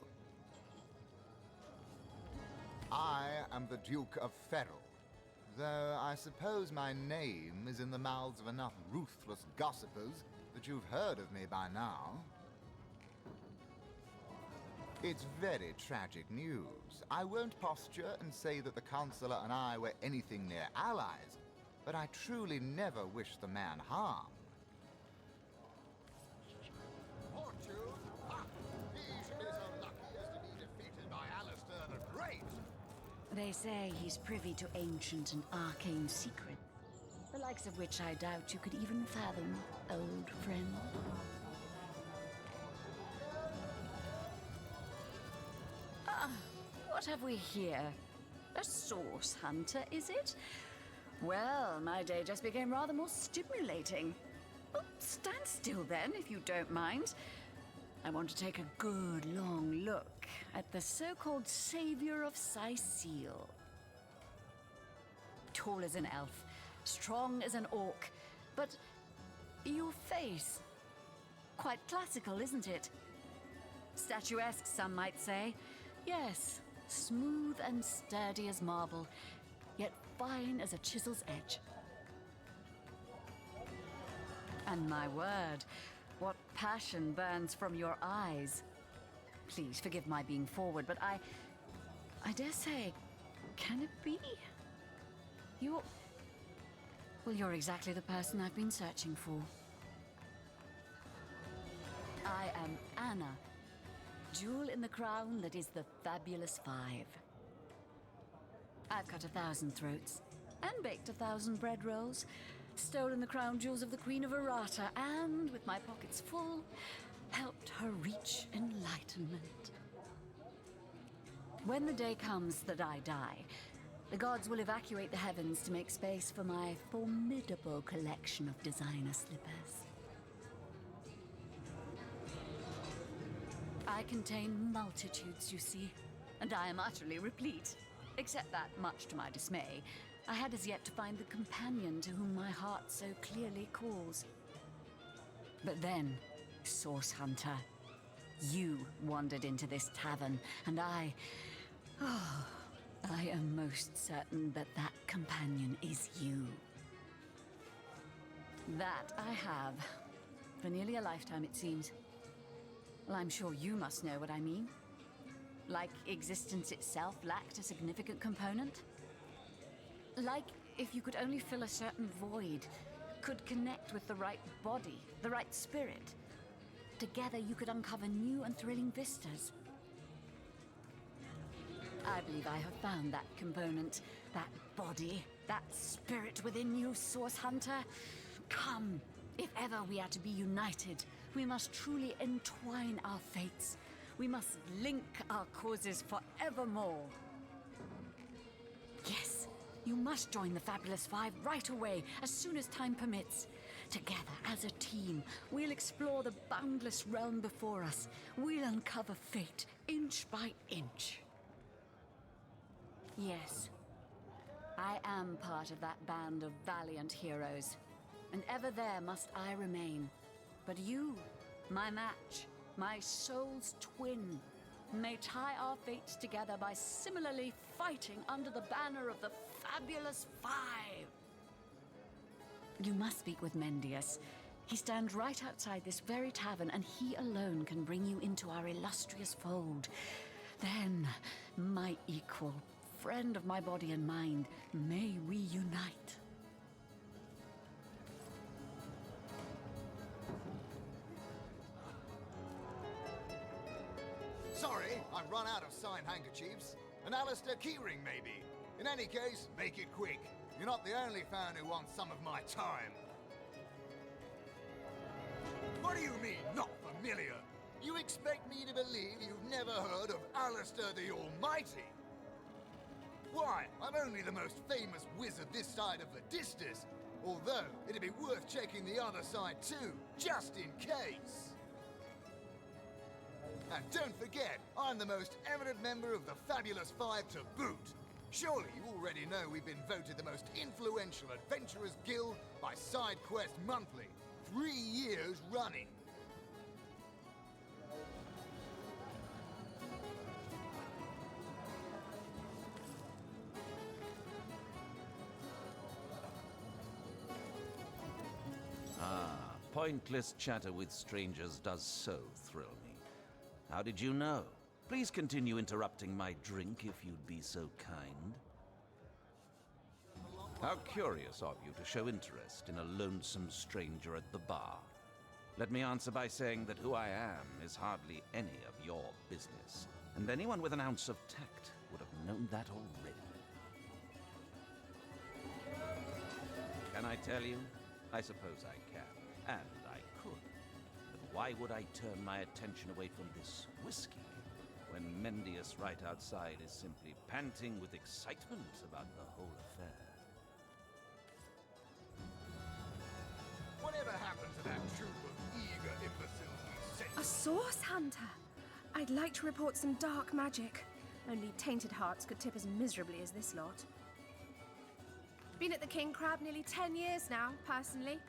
Speaker 18: I am the Duke of Ferrell, though I suppose my name is in the mouths of enough ruthless gossipers that you've heard of me by now. It's very tragic news. I won't posture and say that the Chancellor and I were anything near allies, but I truly never wish the man harm.
Speaker 10: Fortune? Ha! He should be so lucky as to be defeated by Alistair the Great.
Speaker 12: They say he's privy to ancient and arcane secrets, the likes of which I doubt you could even fathom, old friend. What have we here? A source hunter, is it? Well, my day just became rather more stimulating. Oh, stand still then, if you don't mind. I want to take a good long look at the so-called savior of Sicile. Tall as an elf, strong as an orc, but your face, quite classical, isn't it? Statuesque, some might say. Yes, smooth and sturdy as marble, yet fine as a chisel's edge. And my word, what passion burns from your eyes. Please forgive my being forward, but I dare say, can it be? You're exactly the person I've been searching for. I am Anna, jewel in the crown that is the Fabulous 5. I've cut 1,000 throats, and baked 1,000 bread rolls, stolen the crown jewels of the Queen of Errata, and, with my pockets full, helped her reach enlightenment. When the day comes that I die, the gods will evacuate the heavens to make space for my formidable collection of designer slippers. I contain multitudes, you see, and I am utterly replete. Except that, much to my dismay, I had as yet to find the companion to whom my heart so clearly calls. But then, Source Hunter, you wandered into this tavern, and I am most certain that that companion is you. That I have. For nearly a lifetime, it seems. Well, I'm sure you must know what I mean. Like existence itself lacked a significant component? Like if you could only fill a certain void, could connect with the right body, the right spirit. Together you could uncover new and thrilling vistas. I believe I have found that component, that body, that spirit within you, Source Hunter. Come, if ever we are to be united, we must truly entwine our fates. We must link our causes forevermore. Yes, you must join the Fabulous 5 right away, as soon as time permits. Together, as a team, we'll explore the boundless realm before us. We'll uncover fate, inch by inch. Yes, I am part of that band of valiant heroes, and ever there must I remain. But you, my match, my soul's twin, may tie our fates together by similarly fighting under the banner of the Fabulous Five. You must speak with Mendius. He stands right outside this very tavern, and he alone can bring you into our illustrious fold. Then, my equal, friend of my body and mind, may we unite.
Speaker 10: Sorry, I've run out of signed handkerchiefs. An Alistair keyring, maybe. In any case, make it quick. You're not the only fan who wants some of my time. What do you mean, not familiar? You expect me to believe you've never heard of Alistair the Almighty? Why, I'm only the most famous wizard this side of the Distis. Although, it'd be worth checking the other side too, just in case. And don't forget, I'm the most eminent member of the Fabulous Five to boot. Surely you already know we've been voted the most influential adventurers guild by SideQuest Monthly, 3 years running.
Speaker 14: Pointless chatter with strangers does so thrill me. How did you know? Please continue interrupting my drink if you'd be so kind. How curious of you to show interest in a lonesome stranger at the bar. Let me answer by saying that who I am is hardly any of your business, and anyone with an ounce of tact would have known that already. Can I tell you? I suppose I can. And I could. But why would I turn my attention away from this whiskey when Mendius right outside is simply panting with excitement about the whole affair?
Speaker 10: Whatever happened to that troop of eager imbeciles we sent?
Speaker 15: A source hunter! I'd like to report some dark magic. Only tainted hearts could tip as miserably as this lot. Been at the King Crab nearly 10 years now, personally.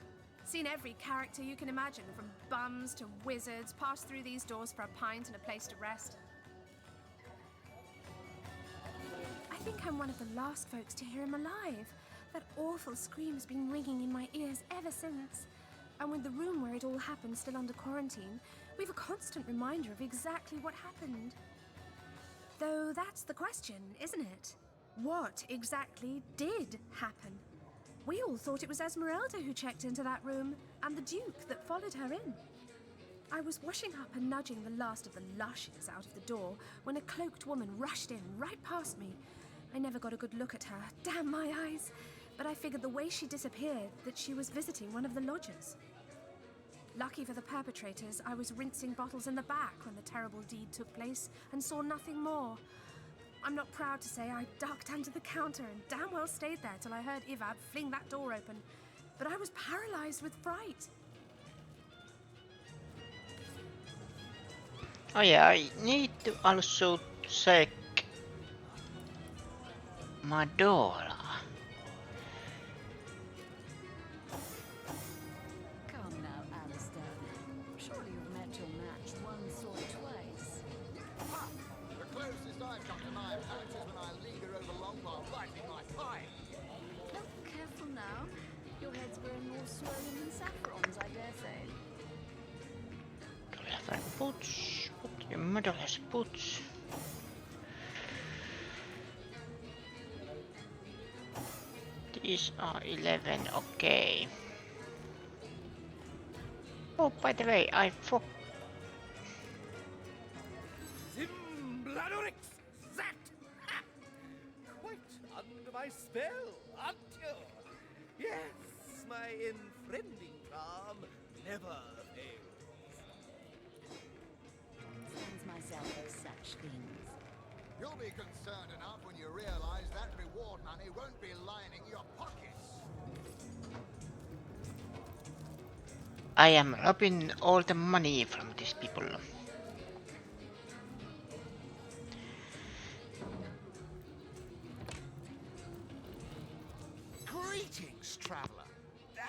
Speaker 15: Seen every character you can imagine, from bums to wizards, passed through these doors for a pint and a place to rest. I think I'm one of the last folks to hear him alive. That awful scream has been ringing in my ears ever since. And with the room where it all happened still under quarantine, we've a constant reminder of exactly what happened. Though that's the question, isn't it? What exactly did happen? We all thought it was Esmeralda who checked into that room, and the Duke that followed her in. I was washing up and nudging the last of the lushes out of the door when a cloaked woman rushed in right past me. I never got a good look at her, damn my eyes, but I figured the way she disappeared that she was visiting one of the lodgers. Lucky for the perpetrators, I was rinsing bottles in the back when the terrible deed took place and saw nothing more. I'm not proud to say I ducked under the counter and damn well stayed there till I heard Ivad fling that door open. But I was paralyzed with fright.
Speaker 1: Oh yeah, I need to also check Madora.
Speaker 12: Come now, Alistair. Surely you've met your match once or twice.
Speaker 10: Ha! The closest I've come to my match is when I linger over long while lighting my pipe.
Speaker 12: Oh, careful now. Your head's growing more swollen than saffron's, I dare say.
Speaker 1: Clever boots. Put your motherless boots. These are 11, okay. Oh, by the way, I forgot.
Speaker 16: Zimbladorix! That! Ha! Quite under my spell, aren't you? Yes, my enfriending charm never fails.
Speaker 12: Sends myself with such things.
Speaker 10: You'll be concerned enough when you realize that reward money won't be lining your pockets.
Speaker 1: I am robbing all the money from these people.
Speaker 19: Greetings, traveller,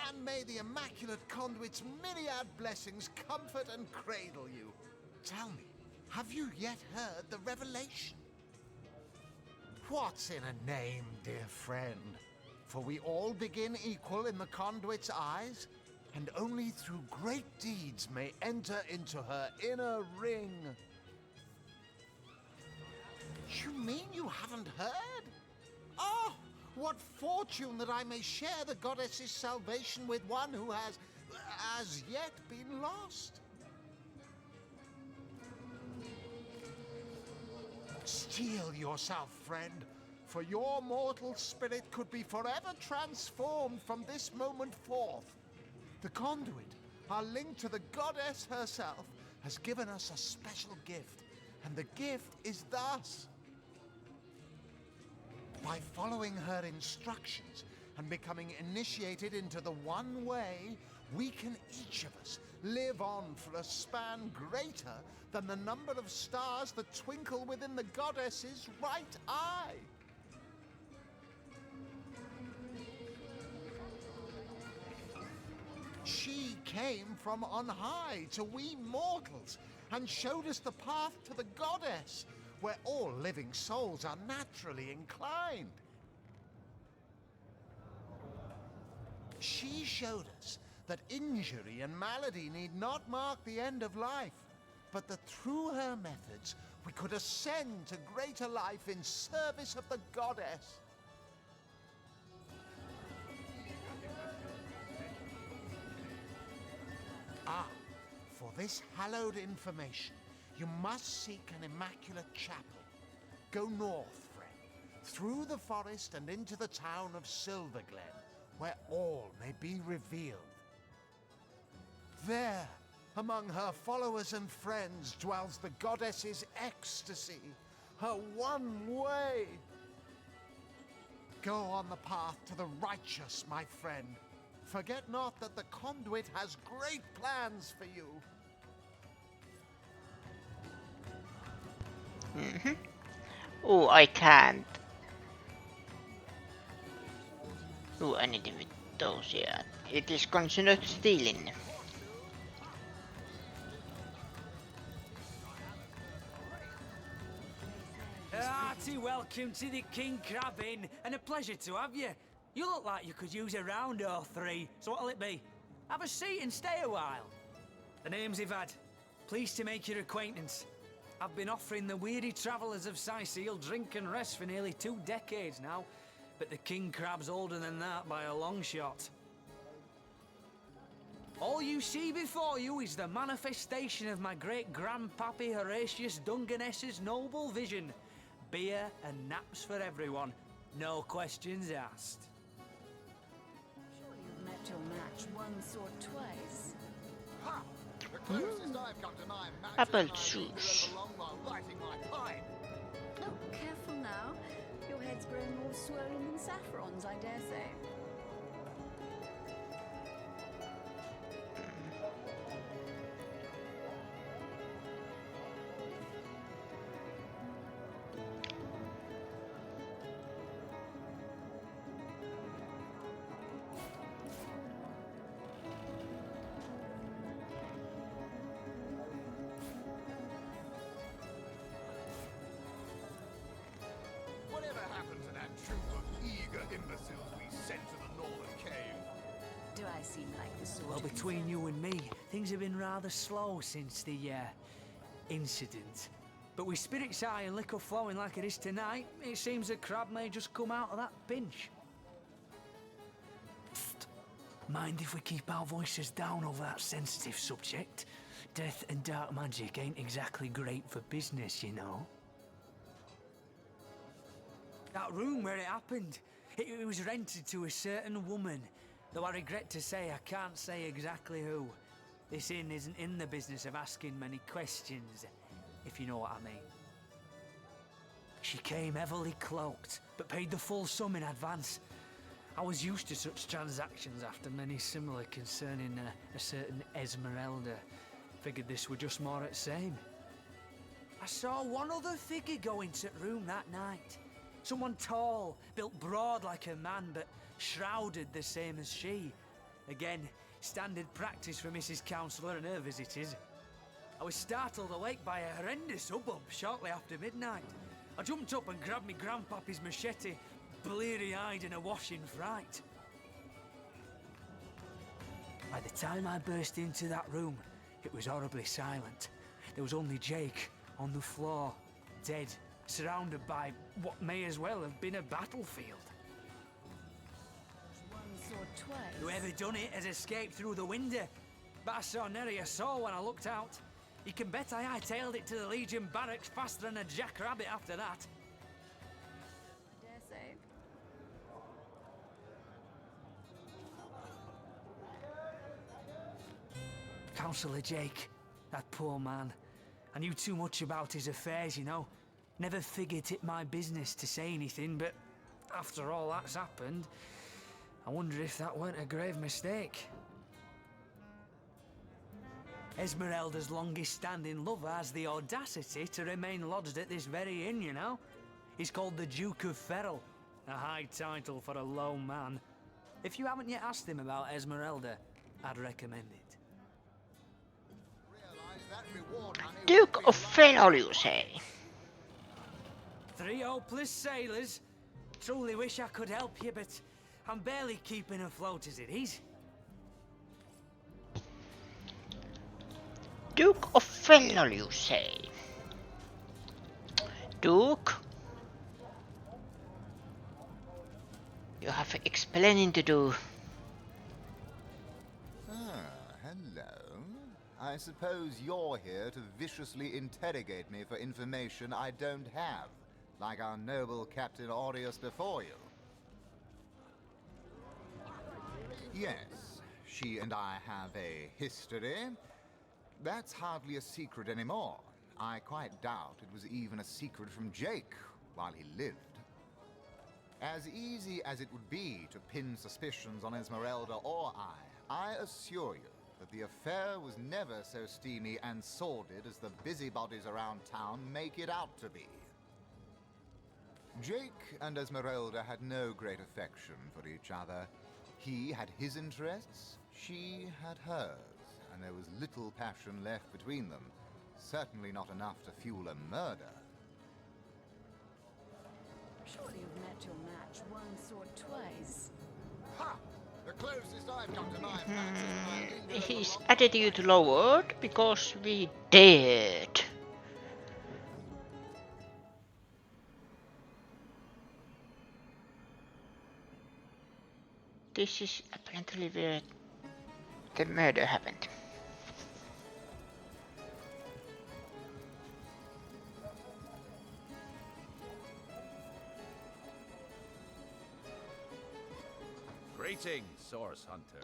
Speaker 19: and may the Immaculate Conduit's myriad blessings comfort and cradle you. Tell me, Have you yet heard the revelation? What's in a name, dear friend? For we all begin equal in the conduit's eyes, and only through great deeds may enter into her inner ring. You mean you haven't heard? Oh, what fortune that I may share the goddess's salvation with one who has, as yet, been lost. Steel yourself, friend, for your mortal spirit could be forever transformed from this moment forth. The conduit, our link to the goddess herself, has given us a special gift, and the gift is thus. By following her instructions and becoming initiated into the one way, we can each of us live on for a span greater than the number of stars that twinkle within the goddess's right eye. She came from on high to we mortals and showed us the path to the goddess, where all living souls are naturally inclined. She showed us that injury and malady need not mark the end of life, but that through her methods we could ascend to greater life in service of the goddess. Ah, for this hallowed information, you must seek an immaculate chapel. Go north, friend, through the forest and into the town of Silverglen, where all may be revealed. There, among her followers and friends, dwells the goddess's ecstasy, her one way. Go on the path to the righteous, my friend. Forget not that the conduit has great plans for you.
Speaker 1: Oh, I can't. Oh, anything with those, yeah. It is considered stealing.
Speaker 17: Hearty welcome to the King Crab Inn, and a pleasure to have you. You look like you could use a round or three, so what'll it be? Have a seat and stay a while. The name's Ivad. Pleased to make your acquaintance. I've been offering the weary travellers of Sicil drink and rest for nearly 2 decades now, but the King Crab's older than that by a long shot. All you see before you is the manifestation of my great-grandpappy Horatius Dungeness's noble vision. Beer and naps for everyone. No questions asked.
Speaker 12: Sure you've met your match once or twice.
Speaker 10: Ha! The closest I've come to my match
Speaker 1: Apple
Speaker 10: is when I
Speaker 1: juice.
Speaker 10: linger along while lighting my pipe.
Speaker 12: Oh, careful now. Your head's growing more swollen than saffrons, I dare say.
Speaker 10: Whatever happened to that troop of eager imbeciles we sent to the northern cave?
Speaker 12: Do I seem like the sort
Speaker 17: Well,
Speaker 12: of
Speaker 17: between you and me, things have been rather slow since the, incident. But with spirits high and liquor flowing like it is tonight, it seems the crab may just come out of that pinch. Psst. Mind if we keep our voices down over that sensitive subject? Death and dark magic ain't exactly great for business, you know. That room where it happened, it was rented to a certain woman. Though I regret to say I can't say exactly who. This inn isn't in the business of asking many questions, if you know what I mean. She came heavily cloaked, but paid the full sum in advance. I was used to such transactions after many similar concerning a certain Esmeralda. Figured this were just more at same. I saw one other figure go into the room that night. Someone tall, built broad like a man, but shrouded the same as she. Again, standard practice for Mrs. Counselor and her visitors. I was startled awake by a horrendous hubbub shortly after midnight. I jumped up and grabbed me grandpappy's machete, bleary-eyed and awash in fright. By the time I burst into that room, it was horribly silent. There was only Jake on the floor, dead, surrounded by what may as well have been a battlefield.
Speaker 12: Once or twice.
Speaker 17: Whoever done it has escaped through the window, but I saw nary a soul when I looked out. You can bet I hightailed it to the Legion barracks faster than a jackrabbit after that.
Speaker 12: Dare say.
Speaker 17: Councillor Jake, that poor man. I knew too much about his affairs, you know. Never figured it my business to say anything, but after all that's happened, I wonder if that weren't a grave mistake. Esmeralda's longest-standing lover has the audacity to remain lodged at this very inn, you know. He's called the Duke of Ferrell, a high title for a low man. If you haven't yet asked him about Esmeralda, I'd recommend it.
Speaker 1: Duke of Ferrell, you say?
Speaker 17: 3 hopeless sailors. Truly wish I could help you, but I'm barely keeping afloat as it is.
Speaker 1: Duke of Ferrell, you say? Duke? You have explaining to do.
Speaker 18: Hello. I suppose you're here to viciously interrogate me for information I don't have, like our noble Captain Aureus before you. Yes, she and I have a history. That's hardly a secret anymore. I quite doubt it was even a secret from Jake while he lived. As easy as it would be to pin suspicions on Esmeralda or I assure you that the affair was never so steamy and sordid as the busybodies around town make it out to be. Jake and Esmeralda had no great affection for each other. He had his interests, she had hers, and there was little passion left between them. Certainly not enough to fuel a murder.
Speaker 12: Surely you've met your match once or twice.
Speaker 10: Ha! The closest I've come to my match is my
Speaker 1: His attitude lowered because we did. This is apparently where the murder happened.
Speaker 14: Greetings, Source Hunter.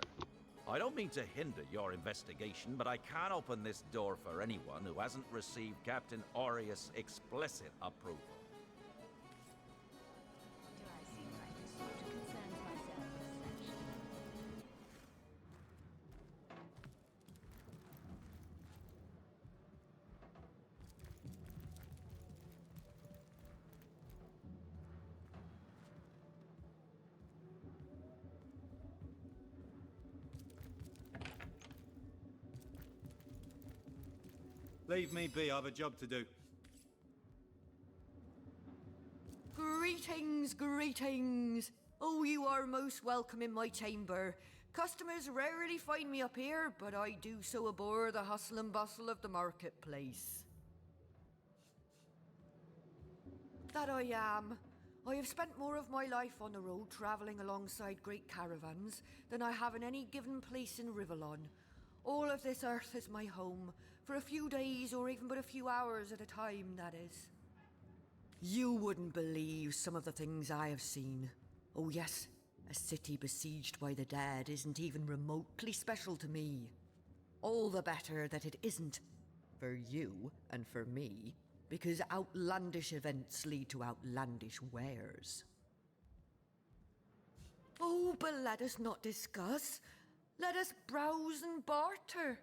Speaker 14: I don't mean to hinder your investigation, but I can't open this door for anyone who hasn't received Captain Aureus' explicit approval.
Speaker 12: Do I seem like the sort who concerns myself with such?
Speaker 20: Leave me be, I have a job to do.
Speaker 8: Greetings, greetings. Oh, you are most welcome in my chamber. Customers rarely find me up here, but I do so abhor the hustle and bustle of the marketplace. That I am. I have spent more of my life on the road travelling alongside great caravans than I have in any given place in Rivellon. All of this earth is my home, for a few days or even but a few hours at a time, that is. You wouldn't believe some of the things I have seen. Oh yes, a city besieged by the dead isn't even remotely special to me. All the better that it isn't for you and for me, because outlandish events lead to outlandish wares. Oh, but let us not discuss. Let us browse and barter.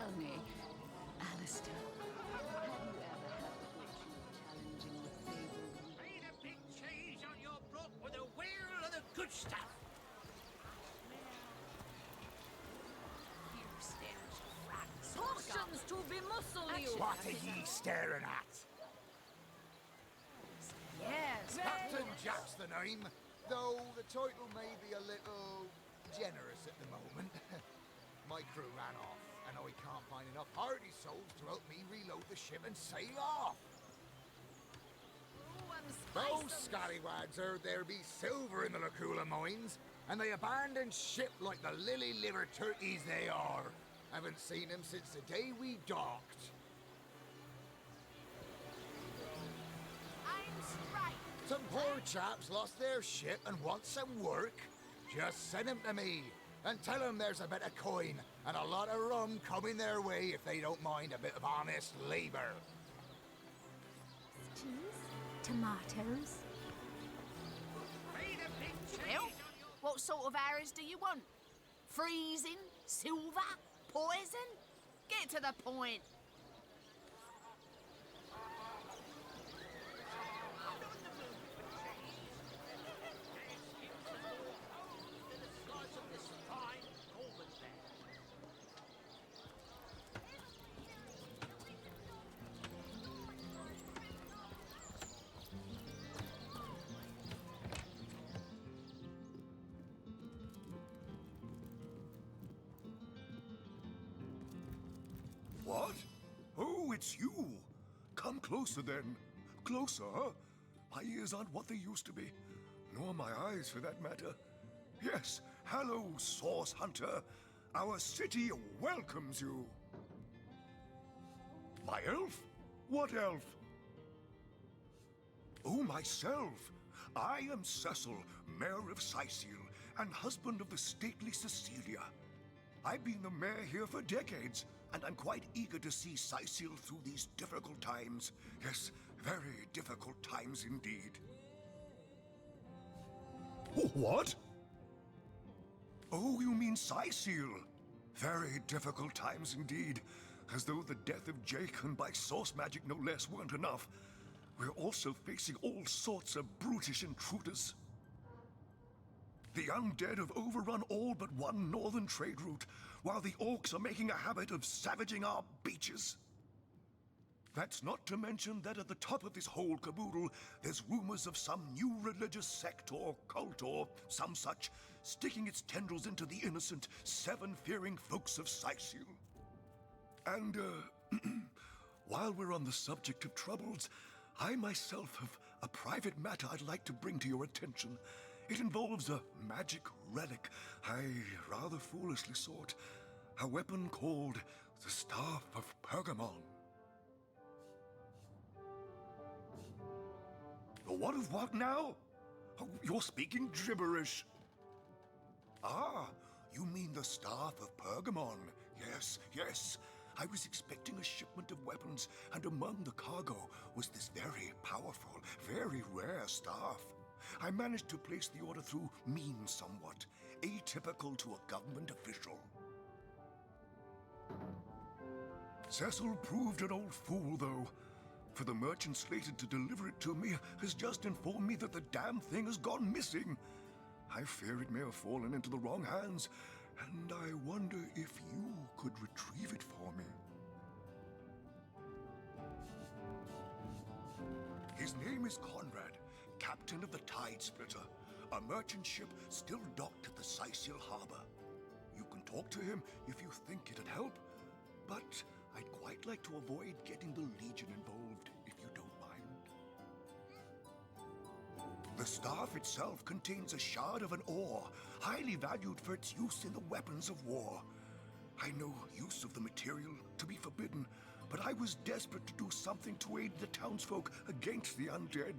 Speaker 12: tell me, Alistair, have you ever had the fortune of challenging the fabled...
Speaker 13: Made a big change on your block with a wheel of the good stuff.
Speaker 11: Potions to bemuscle you!
Speaker 10: What are ye staring at?
Speaker 11: Yes,
Speaker 10: Captain Jack's the name, though the title may be a little generous at the moment. My crew ran off, and I can't find enough hardy souls to help me reload the ship and sail off. Those scallywags heard there be silver in the Lacula mines, and they abandoned ship like the lily-liver turkeys they are. Haven't seen them since the day we docked.
Speaker 11: I'm straight.
Speaker 10: Some poor chaps lost their ship and want some work. Just send them to me, and tell them there's a bit of coin and a lot of rum coming their way if they don't mind a bit of honest labor.
Speaker 15: Cheese? Tomatoes?
Speaker 11: Well, what sort of arrows do you want? Freezing? Silver? Poison? Get to the point.
Speaker 4: What? Oh, it's you. Come closer then. Closer. My ears aren't what they used to be. Nor my eyes, for that matter. Yes, hello, Source Hunter. Our city welcomes you. My elf? What elf? Oh, myself. I am Cecil, Mayor of Sicil, and husband of the stately Cecilia. I've been the mayor here for decades, and I'm quite eager to see Sicil through these difficult times. Yes, very difficult times indeed. What? Oh, you mean Sicil? Very difficult times indeed. As though the death of Jake, and by source magic no less, weren't enough. We're also facing all sorts of brutish intruders. The undead have overrun all but one northern trade route, while the orcs are making a habit of savaging our beaches. That's not to mention that at the top of this whole caboodle, there's rumors of some new religious sect or cult or some such sticking its tendrils into the innocent, seven-fearing folks of Sicil. And, while we're on the subject of troubles, I myself have a private matter I'd like to bring to your attention. It involves a magic relic I rather foolishly sought. A weapon called the Staff of Pergamon. What of what now? Oh, you're speaking gibberish. Ah, you mean the Staff of Pergamon. Yes, yes. I was expecting a shipment of weapons, and among the cargo was this very powerful, very rare staff. I managed to place the order through means somewhat, atypical to a government official. Cecil proved an old fool, though, for the merchant slated to deliver it to me has just informed me that the damn thing has gone missing. I fear it may have fallen into the wrong hands, and I wonder if you could retrieve it for me. His name is Conrad, captain of the Tide Splitter, a merchant ship still docked at the Sicil harbor. You can talk to him if you think it'd help, but I'd quite like to avoid getting the Legion involved, if you don't mind. The staff itself contains a shard of an ore, highly valued for its use in the weapons of war. I know use of the material to be forbidden, but I was desperate to do something to aid the townsfolk against the undead.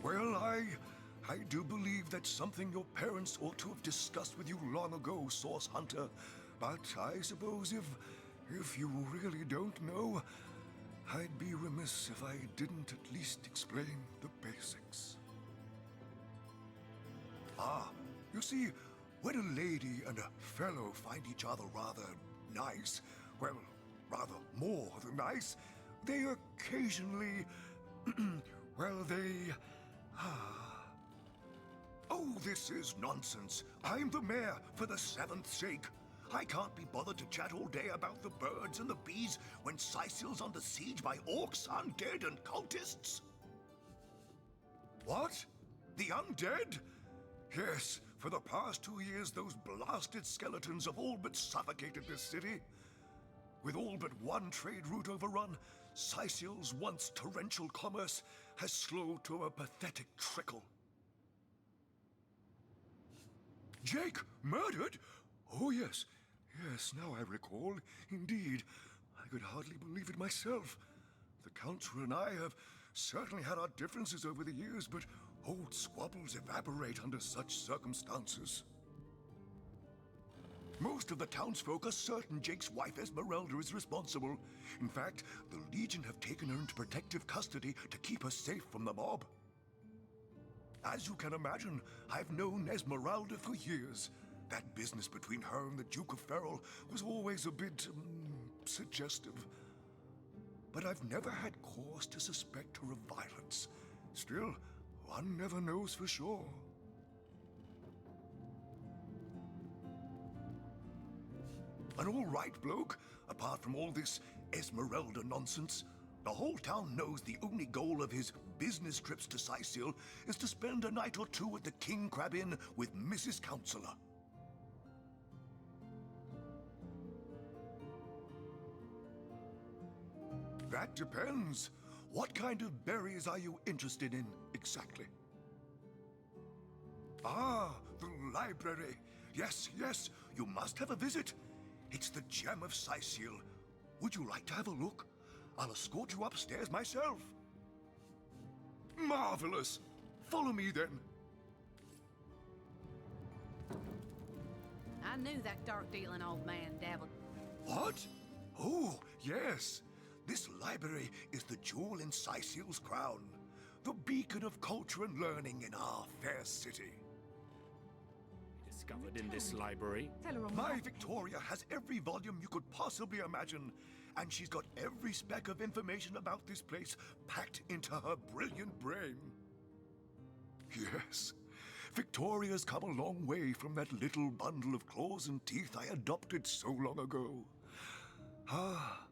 Speaker 4: Well, I do believe that's something your parents ought to have discussed with you long ago, Source Hunter. But I suppose if you really don't know, I'd be remiss if I didn't at least explain the basics. Ah, you see, when a lady and a fellow find each other rather nice, well, rather more than nice, they occasionally, well, they... Oh, this is nonsense. I'm the mayor for the 7th sake. I can't be bothered to chat all day about the birds and the bees when Sicil's under siege by orcs, undead, and cultists. What? The undead? Yes, for the past 2 years, those blasted skeletons have all but suffocated this city. With all but one trade route overrun, Sicil's once torrential commerce has slowed to a pathetic trickle. Jake, murdered? Oh, yes. Yes, now I recall. Indeed. I could hardly believe it myself. The Council and I have certainly had our differences over the years, but old squabbles evaporate under such circumstances. Most of the townsfolk are certain Jake's wife Esmeralda is responsible. In fact, the Legion have taken her into protective custody to keep her safe from the mob. As you can imagine, I've known Esmeralda for years. That business between her and the Duke of Ferrol was always a bit, suggestive. But I've never had cause to suspect her of violence. Still, one never knows for sure. An all-right bloke, apart from all this Esmeralda nonsense. The whole town knows the only goal of his business trips to Sicil is to spend a night or two at the King Crab Inn with Mrs. Counselor. That depends. What kind of berries are you interested in, exactly? Ah, the library. Yes, yes, you must have a visit. It's the gem of Sicil. Would you like to have a look? I'll escort you upstairs myself. Marvelous. Follow me, then.
Speaker 2: I knew that dark-dealing old man dabbled.
Speaker 4: What? Oh, yes. This library is the jewel in Sicil's crown, the beacon of culture and learning in our fair city.
Speaker 5: Discovered in this library?
Speaker 4: My Victoria has every volume you could possibly imagine, and she's got every speck of information about this place packed into her brilliant brain. Yes, Victoria's come a long way from that little bundle of claws and teeth I adopted so long ago. Ah,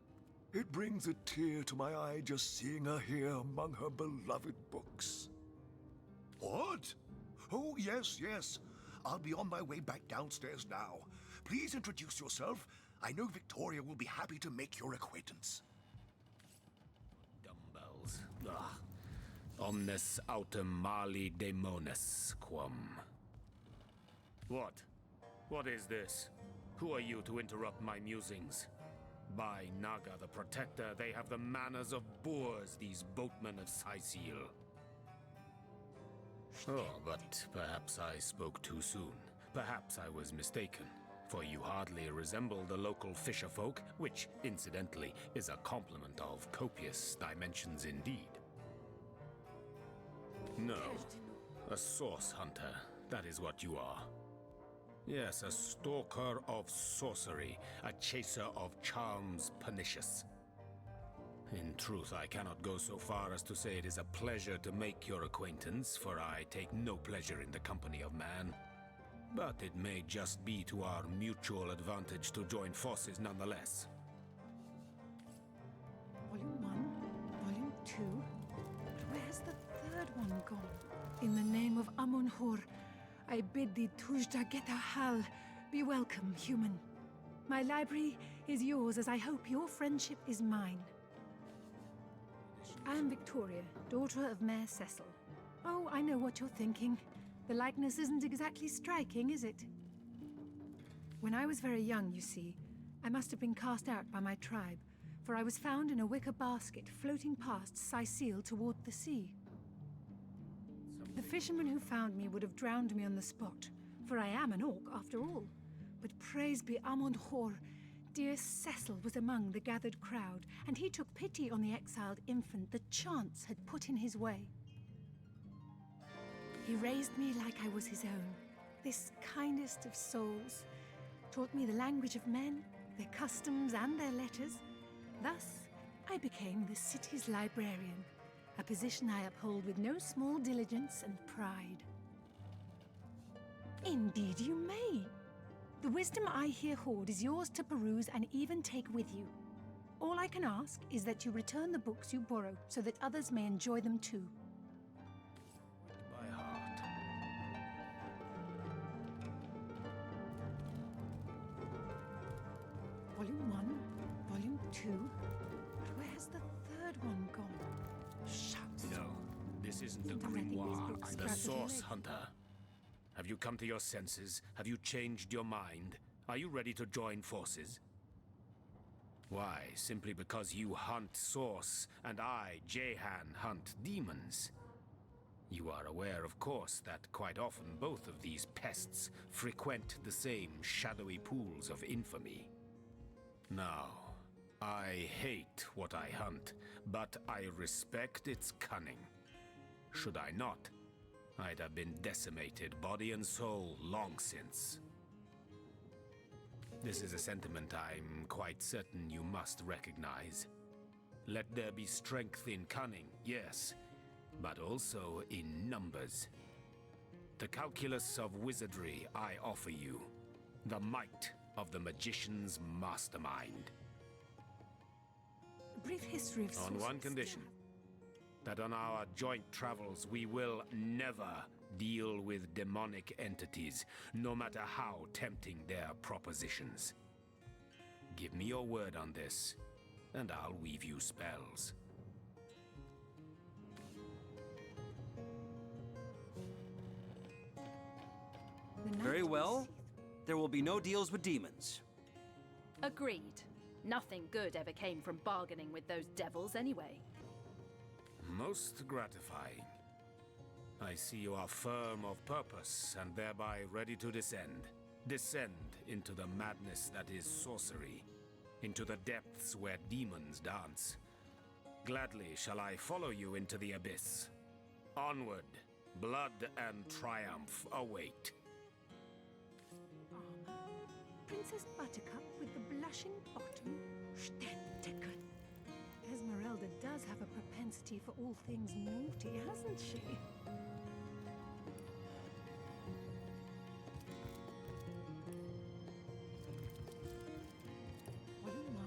Speaker 4: it brings a tear to my eye just seeing her here among her beloved books. What? Oh, yes, yes. I'll be on my way back downstairs now. Please introduce yourself. I know Victoria will be happy to make your acquaintance.
Speaker 5: Dumbbells. Ah. Omnes autem mali demonis quam. What? What is this? Who are you to interrupt my musings? By Naga the Protector, they have the manners of boors, these boatmen of Sicil. Oh, but perhaps I spoke too soon. Perhaps I was mistaken, for you hardly resemble the local fisherfolk, which, incidentally, is a compliment of copious dimensions indeed. No, a source hunter, that is what you are. Yes, a stalker of sorcery, a chaser of charms pernicious. In truth, I cannot go so far as to say it is a pleasure to make your acquaintance, for I take no pleasure in the company of man. But it may just be to our mutual advantage to join forces nonetheless.
Speaker 15: Volume 1, Volume 2. But where's the third one gone? In the name of Amun-Hor, I bid thee Tujda Getahal. Be welcome, human. My library is yours, as I hope your friendship is mine. I am Victoria, daughter of Mayor Cecil. Oh, I know what you're thinking. The likeness isn't exactly striking, is it? When I was very young, you see, I must have been cast out by my tribe, for I was found in a wicker basket floating past Sicil toward the sea. The fisherman who found me would have drowned me on the spot, for I am an orc after all. But praise be Amun-Hor, dear Cecil was among the gathered crowd, and he took pity on the exiled infant that chance had put in his way. He raised me like I was his own, this kindest of souls taught me the language of men, their customs and their letters. Thus, I became the city's librarian, a position I uphold with no small diligence and pride. Indeed you may. The wisdom I here hoard is yours to peruse and even take with you. All I can ask is that you return the books you borrow so that others may enjoy them too.
Speaker 5: By heart.
Speaker 15: Volume 1, Volume 2. But where's the third one gone? Shucks.
Speaker 5: No, this isn't the
Speaker 15: Sometimes I think these
Speaker 5: grimoire,
Speaker 15: books
Speaker 5: the
Speaker 15: sprout little
Speaker 5: Source
Speaker 15: legs.
Speaker 5: Hunter. Have you come to your senses? Have you changed your mind? Are you ready to join forces? Why, simply because you hunt Source, and I, Jehan, hunt demons. You are aware, of course, that quite often both of these pests frequent the same shadowy pools of infamy. Now, I hate what I hunt, but I respect its cunning. Should I not, I'd have been decimated, body and soul, long since. This is a sentiment I'm quite certain you must recognize. Let there be strength in cunning, yes, but also in numbers. The calculus of wizardry I offer you, the might of the magician's mastermind.
Speaker 15: A brief history of
Speaker 5: On
Speaker 15: sorcery
Speaker 5: one condition, that on our joint travels we will never deal with demonic entities, no matter how tempting their propositions. Give me your word on this, and I'll weave you spells.
Speaker 6: Very well. There will be no deals with demons.
Speaker 9: Agreed. Nothing good ever came from bargaining with those devils anyway.
Speaker 5: Most gratifying. I see you are firm of purpose and thereby ready to descend. Descend into the madness that is sorcery, into the depths where demons dance. Gladly shall I follow you into the abyss. Onward, blood and triumph await.
Speaker 15: Princess Buttercup with the blushing bottom. Stecken. Esmeralda does have a propensity for all things naughty, hasn't she? Volume 1,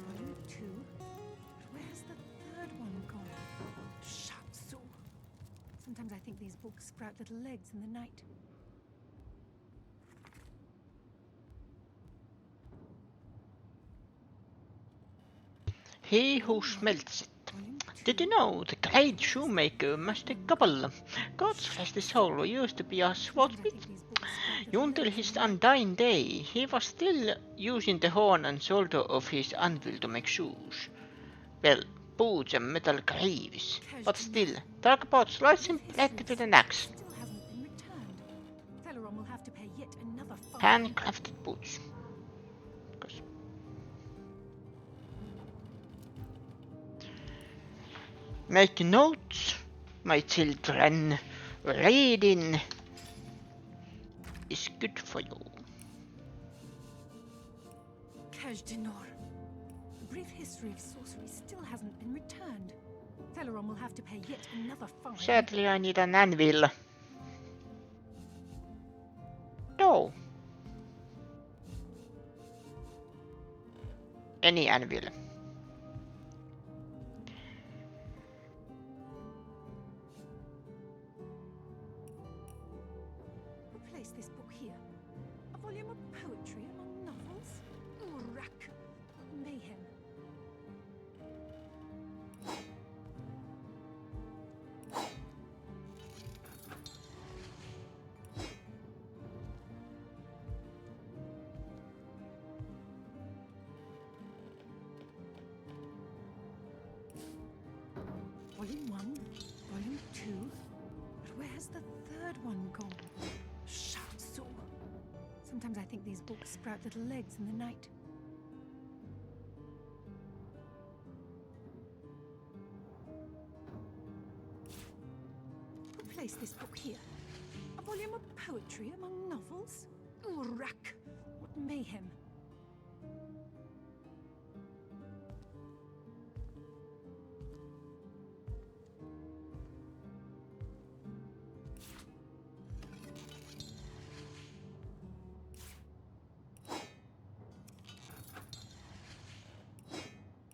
Speaker 15: Volume 2. But where's the third one gone? Shatsu. Sometimes I think these books sprout little legs in the night.
Speaker 1: He who smelts it. Did you know the great shoemaker Master Gobble, God's rest his soul, used to be a swordsmith? Until his undying day, he was still using the horn and shoulder of his anvil to make shoes. Well, boots and metal greaves, but still, talk about slicing bread with an axe.
Speaker 15: Celeron will have to pay yet another fine.
Speaker 1: Handcrafted boots. Make notes, my children. Reading is good for you.
Speaker 15: Kaj'Dinor. A brief history of sorcery still hasn't been returned. Celeron will have to pay yet another fine.
Speaker 1: Sadly, I need an anvil. No. Any anvil.
Speaker 15: Replace this book here. A volume of poetry among novels. Urak. Mayhem. Volume 1, Volume 2. But where's the third one gone? Shatsu. Sometimes I think these books sprout little legs in the night. Replace this book here. A volume
Speaker 2: volume of poetry among novels? Urrak! What mayhem!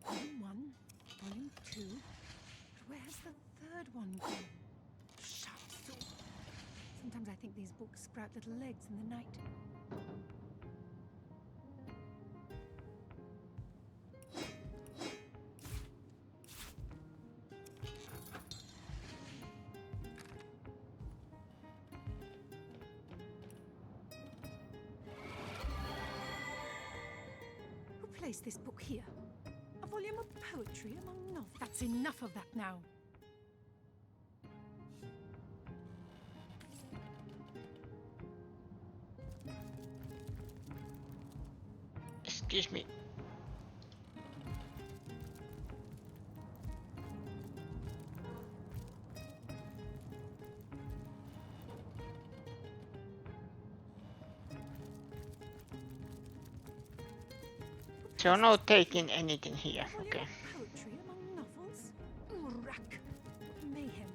Speaker 2: Volume 1, Volume 2. But where's the third one gone? Sharp saw. Sometimes I think these books sprout little legs in the night. Who placed this book here? A volume of poetry among novels. That's enough of that now.
Speaker 1: Excuse me. So no taking anything here, okay.
Speaker 2: Poetry among novels? Urrak! What mayhem!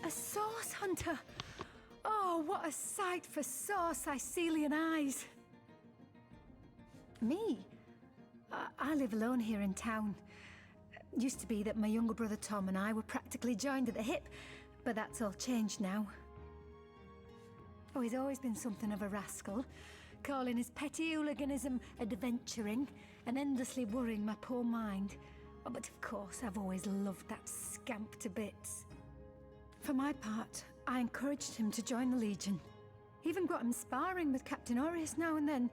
Speaker 2: A source hunter! Oh, what a sight for sore Sicilian eyes! Me? I live alone here in town. Used to be that my younger brother Tom and I were practically joined at the hip, but that's all changed now. Oh, he's always been something of a rascal, calling his petty hooliganism adventuring and endlessly worrying my poor mind. Oh, but of course, I've always loved that scamp to bits. For my part, I encouraged him to join the Legion. Even got him sparring with Captain Aureus now and then.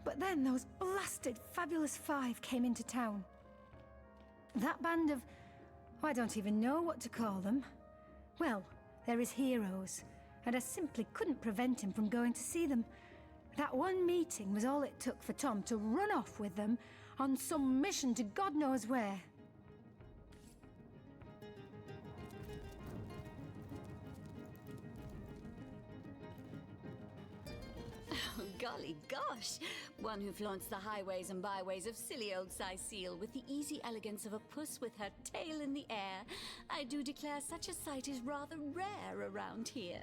Speaker 2: But then those blasted Fabulous Five came into town. That band of... I don't even know what to call them. Well, they're his heroes, and I simply couldn't prevent him from going to see them. That one meeting was all it took for Tom to run off with them on some mission to God knows where.
Speaker 12: Oh, golly gosh! One who flaunts the highways and byways of silly old Sicile with the easy elegance of a puss with her tail in the air. I do declare such a sight is rather rare around here.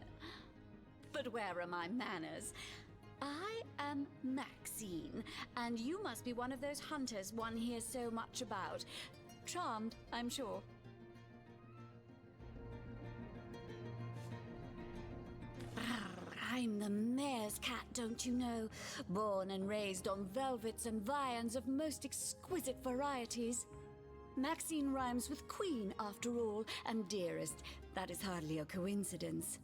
Speaker 12: But where are my manners? I am Maxine, and you must be one of those hunters one hears so much about. Charmed, I'm sure. I'm the mayor's cat, don't you know? Born and raised on velvets and viands of most exquisite varieties. Maxine rhymes with queen, after all, and dearest. That is hardly a coincidence.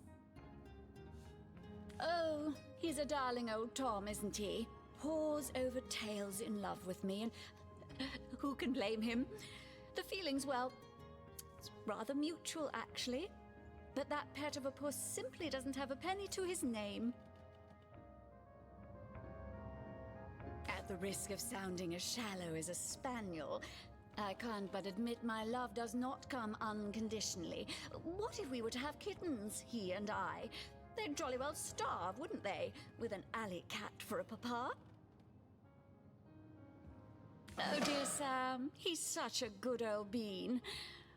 Speaker 12: Oh, he's a darling old Tom, isn't he? Paws over tails in love with me, and who can blame him? The feeling's, well, it's rather mutual, actually. But that pet of a puss simply doesn't have a penny to his name. At the risk of sounding as shallow as a spaniel, I can't but admit my love does not come unconditionally. What if we were to have kittens, he and I? They'd jolly well starve, wouldn't they, with an alley cat for a papa? Oh dear Sam, he's such a good old bean.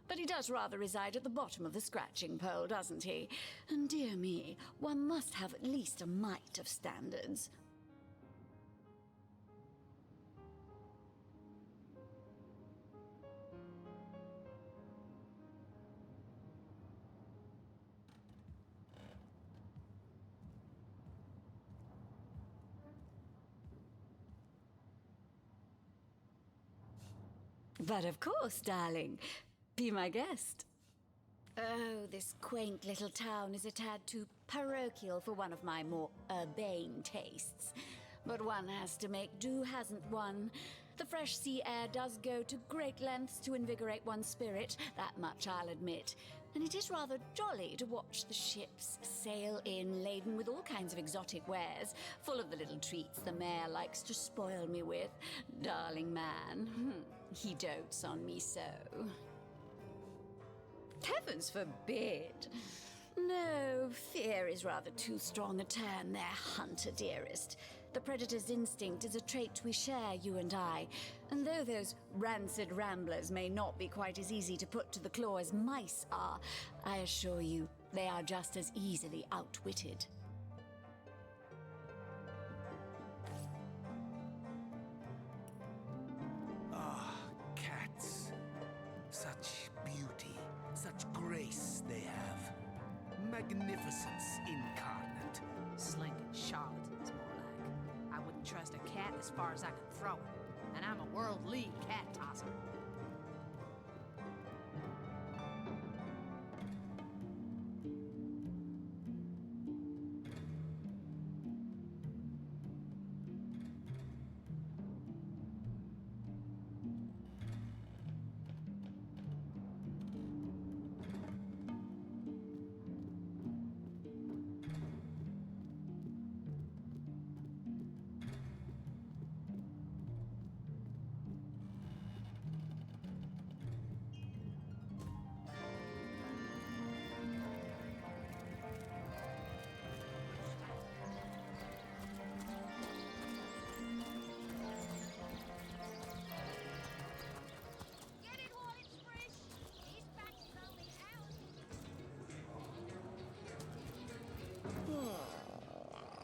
Speaker 12: But he does rather reside at the bottom of the scratching pole, doesn't he? And dear me, one must have at least a mite of standards. But of course, darling. Be my guest. Oh, this quaint little town is a tad too parochial for one of my more urbane tastes. But one has to make do, hasn't one? The fresh sea air does go to great lengths to invigorate one's spirit, that much I'll admit. And it is rather jolly to watch the ships sail in laden with all kinds of exotic wares, full of the little treats the mayor likes to spoil me with. Darling man, he dotes on me so. Heavens forbid. No, fear is rather too strong a term there, hunter dearest. The predator's instinct is a trait we share, you and I. And though those rancid ramblers may not be quite as easy to put to the claw as mice are, I assure you, they are just as easily outwitted.
Speaker 16: Ah, cats. Such beauty, such grace they have. Magnificence incarnate.
Speaker 2: Slinging charlatans, more like. I wouldn't trust a cat as far as I could throw it. And I'm a world league cat tosser.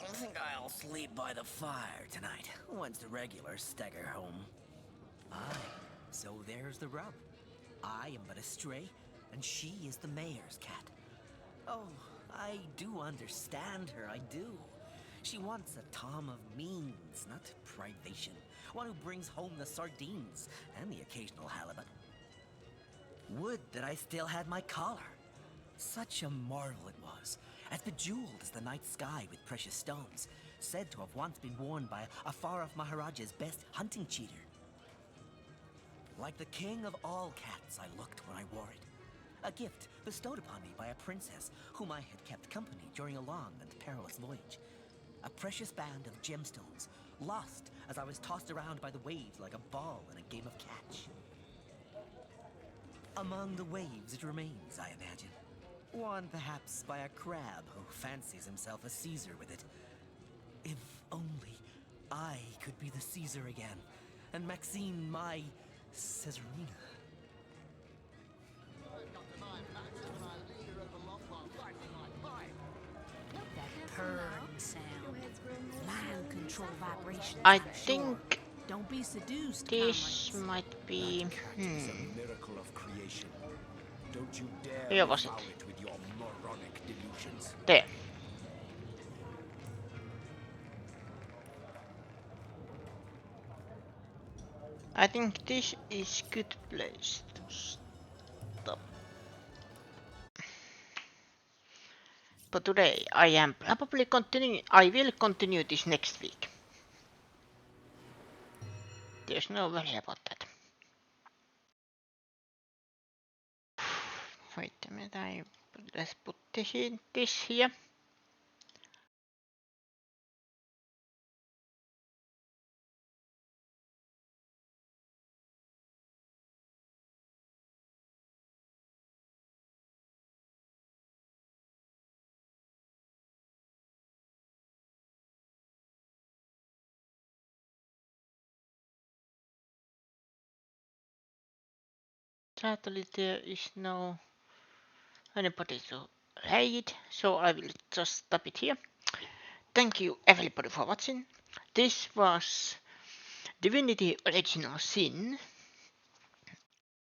Speaker 7: I think I'll sleep by the fire tonight, once the regulars stagger home. Aye, so there's the rub. I am but a stray, and she is the mayor's cat. Oh, I do understand her, I do. She wants a Tom of means, not privation. One who brings home the sardines and the occasional halibut. Would that I still had my collar. Such a marvel it was, as bejeweled as the night sky with precious stones, said to have once been worn by a far-off Maharaja's best hunting cheater. Like the king of all cats I looked when I wore it. A gift bestowed upon me by a princess whom I had kept company during a long and perilous voyage. A precious band of gemstones, lost as I was tossed around by the waves like a ball in a game of catch. Among the waves it remains, I imagine. Worn perhaps by a crab who fancies himself a Caesar with it. If only I could be the Caesar again, and Maxine my Caesarina.
Speaker 2: Purring sound. Mind control vibrations.
Speaker 1: I
Speaker 2: for sure.
Speaker 1: think
Speaker 2: Don't be seduced,
Speaker 1: this
Speaker 2: comrades.
Speaker 1: might be...
Speaker 6: It's a miracle of creation. Don't you dare
Speaker 1: Where was
Speaker 6: foul
Speaker 1: it?
Speaker 6: it with your moronic delusions.
Speaker 1: There. I think this is good place to stop. But today I am probably continuing. I will continue this next week. There's no worry about that. Wait a minute, let's put this here. Sadly, there is no anybody to raid, so I will just stop it here. Thank you everybody for watching. This was Divinity Original Sin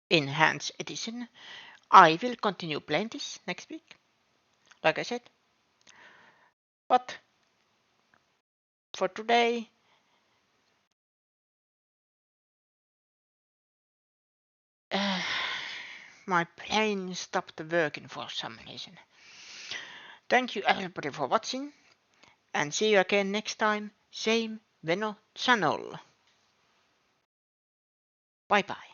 Speaker 1: Enhanced Edition. I will continue playing this next week, like I said. But for today, my brain stopped working for some reason. Thank you everybody for watching, and see you again next time, same Veno channel. Bye bye.